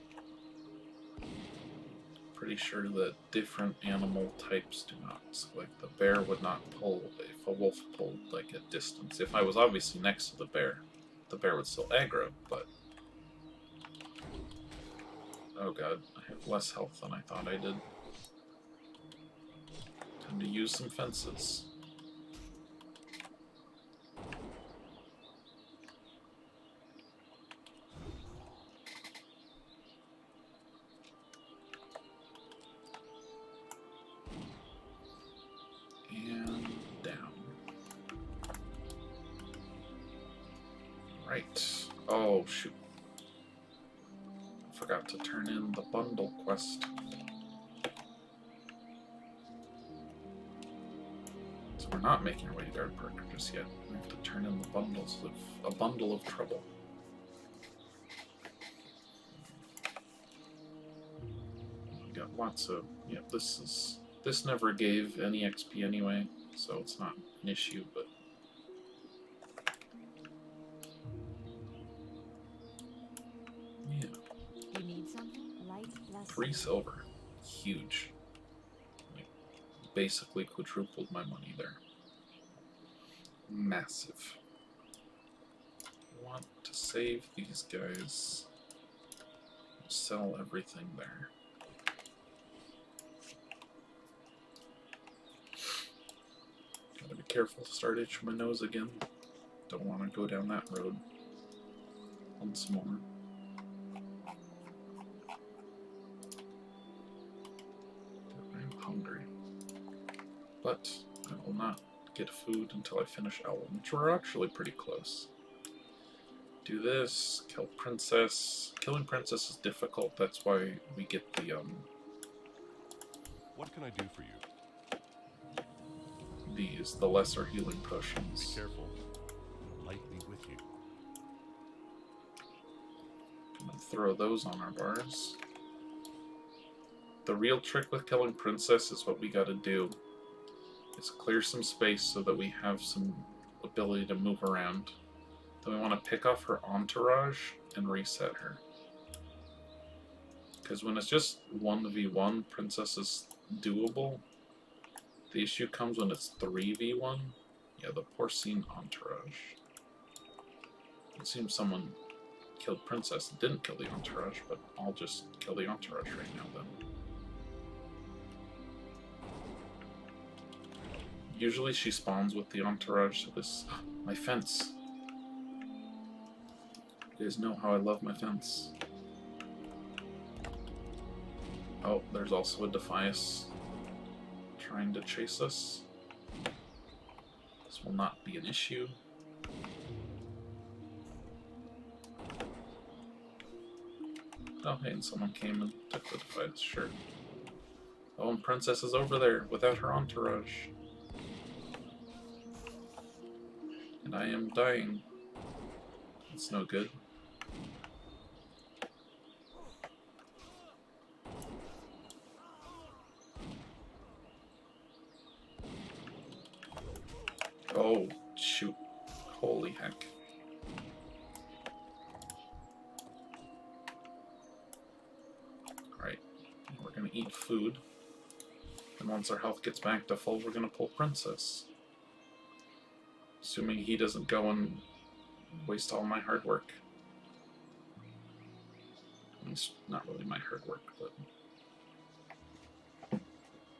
A: pretty sure that different animal types do not. So, like, the bear would not pull if a wolf pulled, like, at distance. If I was obviously next to the bear would still aggro, but... Oh god, I have less health than I thought I did. Time to use some fences. Right. Oh, shoot. I forgot to turn in the bundle quest. So we're not making our way to Guard Parker just yet. We have to turn in the bundles of a bundle of trouble. We got lots of... Yeah, this never gave any XP anyway, so it's not an issue, but... 3 silver. Huge. Like, basically quadrupled my money there. Massive. Want to save these guys. Sell everything there. Gotta be careful to start itching my nose again. Don't want to go down that road once more. I'm hungry. But I will not get food until I finish Elm, which we're actually pretty close. Do this, kill Princess. Killing Princess is difficult, that's why we get the,
D: What can I do for you?
A: the lesser healing
D: Be
A: potions.
D: careful. Light be with you.
A: I'm gonna throw those on our bars. The real trick with killing Princess is what we gotta do. Is clear some space so that we have some ability to move around. Then we want to pick off her entourage and reset her. Because when it's just 1v1, Princess is doable. The issue comes when it's 3v1. Yeah, the porcine entourage. It seems someone killed Princess and didn't kill the entourage, but I'll just kill the entourage right now then. Usually she spawns with the entourage, so this... my fence! You guys know how I love my fence. Oh, there's also a Defias trying to chase us. This will not be an issue. Oh, hey, and someone came and took the Defias, sure. Oh, and Princess is over there without her entourage. And I am dying. It's no good. Oh, shoot. Holy heck. Alright, we're gonna eat food. And once our health gets back to full, we're gonna pull Princess. Assuming he doesn't go and waste all my hard work. It's not really my hard work, but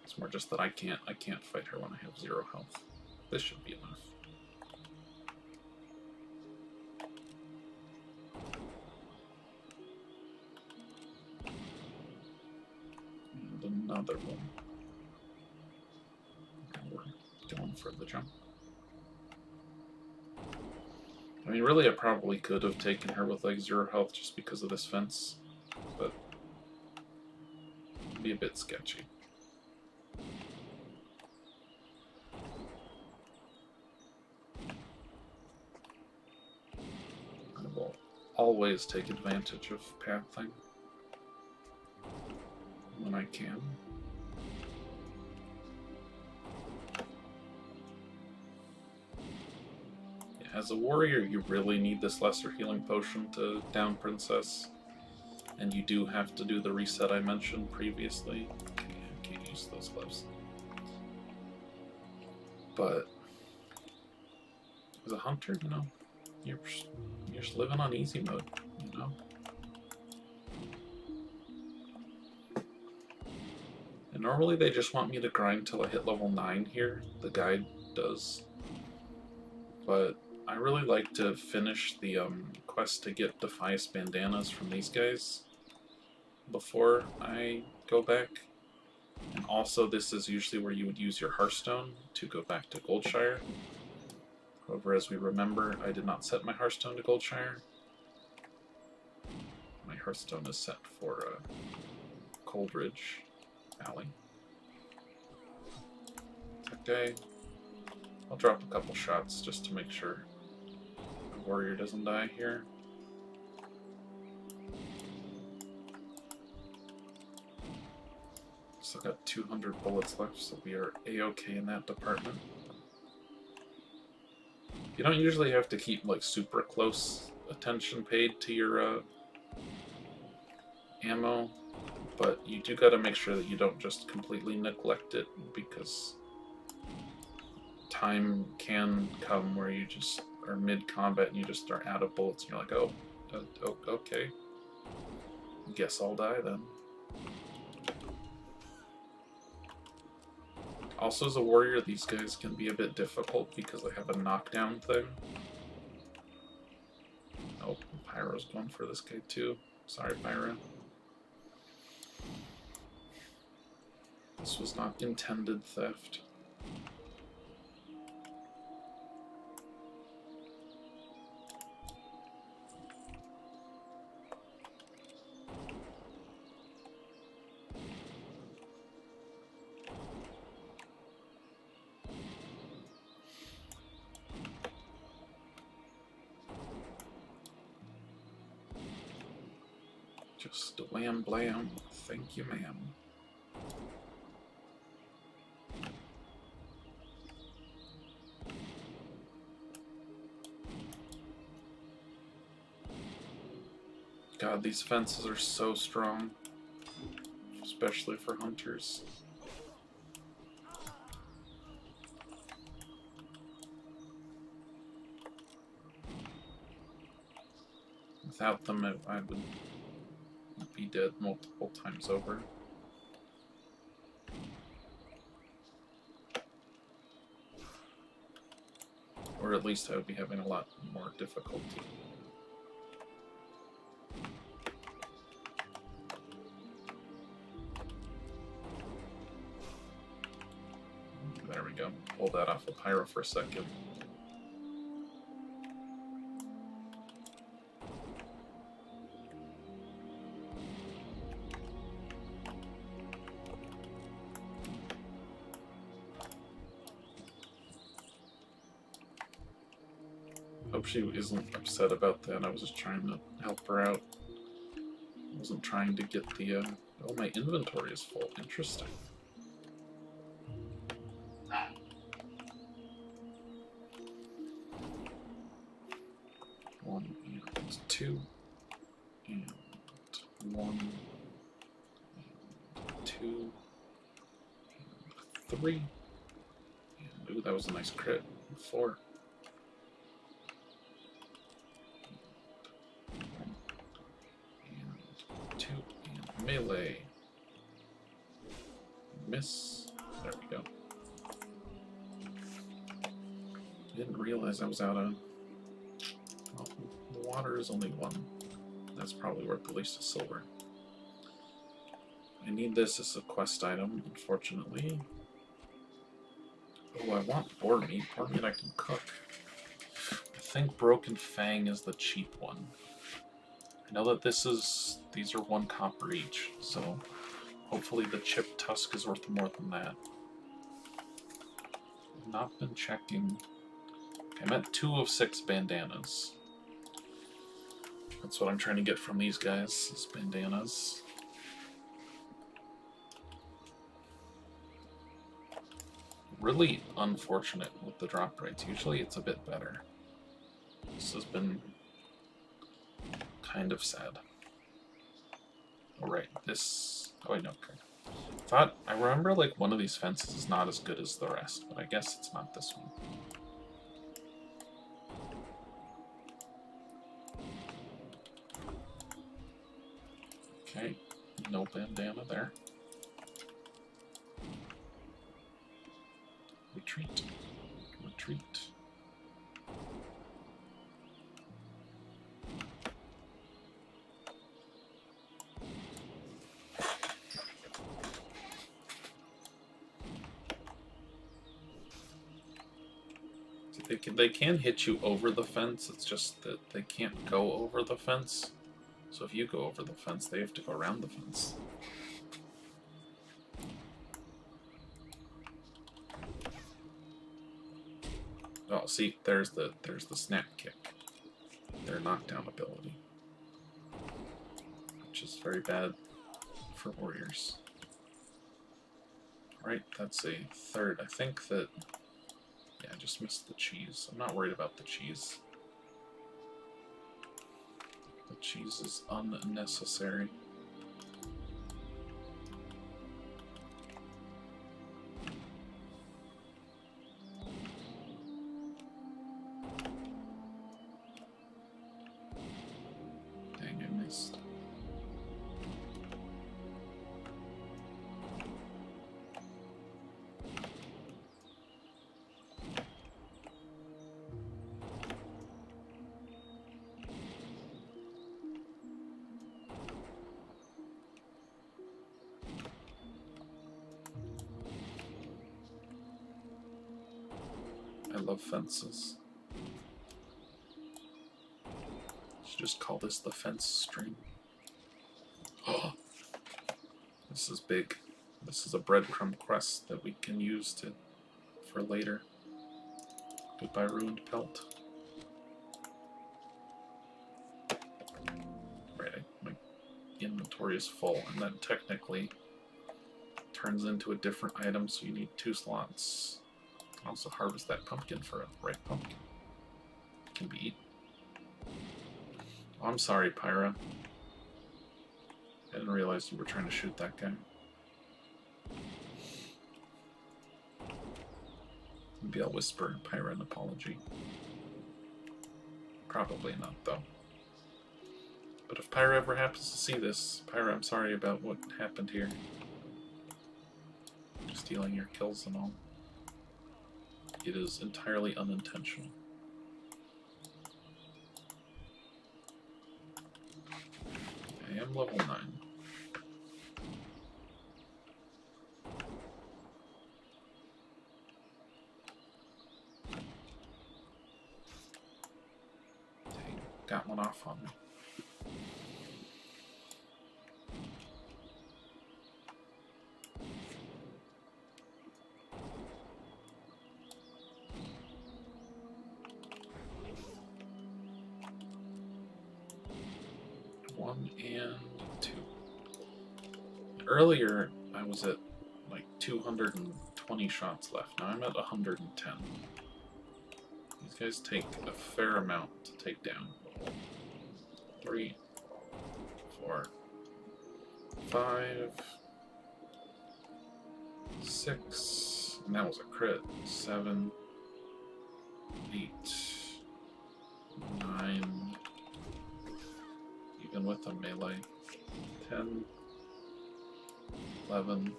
A: it's more just that I can't fight her when I have 0 health. This should be enough. And another one. And we're going for the jump. I mean, really, I probably could have taken her with like 0 health just because of this fence, but it'd be a bit sketchy. I will always take advantage of pathing when I can. As a warrior, you really need this lesser healing potion to down Princess. And you do have to do the reset I mentioned previously. I can't use those gloves. But as a hunter, you know, you're just living on easy mode, you know? And normally they just want me to grind till I hit level 9 here. The guide does. But I really like to finish the quest to get Defias bandanas from these guys before I go back. And also this is usually where you would use your Hearthstone to go back to Goldshire. However, as we remember, I did not set my Hearthstone to Goldshire. My Hearthstone is set for Coldridge Valley. Okay. I'll drop a couple shots just to make sure the warrior doesn't die here. Still got 200 bullets left, so we are A-okay in that department. You don't usually have to keep like super close attention paid to your ammo, But you do got to make sure that you don't just completely neglect it, because time can come where you just are mid-combat and you just are out of bullets and you're like, oh, okay. Guess I'll die then. Also, as a warrior, these guys can be a bit difficult because they have a knockdown thing. Oh, Pyro's going for this guy too. Sorry, Pyro. This was not intended theft. Just wham blam. Thank you, ma'am. God, these fences are so strong, especially for hunters. Without them, I would be dead multiple times over. Or at least I would be having a lot more difficulty. There we go. Pull that off the Pyro for a second. Hope she isn't upset about that. I was just trying to help her out. I wasn't trying to get the, oh, my inventory is full. Interesting. One and two. And one. And two. And three. And, ooh, that was a nice crit. 4. Melee. Miss. There we go. Didn't realize I was out of... Well, the water is only 1. That's probably worth at least a silver. I need this as a quest item, unfortunately. Oh, I want boar meat. Boar meat I can cook. I think Broken Fang is the cheap one. I know that these are 1 copper each, so hopefully the chipped tusk is worth more than that. I've not been checking. I'm at 2 of 6 bandanas. That's what I'm trying to get from these guys, is bandanas. Really unfortunate with the drop rates. Usually it's a bit better. This has been kind of sad. Alright, this... Oh wait, no, okay. I remember like one of these fences is not as good as the rest, but I guess it's not this one. Okay, no bandana there. Retreat. Retreat. They can hit you over the fence, it's just that they can't go over the fence. So if you go over the fence, they have to go around the fence. Oh, see, there's the snap kick. Their knockdown ability. Which is very bad for warriors. Right, that's a 3rd. I think that... Yeah, I just missed the cheese. I'm not worried about the cheese. The cheese is unnecessary. I love fences. Should just call this the fence stream. Oh, this is big. This is a breadcrumb quest that we can use for later. Goodbye, ruined pelt. Right, my inventory is full, and then technically turns into a different item, so you need 2 slots. Also harvest that pumpkin for a ripe pumpkin. Can be eaten. Oh, I'm sorry, Pyra. I didn't realize you were trying to shoot that guy. Maybe I'll whisper Pyra an apology. Probably not, though. But if Pyra ever happens to see this, Pyra, I'm sorry about what happened here. Stealing your kills and all. It is entirely unintentional. I am level 9. Dang, got one off on me. One and 2. Earlier, I was at like 220 shots left. Now I'm at 110. These guys take a fair amount to take down. 3, 4, 5, 6, and that was a crit. 7, 8, 9, even with a melee. 10, 11.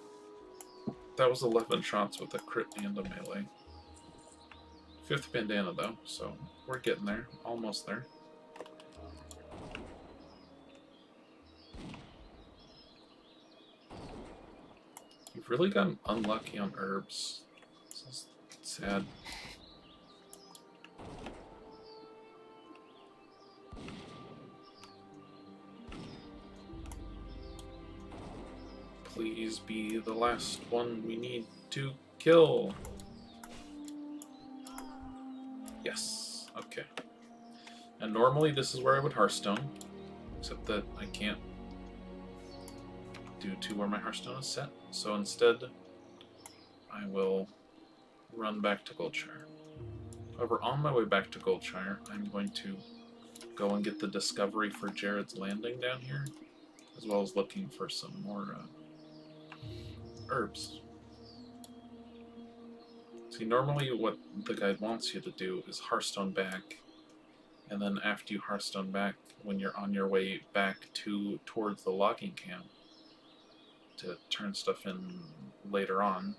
A: That was 11 shots with a crit and a melee. 5th bandana though, so we're getting there. Almost there. You've really gotten unlucky on herbs. This is sad. Please be the last one we need to kill. Yes, okay. And normally this is where I would Hearthstone, except that I can't do to where my Hearthstone is set. So instead, I will run back to Goldshire. However, on my way back to Goldshire, I'm going to go and get the discovery for Jared's Landing down here, as well as looking for some more herbs. See, normally what the guide wants you to do is Hearthstone back, and then after you Hearthstone back, when you're on your way back towards the logging camp to turn stuff in later on,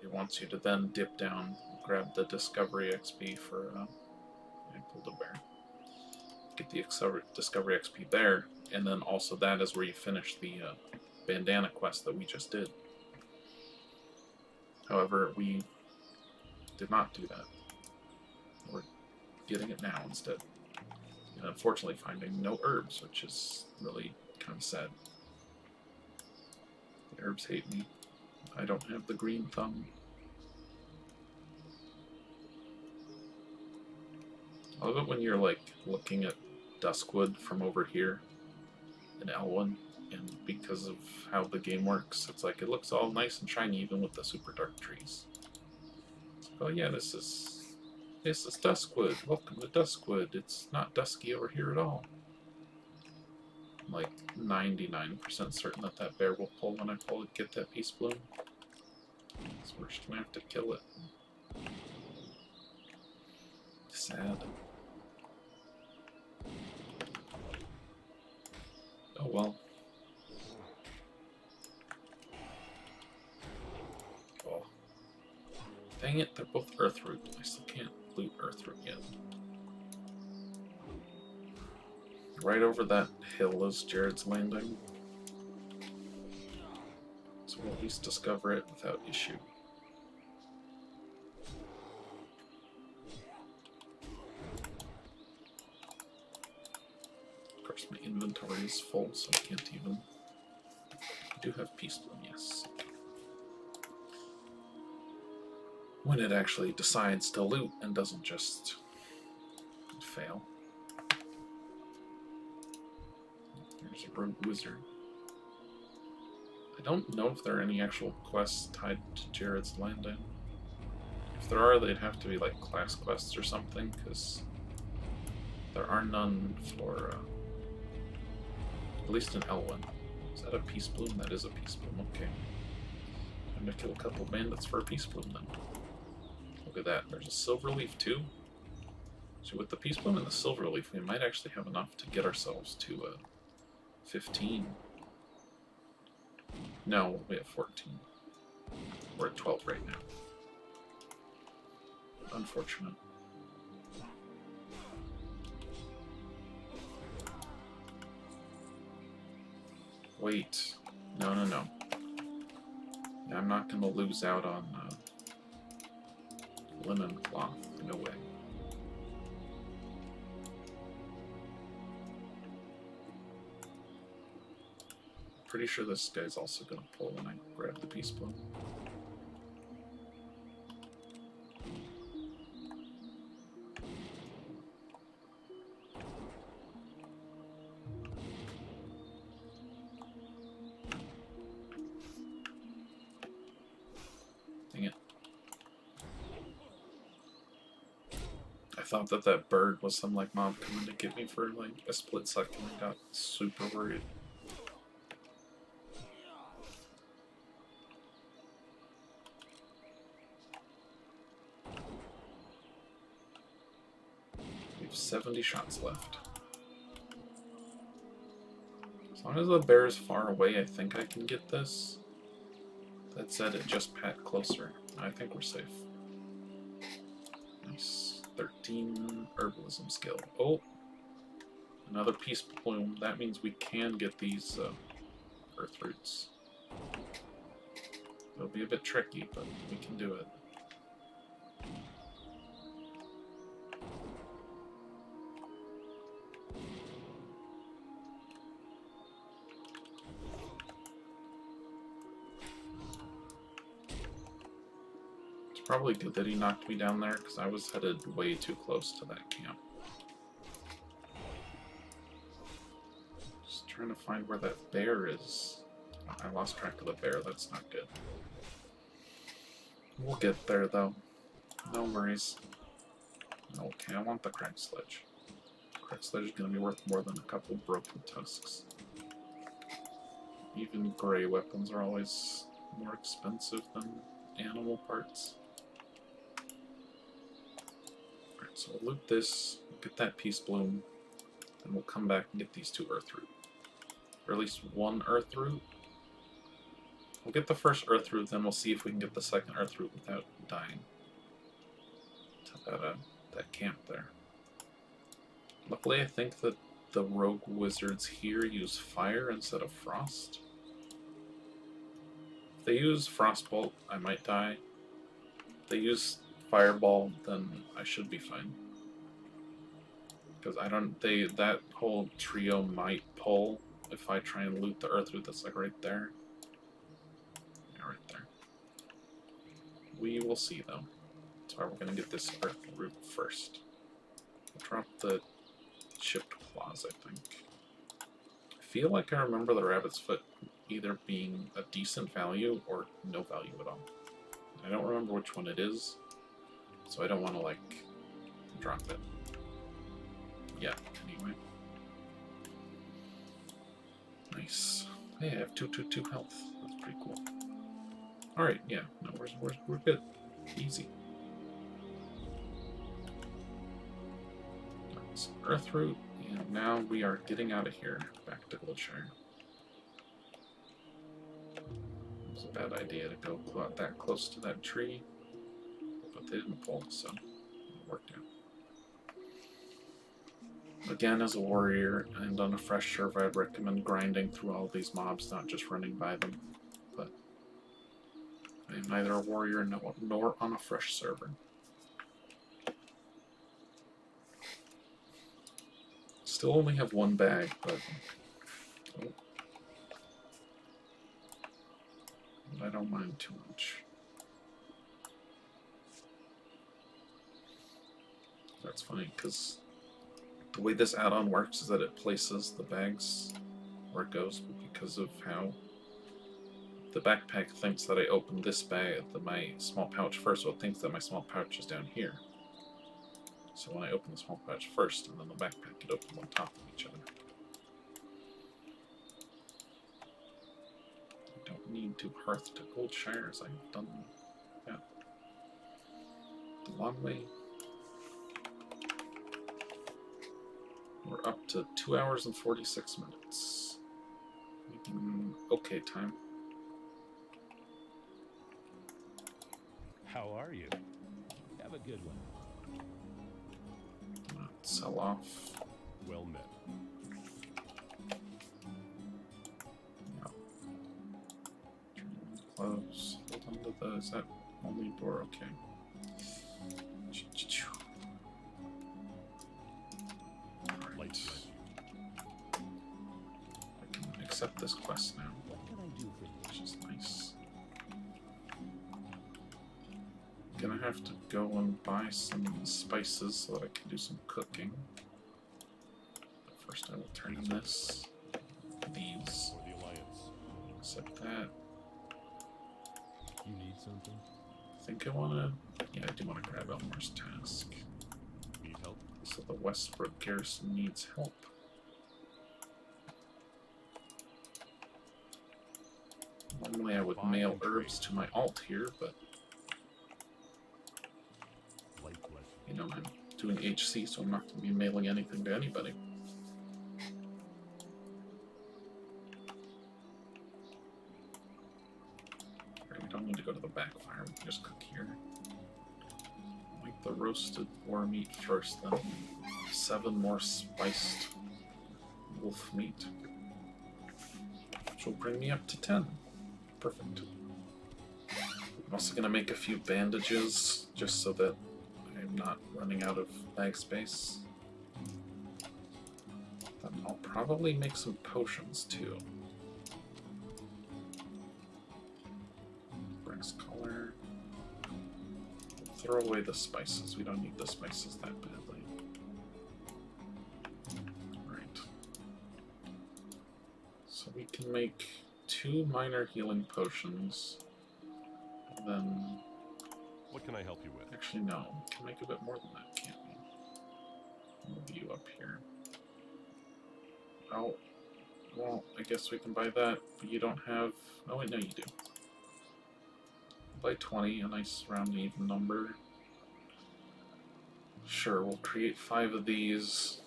A: it wants you to then dip down, grab the Discovery XP for I pulled a bear. Get the Discovery XP there, and then also that is where you finish the bandana quest that we just did. However, we did not do that. We're getting it now instead. And unfortunately finding no herbs, which is really kind of sad. The herbs hate me. I don't have the green thumb. I love it when you're like looking at Duskwood from over here in Elwyn, and because of how the game works, it's like it looks all nice and shiny even with the super dark trees. It's like, oh yeah, this is Duskwood. Welcome to Duskwood. It's not dusky over here at all. I'm like 99% certain that bear will pull when I get that Peace Bloom. So we're just gonna have to kill it. Sad. Oh well. Oh. Dang it, they're both Earthroot. I still can't loot Earthroot yet. Right over that hill is Jared's Landing. So we'll at least discover it without issue. course, my inventory is full, so I can't even... I do have Peace Bloom, yes. When it actually decides to loot and doesn't just fail. There's a rogue wizard. I don't know if there are any actual quests tied to Jared's Landing. If there are, they'd have to be like class quests or something, because there are none for, at least in Elwyn. Is that a Peace Bloom? That is a Peace Bloom, okay. I'm gonna kill a couple bandits for a Peace Bloom then. Look at that, there's a Silver Leaf too. So with the Peace Bloom and the Silver Leaf, we might actually have enough to get ourselves to 15. No, we have 14. We're at 12 right now. Unfortunate. Wait. No, no, no. Yeah, I'm not going to lose out on linen cloth. No way. Pretty sure this guy's also going to pull when I grab the Peace Bloom. Dang it. I thought that bird was some like mob coming to get me for like a split second. I got super worried. We have 70 shots left. As long as the bear is far away, I think I can get this. That said, it just pat closer. I think we're safe. Nice. 13 herbalism skill. Oh! Another Peace Bloom. That means we can get these earth roots. It'll be a bit tricky, but we can do it. Probably good that he knocked me down there, because I was headed way too close to that camp. Just trying to find where that bear is. I lost track of the bear, that's not good. We'll get there though. No worries. Okay, I want the cracked sledge. Cracked sledge is going to be worth more than a couple broken tusks. Even gray weapons are always more expensive than animal parts. So we'll loot this, get that Peace Bloom, and we'll come back and get these 2 earth root. Or at least 1 earth root. We'll get the first earth root, then we'll see if we can get the second earth root without dying. To that camp there. Luckily, I think that the rogue wizards here use fire instead of frost. If they use frostbolt, I might die. If they use fireball, then I should be fine. Because that whole trio might pull if I try and loot the earth root that's like right there. Yeah, right there. We will see though. That's why we're gonna get this earth root first. We'll drop the chipped claws, I think. I feel like I remember the rabbit's foot either being a decent value or no value at all. I don't remember which one it is. So I don't want to, like, drop it. Yeah, anyway. Nice. Hey, I have 222 health. That's pretty cool. Alright, yeah. No, we're good. Easy. That's Earthroot, and now we are getting out of here. Back to Glitshire. It was a bad idea to go that close to that tree. They didn't pull, so it worked out. Again, as a warrior and on a fresh server, I'd recommend grinding through all these mobs, not just running by them. But I am neither a warrior nor on a fresh server. still only have one bag, but I don't mind too much. That's funny, because the way this add-on works is that it places the bags where it goes, but because of how the backpack thinks that I opened this bag, my small pouch first, so it thinks that my small pouch is down here. So when I open the small pouch first, and then the backpack get opened on top of each other. I don't need to hearth to Goldshire, as I've done that the long way. We're up to 2 hours and 46 minutes. Making okay time.
C: How are you? Have a good one.
A: Sell off.
D: Well met.
A: No. Close. Hold on to the. Is that only door? Okay.
D: Light bless you.
A: I can accept this quest now,
C: What can I do for you?
A: which is nice. Gonna have to go and buy some spices so that I can do some cooking. But first I will turn in this. These.
D: For the Alliance.
A: Accept that.
C: You need something?
A: I think I wanna... Yeah, I do want to grab Elmer's task.
D: Need help?
A: So the Westbrook garrison needs help. Normally I would mail herbs to my alt here, but
D: Light bless you.
A: you know, I'm doing HC, so I'm not going to be mailing anything to anybody. Right, we don't need to go to the backfire, we can just cook here. Like the roasted boar meat first, then 7 more spiced wolf meat. Which will bring me up to 10. Perfect. I'm also going to make a few bandages, just so that I'm not running out of bag space. Then I'll probably make some potions too. Brass collar. Throw away the spices. We don't need the spices that badly. Right. So we can make 2 minor healing potions. And then...
D: What can I help you with?
A: Actually, no. We can make a bit more than that, can't we? Move you up here. Oh. Well, I guess we can buy that, but you don't have... Oh, wait, no, you do. Buy 20, a nice round even number. Sure, we'll create 5 of these,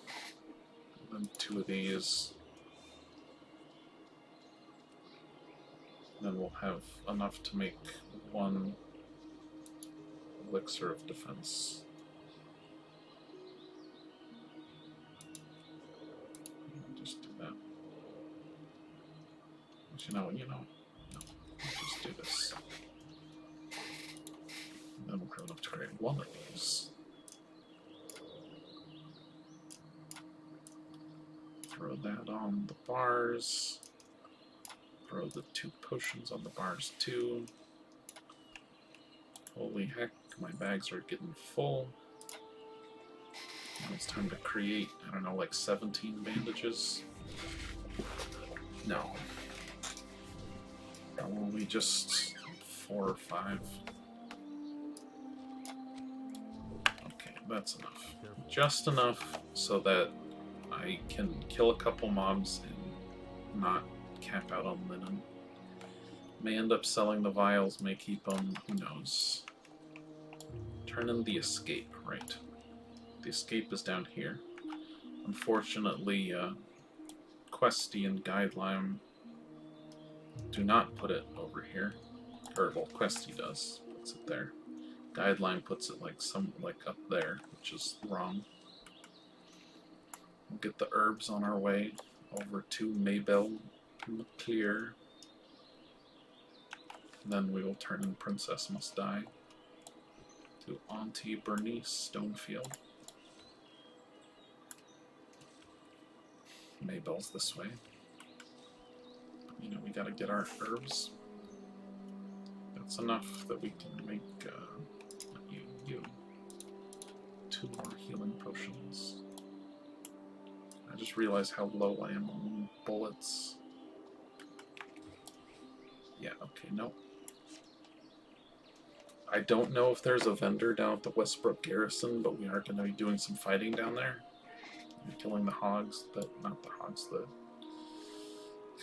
A: and then 2 of these. Then we'll have enough to make 1 elixir of defense. I'll just do that. But no, we'll just do this. And then we'll grow up to create 1 of these. Throw that on the bars. Throw the 2 potions on the bars too. Holy heck, my bags are getting full. Now it's time to create, I don't know, like 17 bandages? No. Probably just 4 or 5. Okay, that's enough. Just enough so that I can kill a couple mobs and not cap out on linen. May end up selling the vials, may keep them, who knows. Turn in the escape, right. The escape is down here. Unfortunately, Questy and Guideline do not put it over here. Or, well, Questy does, puts it there. Guideline puts it like up there, which is wrong. We'll get the herbs on our way over to Maybelle McClear. Then we will turn in Princess Must Die to Auntie Bernice Stonefield. Maybells this way. You know, we gotta get our herbs. That's enough that we can make you 2 more healing potions. I just realized how low I am on bullets. Yeah, okay, no. I don't know if there's a vendor down at the Westbrook Garrison, but we are going to be doing some fighting down there. And killing the hogs, not the hogs,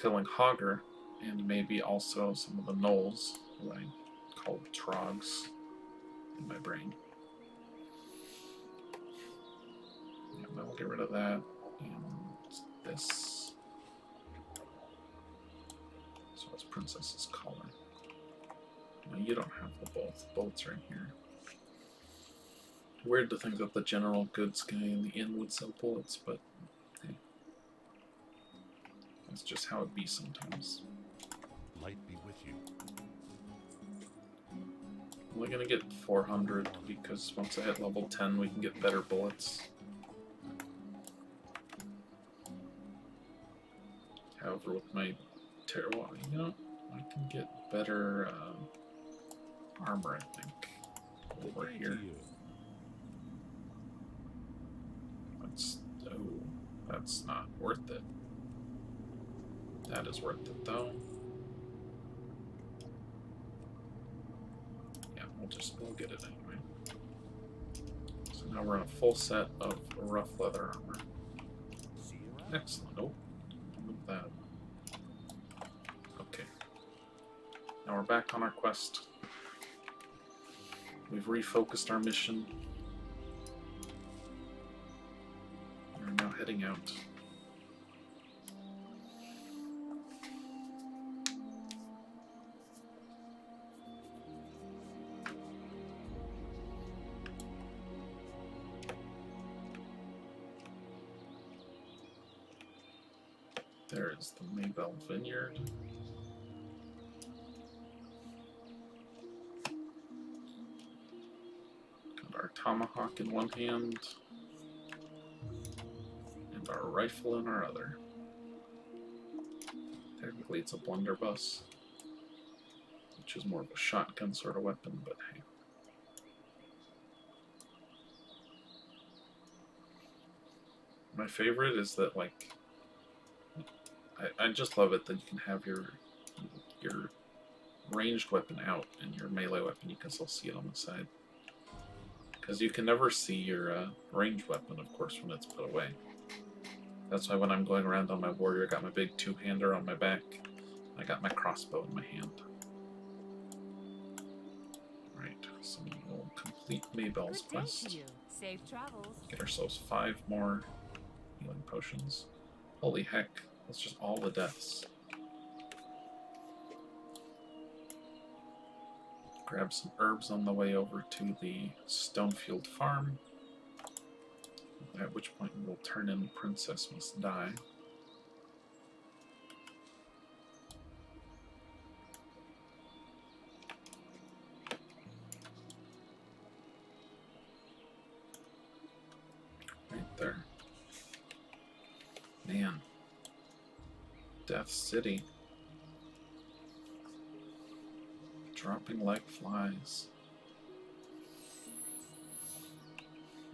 A: killing Hogger, and maybe also some of the gnolls, who I call trogs in my brain. Yeah, we'll get rid of that. And this. So it's Princess's collar. No, you don't have the both. Bolts are in here. Weird to think that the general goods guy in the inn would sell bullets, but hey, that's just how it be sometimes.
D: Light be with you.
A: I'm only gonna get 400 because once I hit level 10, we can get better bullets. However, with my Terroir, you know, I can get better armor, I think, over
C: Good day
A: here.
C: to you.
A: That's not worth it. That is worth it, though. Yeah, we'll get it anyway. So now we're in a full set of rough leather armor.
C: See you around.
A: Excellent. Oh, move that. Okay. Now we're back on our quest. We've refocused our mission. We're now heading out. There is the Maybell Vineyard. Got our tomahawk in one hand and our rifle in our other. Technically it's a blunderbuss, which is more of a shotgun sort of weapon, but hey. My favorite is that, like, I just love it that you can have your ranged weapon out and your melee weapon you can still see it on the side. Because you can never see your ranged weapon, of course, when it's put away. That's why when I'm going around on my warrior, I got my big two-hander on my back. I got my crossbow in my hand. Right, so we'll complete Maybell's
B: Good day to
A: quest.
B: you. Safe travels.
A: Get ourselves 5 more healing potions. Holy heck, that's just all the deaths. Grab some herbs on the way over to the Stonefield farm, at which point we'll turn in Princess Must Die. Right there. Man. Death City. Dropping like flies.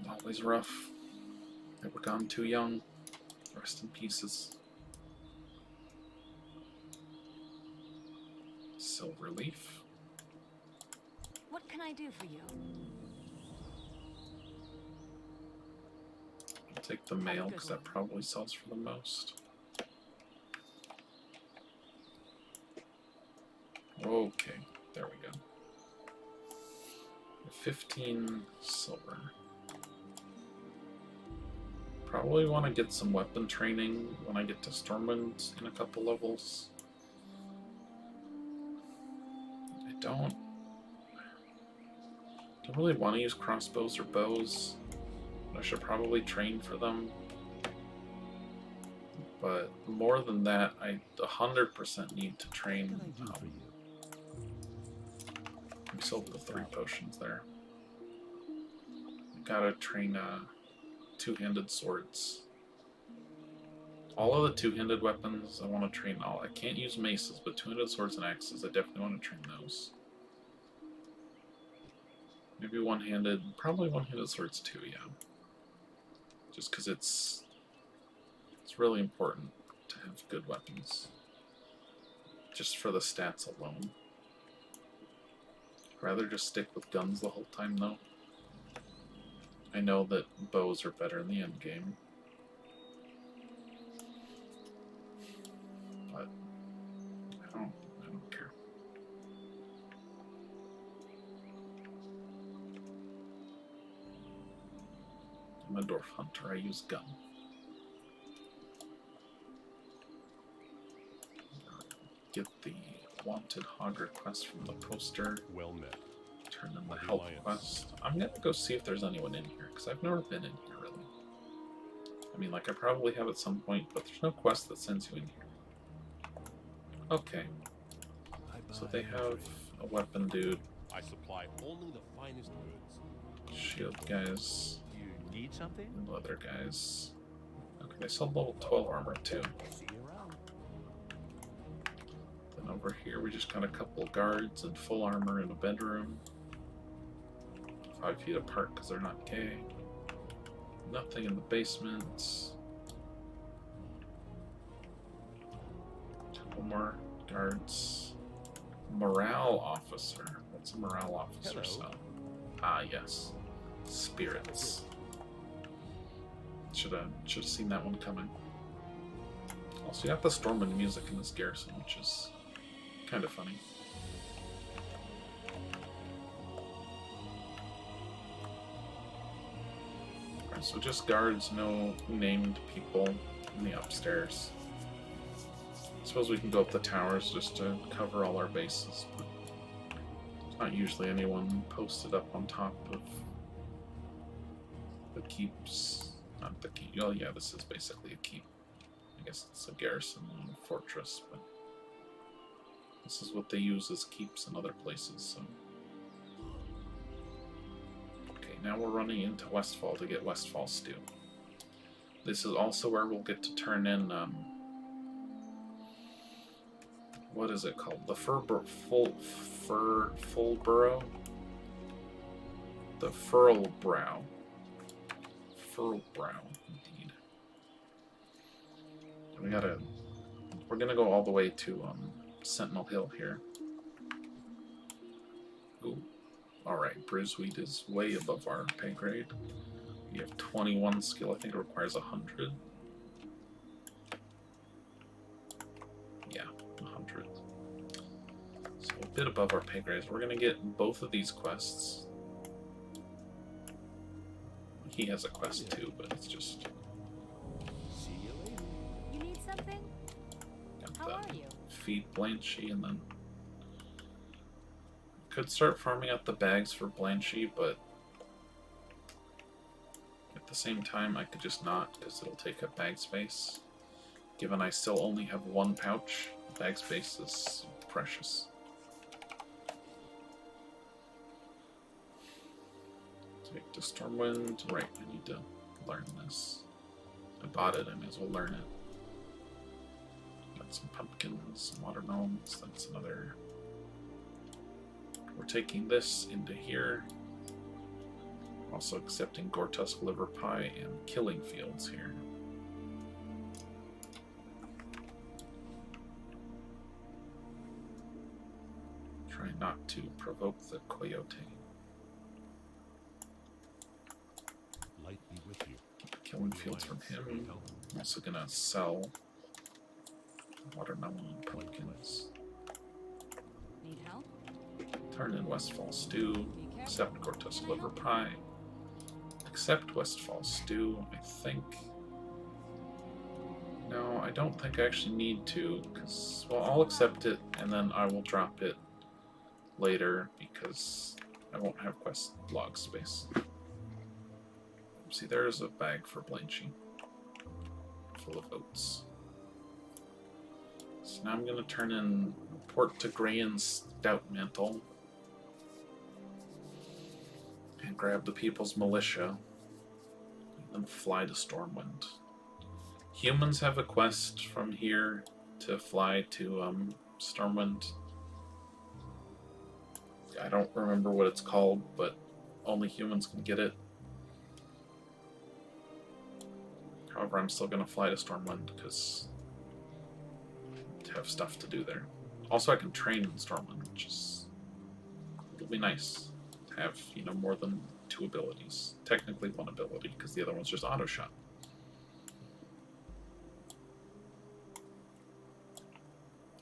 A: Always rough. They were gone too young. Rest in pieces. Silver leaf.
B: What can I do for you?
A: I'll take the mail because that probably sells for the most. Okay, there we go. 15 silver. Probably want to get some weapon training when I get to Stormwind in a couple levels. I don't really want to use crossbows or bows. I should probably train for them. But more than that, I 100% need to train.
C: What can I do for you?
A: We sold the 3 potions there. Gotta train two-handed swords. All of the two-handed weapons, I want to train all. I can't use maces, but two-handed swords and axes, I definitely want to train those. Maybe one-handed, probably one-handed swords too, yeah. Just because it's really important to have good weapons. Just for the stats alone. I'd rather just stick with guns the whole time, though. I know that bows are better in the end game. But I don't care. I'm a dwarf hunter, I use gun. Get the wanted hog request from the poster.
D: Well met.
A: Turn in the help quest. I'm gonna go see if there's anyone in here, because I've never been in here, really. I mean, like, I probably have at some point, but there's no quest that sends you in here. Okay. So they have a weapon dude.
D: I supply only the finest goods.
A: Shield guys.
E: You need something?
A: And leather guys. Okay, they sell level 12 armor, too.
E: See you around.
A: Then over here, we just got a couple guards in full armor in a bedroom. 5 feet apart because they're not gay. Nothing in the basement. Couple more guards. Morale officer. What's a morale officer
E: Hello.
A: sell? Ah, yes. Spirits. Should have seen that one coming. Also, you have the Stormwind music in this garrison, which is kind of funny. Alright, so just guards, no named people in the upstairs. I suppose we can go up the towers just to cover all our bases, but there's not usually anyone posted up on top of the keeps. Not the keep. Oh yeah, this is basically a keep. I guess it's a garrison and a fortress, but this is what they use as keeps in other places, so. Okay, now we're running into Westfall to get Westfall stew. This is also where we'll get to turn in, what is it called? The Fullborough? The Furlbrow. Furlbrow, indeed. We're gonna go all the way to, Sentinel Hill here. Ooh. Alright, Bruiseweed is way above our pay grade. We have 21 skill, I think it requires 100. Yeah, 100. So a bit above our pay grades. We're gonna get both of these quests. He has a quest too, but it's just...
E: See you later.
B: You need something? How are you?
A: Feed Blanchy, and then could start farming out the bags for Blanchy, but at the same time I could just not, because it'll take up bag space. Given I still only have one pouch, bag space is precious. Take to Stormwind. Right, I need to learn this. I bought it, I may as well learn it. Got some pumpkins, some watermelons, that's another. We're taking this into here. Also accepting Gortusk liver pie and killing fields here. Try not to provoke the coyote.
C: Light be with you.
A: Killing fields from him. I'm also gonna sell watermelon and pumpkins.
B: Need help?
A: Turn in Westfall stew. Accept Gortusk liver pie. Accept Westfall stew, I think. No, I don't think I actually need to, because, well, I'll accept it, and then I will drop it later, because I won't have quest log space. See, there's a bag for Blanchy, full of oats. So now I'm going to turn in Port to Grayan's Stout Mantle, and grab the People's Militia, and then fly to Stormwind. Humans have a quest from here to fly to Stormwind. I don't remember what it's called, but only humans can get it. However, I'm still going to fly to Stormwind because I have stuff to do there. Also, I can train in Stormwind, which is... it'll be nice to have, you know, more than 2 abilities. Technically 1 ability, because the other one's just auto shot.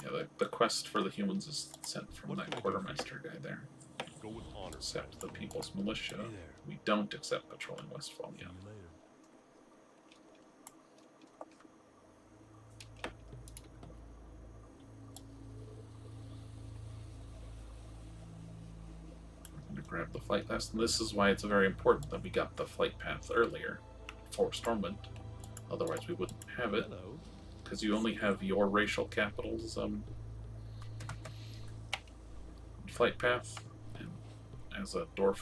A: Yeah, the quest for the humans is sent from
D: What
A: that
D: can I do?
A: quartermaster guy there.
D: Go with honor.
A: Accept the People's Militia.
E: Hey there.
A: We don't accept patrolling Westfall
E: See
A: yet.
E: you later.
A: I'm going to grab the flight path, and this is why it's very important that we got the flight path earlier for Stormwind. Otherwise, we wouldn't have it,
E: Hello.
A: because you only have your racial capitals flight path, and as a dwarf,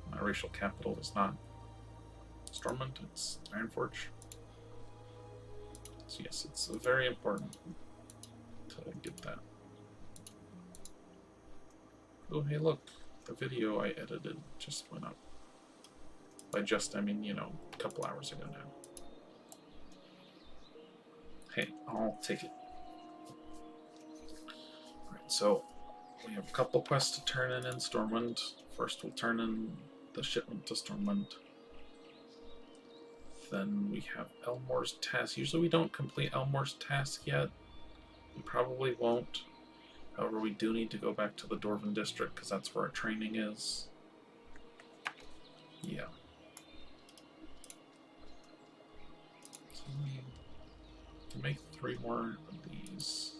A: my racial capital is not Stormwind, it's Ironforge. So yes, it's very important to get that. Oh, hey, look, the video I edited just went up. By just, I mean, you know, a couple hours ago now. Hey, I'll take it. Alright, so we have a couple quests to turn in Stormwind. First, we'll turn in the shipment to Stormwind. Then we have Elmore's task. Usually we don't complete Elmore's task yet. We probably won't. However, we do need to go back to the Dwarven District because that's where our training is. Yeah. So we can make 3 more of these.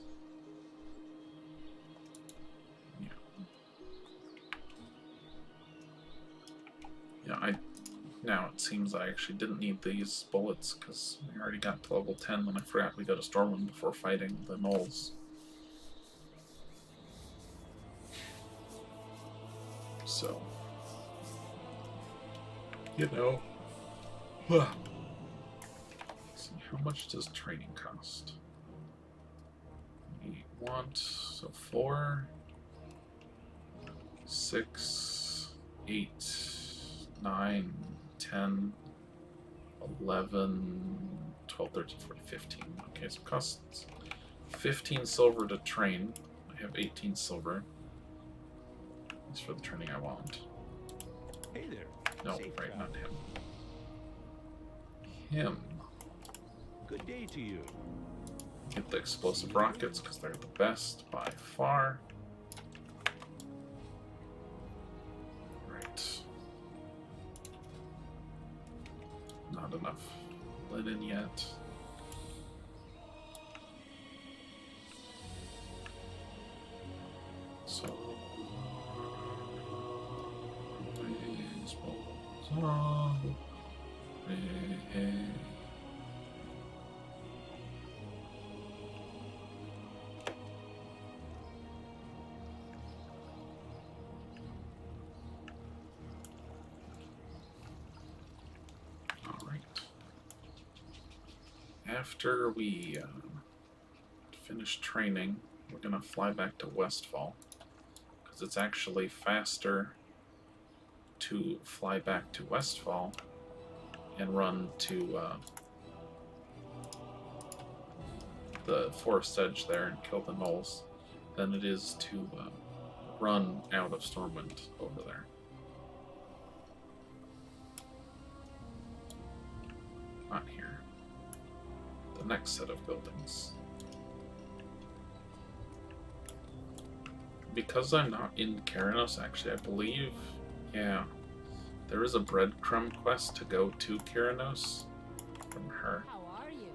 A: Yeah. Yeah, now it seems I actually didn't need these bullets because we already got to level 10 when I forgot we go to Stormwind before fighting the gnolls. So, you know, see, how much does training cost? We want, so 4, 6, 8, 9, 10, 11, 12, 13, 14, 15. Okay, so it costs 15 silver to train. I have 18 silver. That's for the training I want.
E: Hey there.
A: No,
E: Safe
A: right,
E: travel.
A: not him. Him.
E: Good day to you.
A: Get the explosive rockets because they're the best by far. Right. Not enough linen yet. So. Alright. After we finish training, we're going to fly back to Westfall. Because it's actually faster to fly back to Westfall and run to the forest edge there and kill the gnolls than it is to run out of Stormwind over there. Not here. The next set of buildings. Because I'm not in Keranos, actually, I believe, yeah, there is a breadcrumb quest to go to Keranos from her
B: How are you?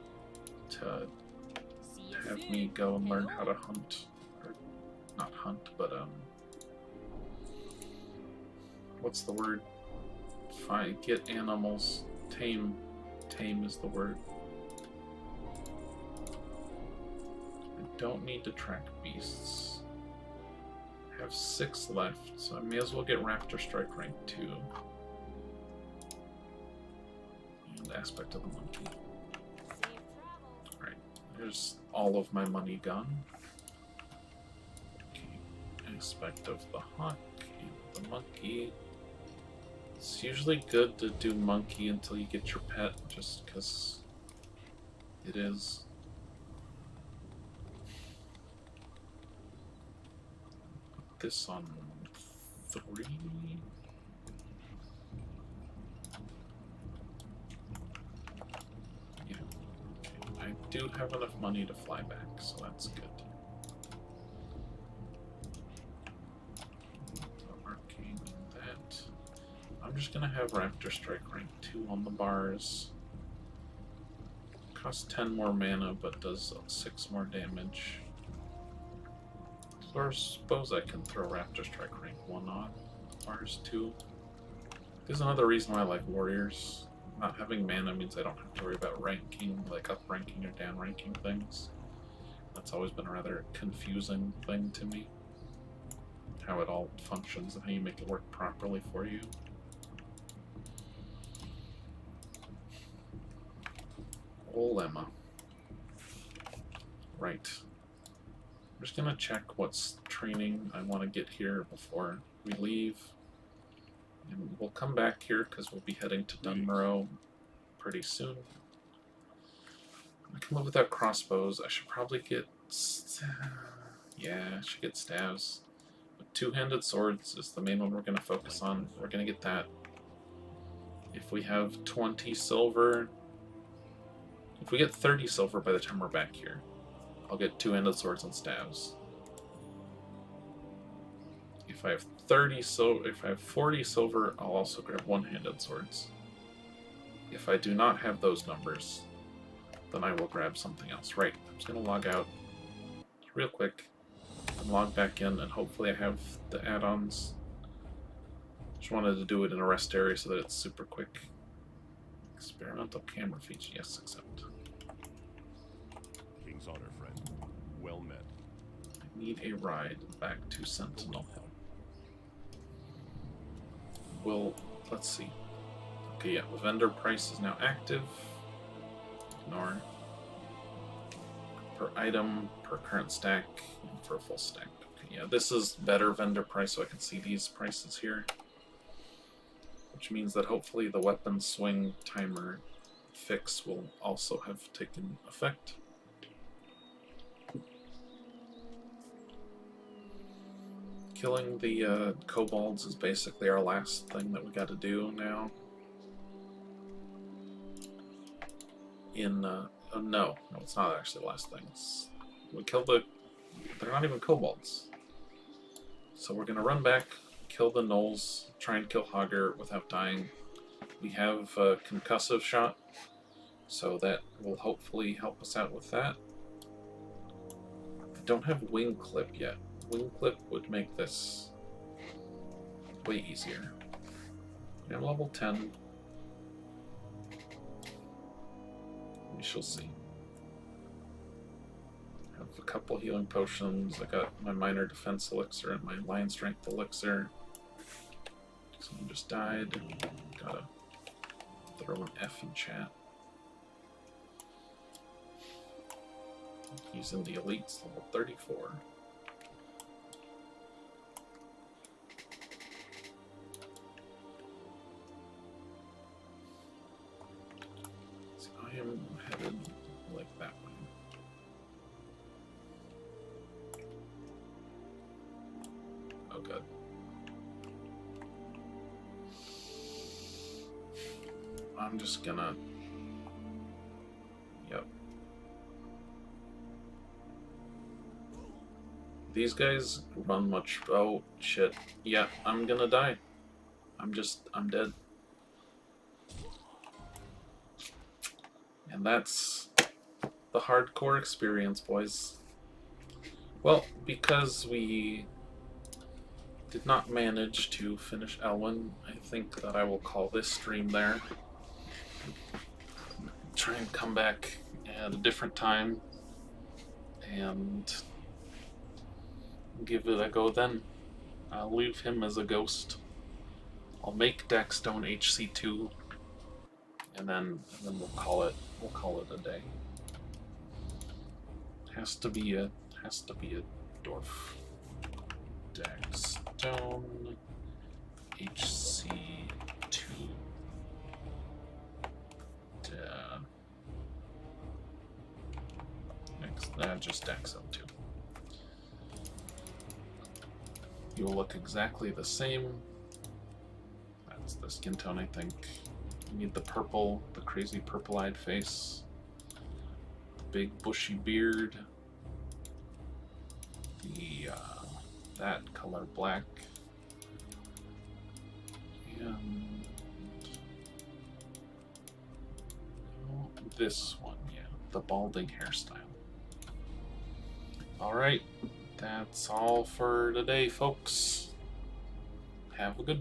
A: to
B: See you
A: have
B: soon.
A: me go and learn
B: Hello?
A: how to hunt, or not hunt, but what's the word? Get animals, tame is the word. I don't need to track beasts. I have 6 left, so I may as well get Raptor Strike rank 2. And Aspect of the Monkey.
B: Safe travels.
A: There's all of my money gone. Okay. Aspect of the hawk and the monkey. It's usually good to do monkey until you get your pet, just because it is. Put this on 3. Yeah. Okay. I do have enough money to fly back, so that's good. Arcane that. I'm just gonna have Raptor Strike rank 2 on the bars. Costs 10 more mana, but does 6 more damage. So I suppose I can throw Raptor Strike rank 1 on bars 2. There's another reason why I like Warriors. Not having mana means I don't have to worry about ranking, like up ranking or down ranking things. That's always been a rather confusing thing to me. How it all functions and how you make it work properly for you. Oh, lemma. Right. I'm just gonna check what's training I want to get here before we leave. And we'll come back here because we'll be heading to Dunmorrow pretty soon. I can live without crossbows. I should probably get... yeah, I should get staves. But two-handed swords is the main one we're going to focus on. We're going to get that. If we have 20 silver... If we get 30 silver by the time we're back here, I'll get two-handed swords and staves. If I have 40 silver, I'll also grab one-handed swords. If I do not have those numbers, then I will grab something else. Right, I'm just going to log out real quick and log back in, and hopefully I have the add-ons. Just wanted to do it in a rest area so that it's super quick. Experimental camera feature, yes, accept.
D: King's honor, friend. Well met.
A: I need a ride back to Sentinel. Well, let's see. Okay, yeah, the vendor price is now active. Ignore. Per item, per current stack, and for a full stack. Okay, yeah, this is better vendor price, so I can see these prices here. Which means that hopefully the weapon swing timer fix will also have taken effect. Killing the kobolds is basically our last thing that we got to do now. No, it's not actually the last thing. We killed they're not even kobolds. So we're gonna run back, kill the gnolls, try and kill Hogger without dying. We have a concussive shot, so that will hopefully help us out with that. I don't have wing clip yet. Wing clip would make this way easier. We have level 10. We shall see. I have a couple healing potions. I got my minor defense elixir and my lion strength elixir. Someone just died. Gotta throw an F in chat. He's in the elites, level 34. So I am headed like that way. Oh god. I'm just gonna... Yep. These guys run much... Oh, shit. Yeah, I'm gonna die. I'm dead. And that's the hardcore experience, boys. Well, because we did not manage to finish Elwyn, I think that I will call this stream there. Try and come back at a different time and give it a go then. I'll leave him as a ghost. I'll make Daxstone HC2 and then we'll call it a day. Has to be a dwarf. Dagstone HC2. Next, just Dagstone 2. You'll look exactly the same. That's the skin tone, I think. You need the purple, the crazy purple-eyed face, the big bushy beard, the that color black, and this one, yeah, the balding hairstyle. All right, that's all for today, folks. Have a good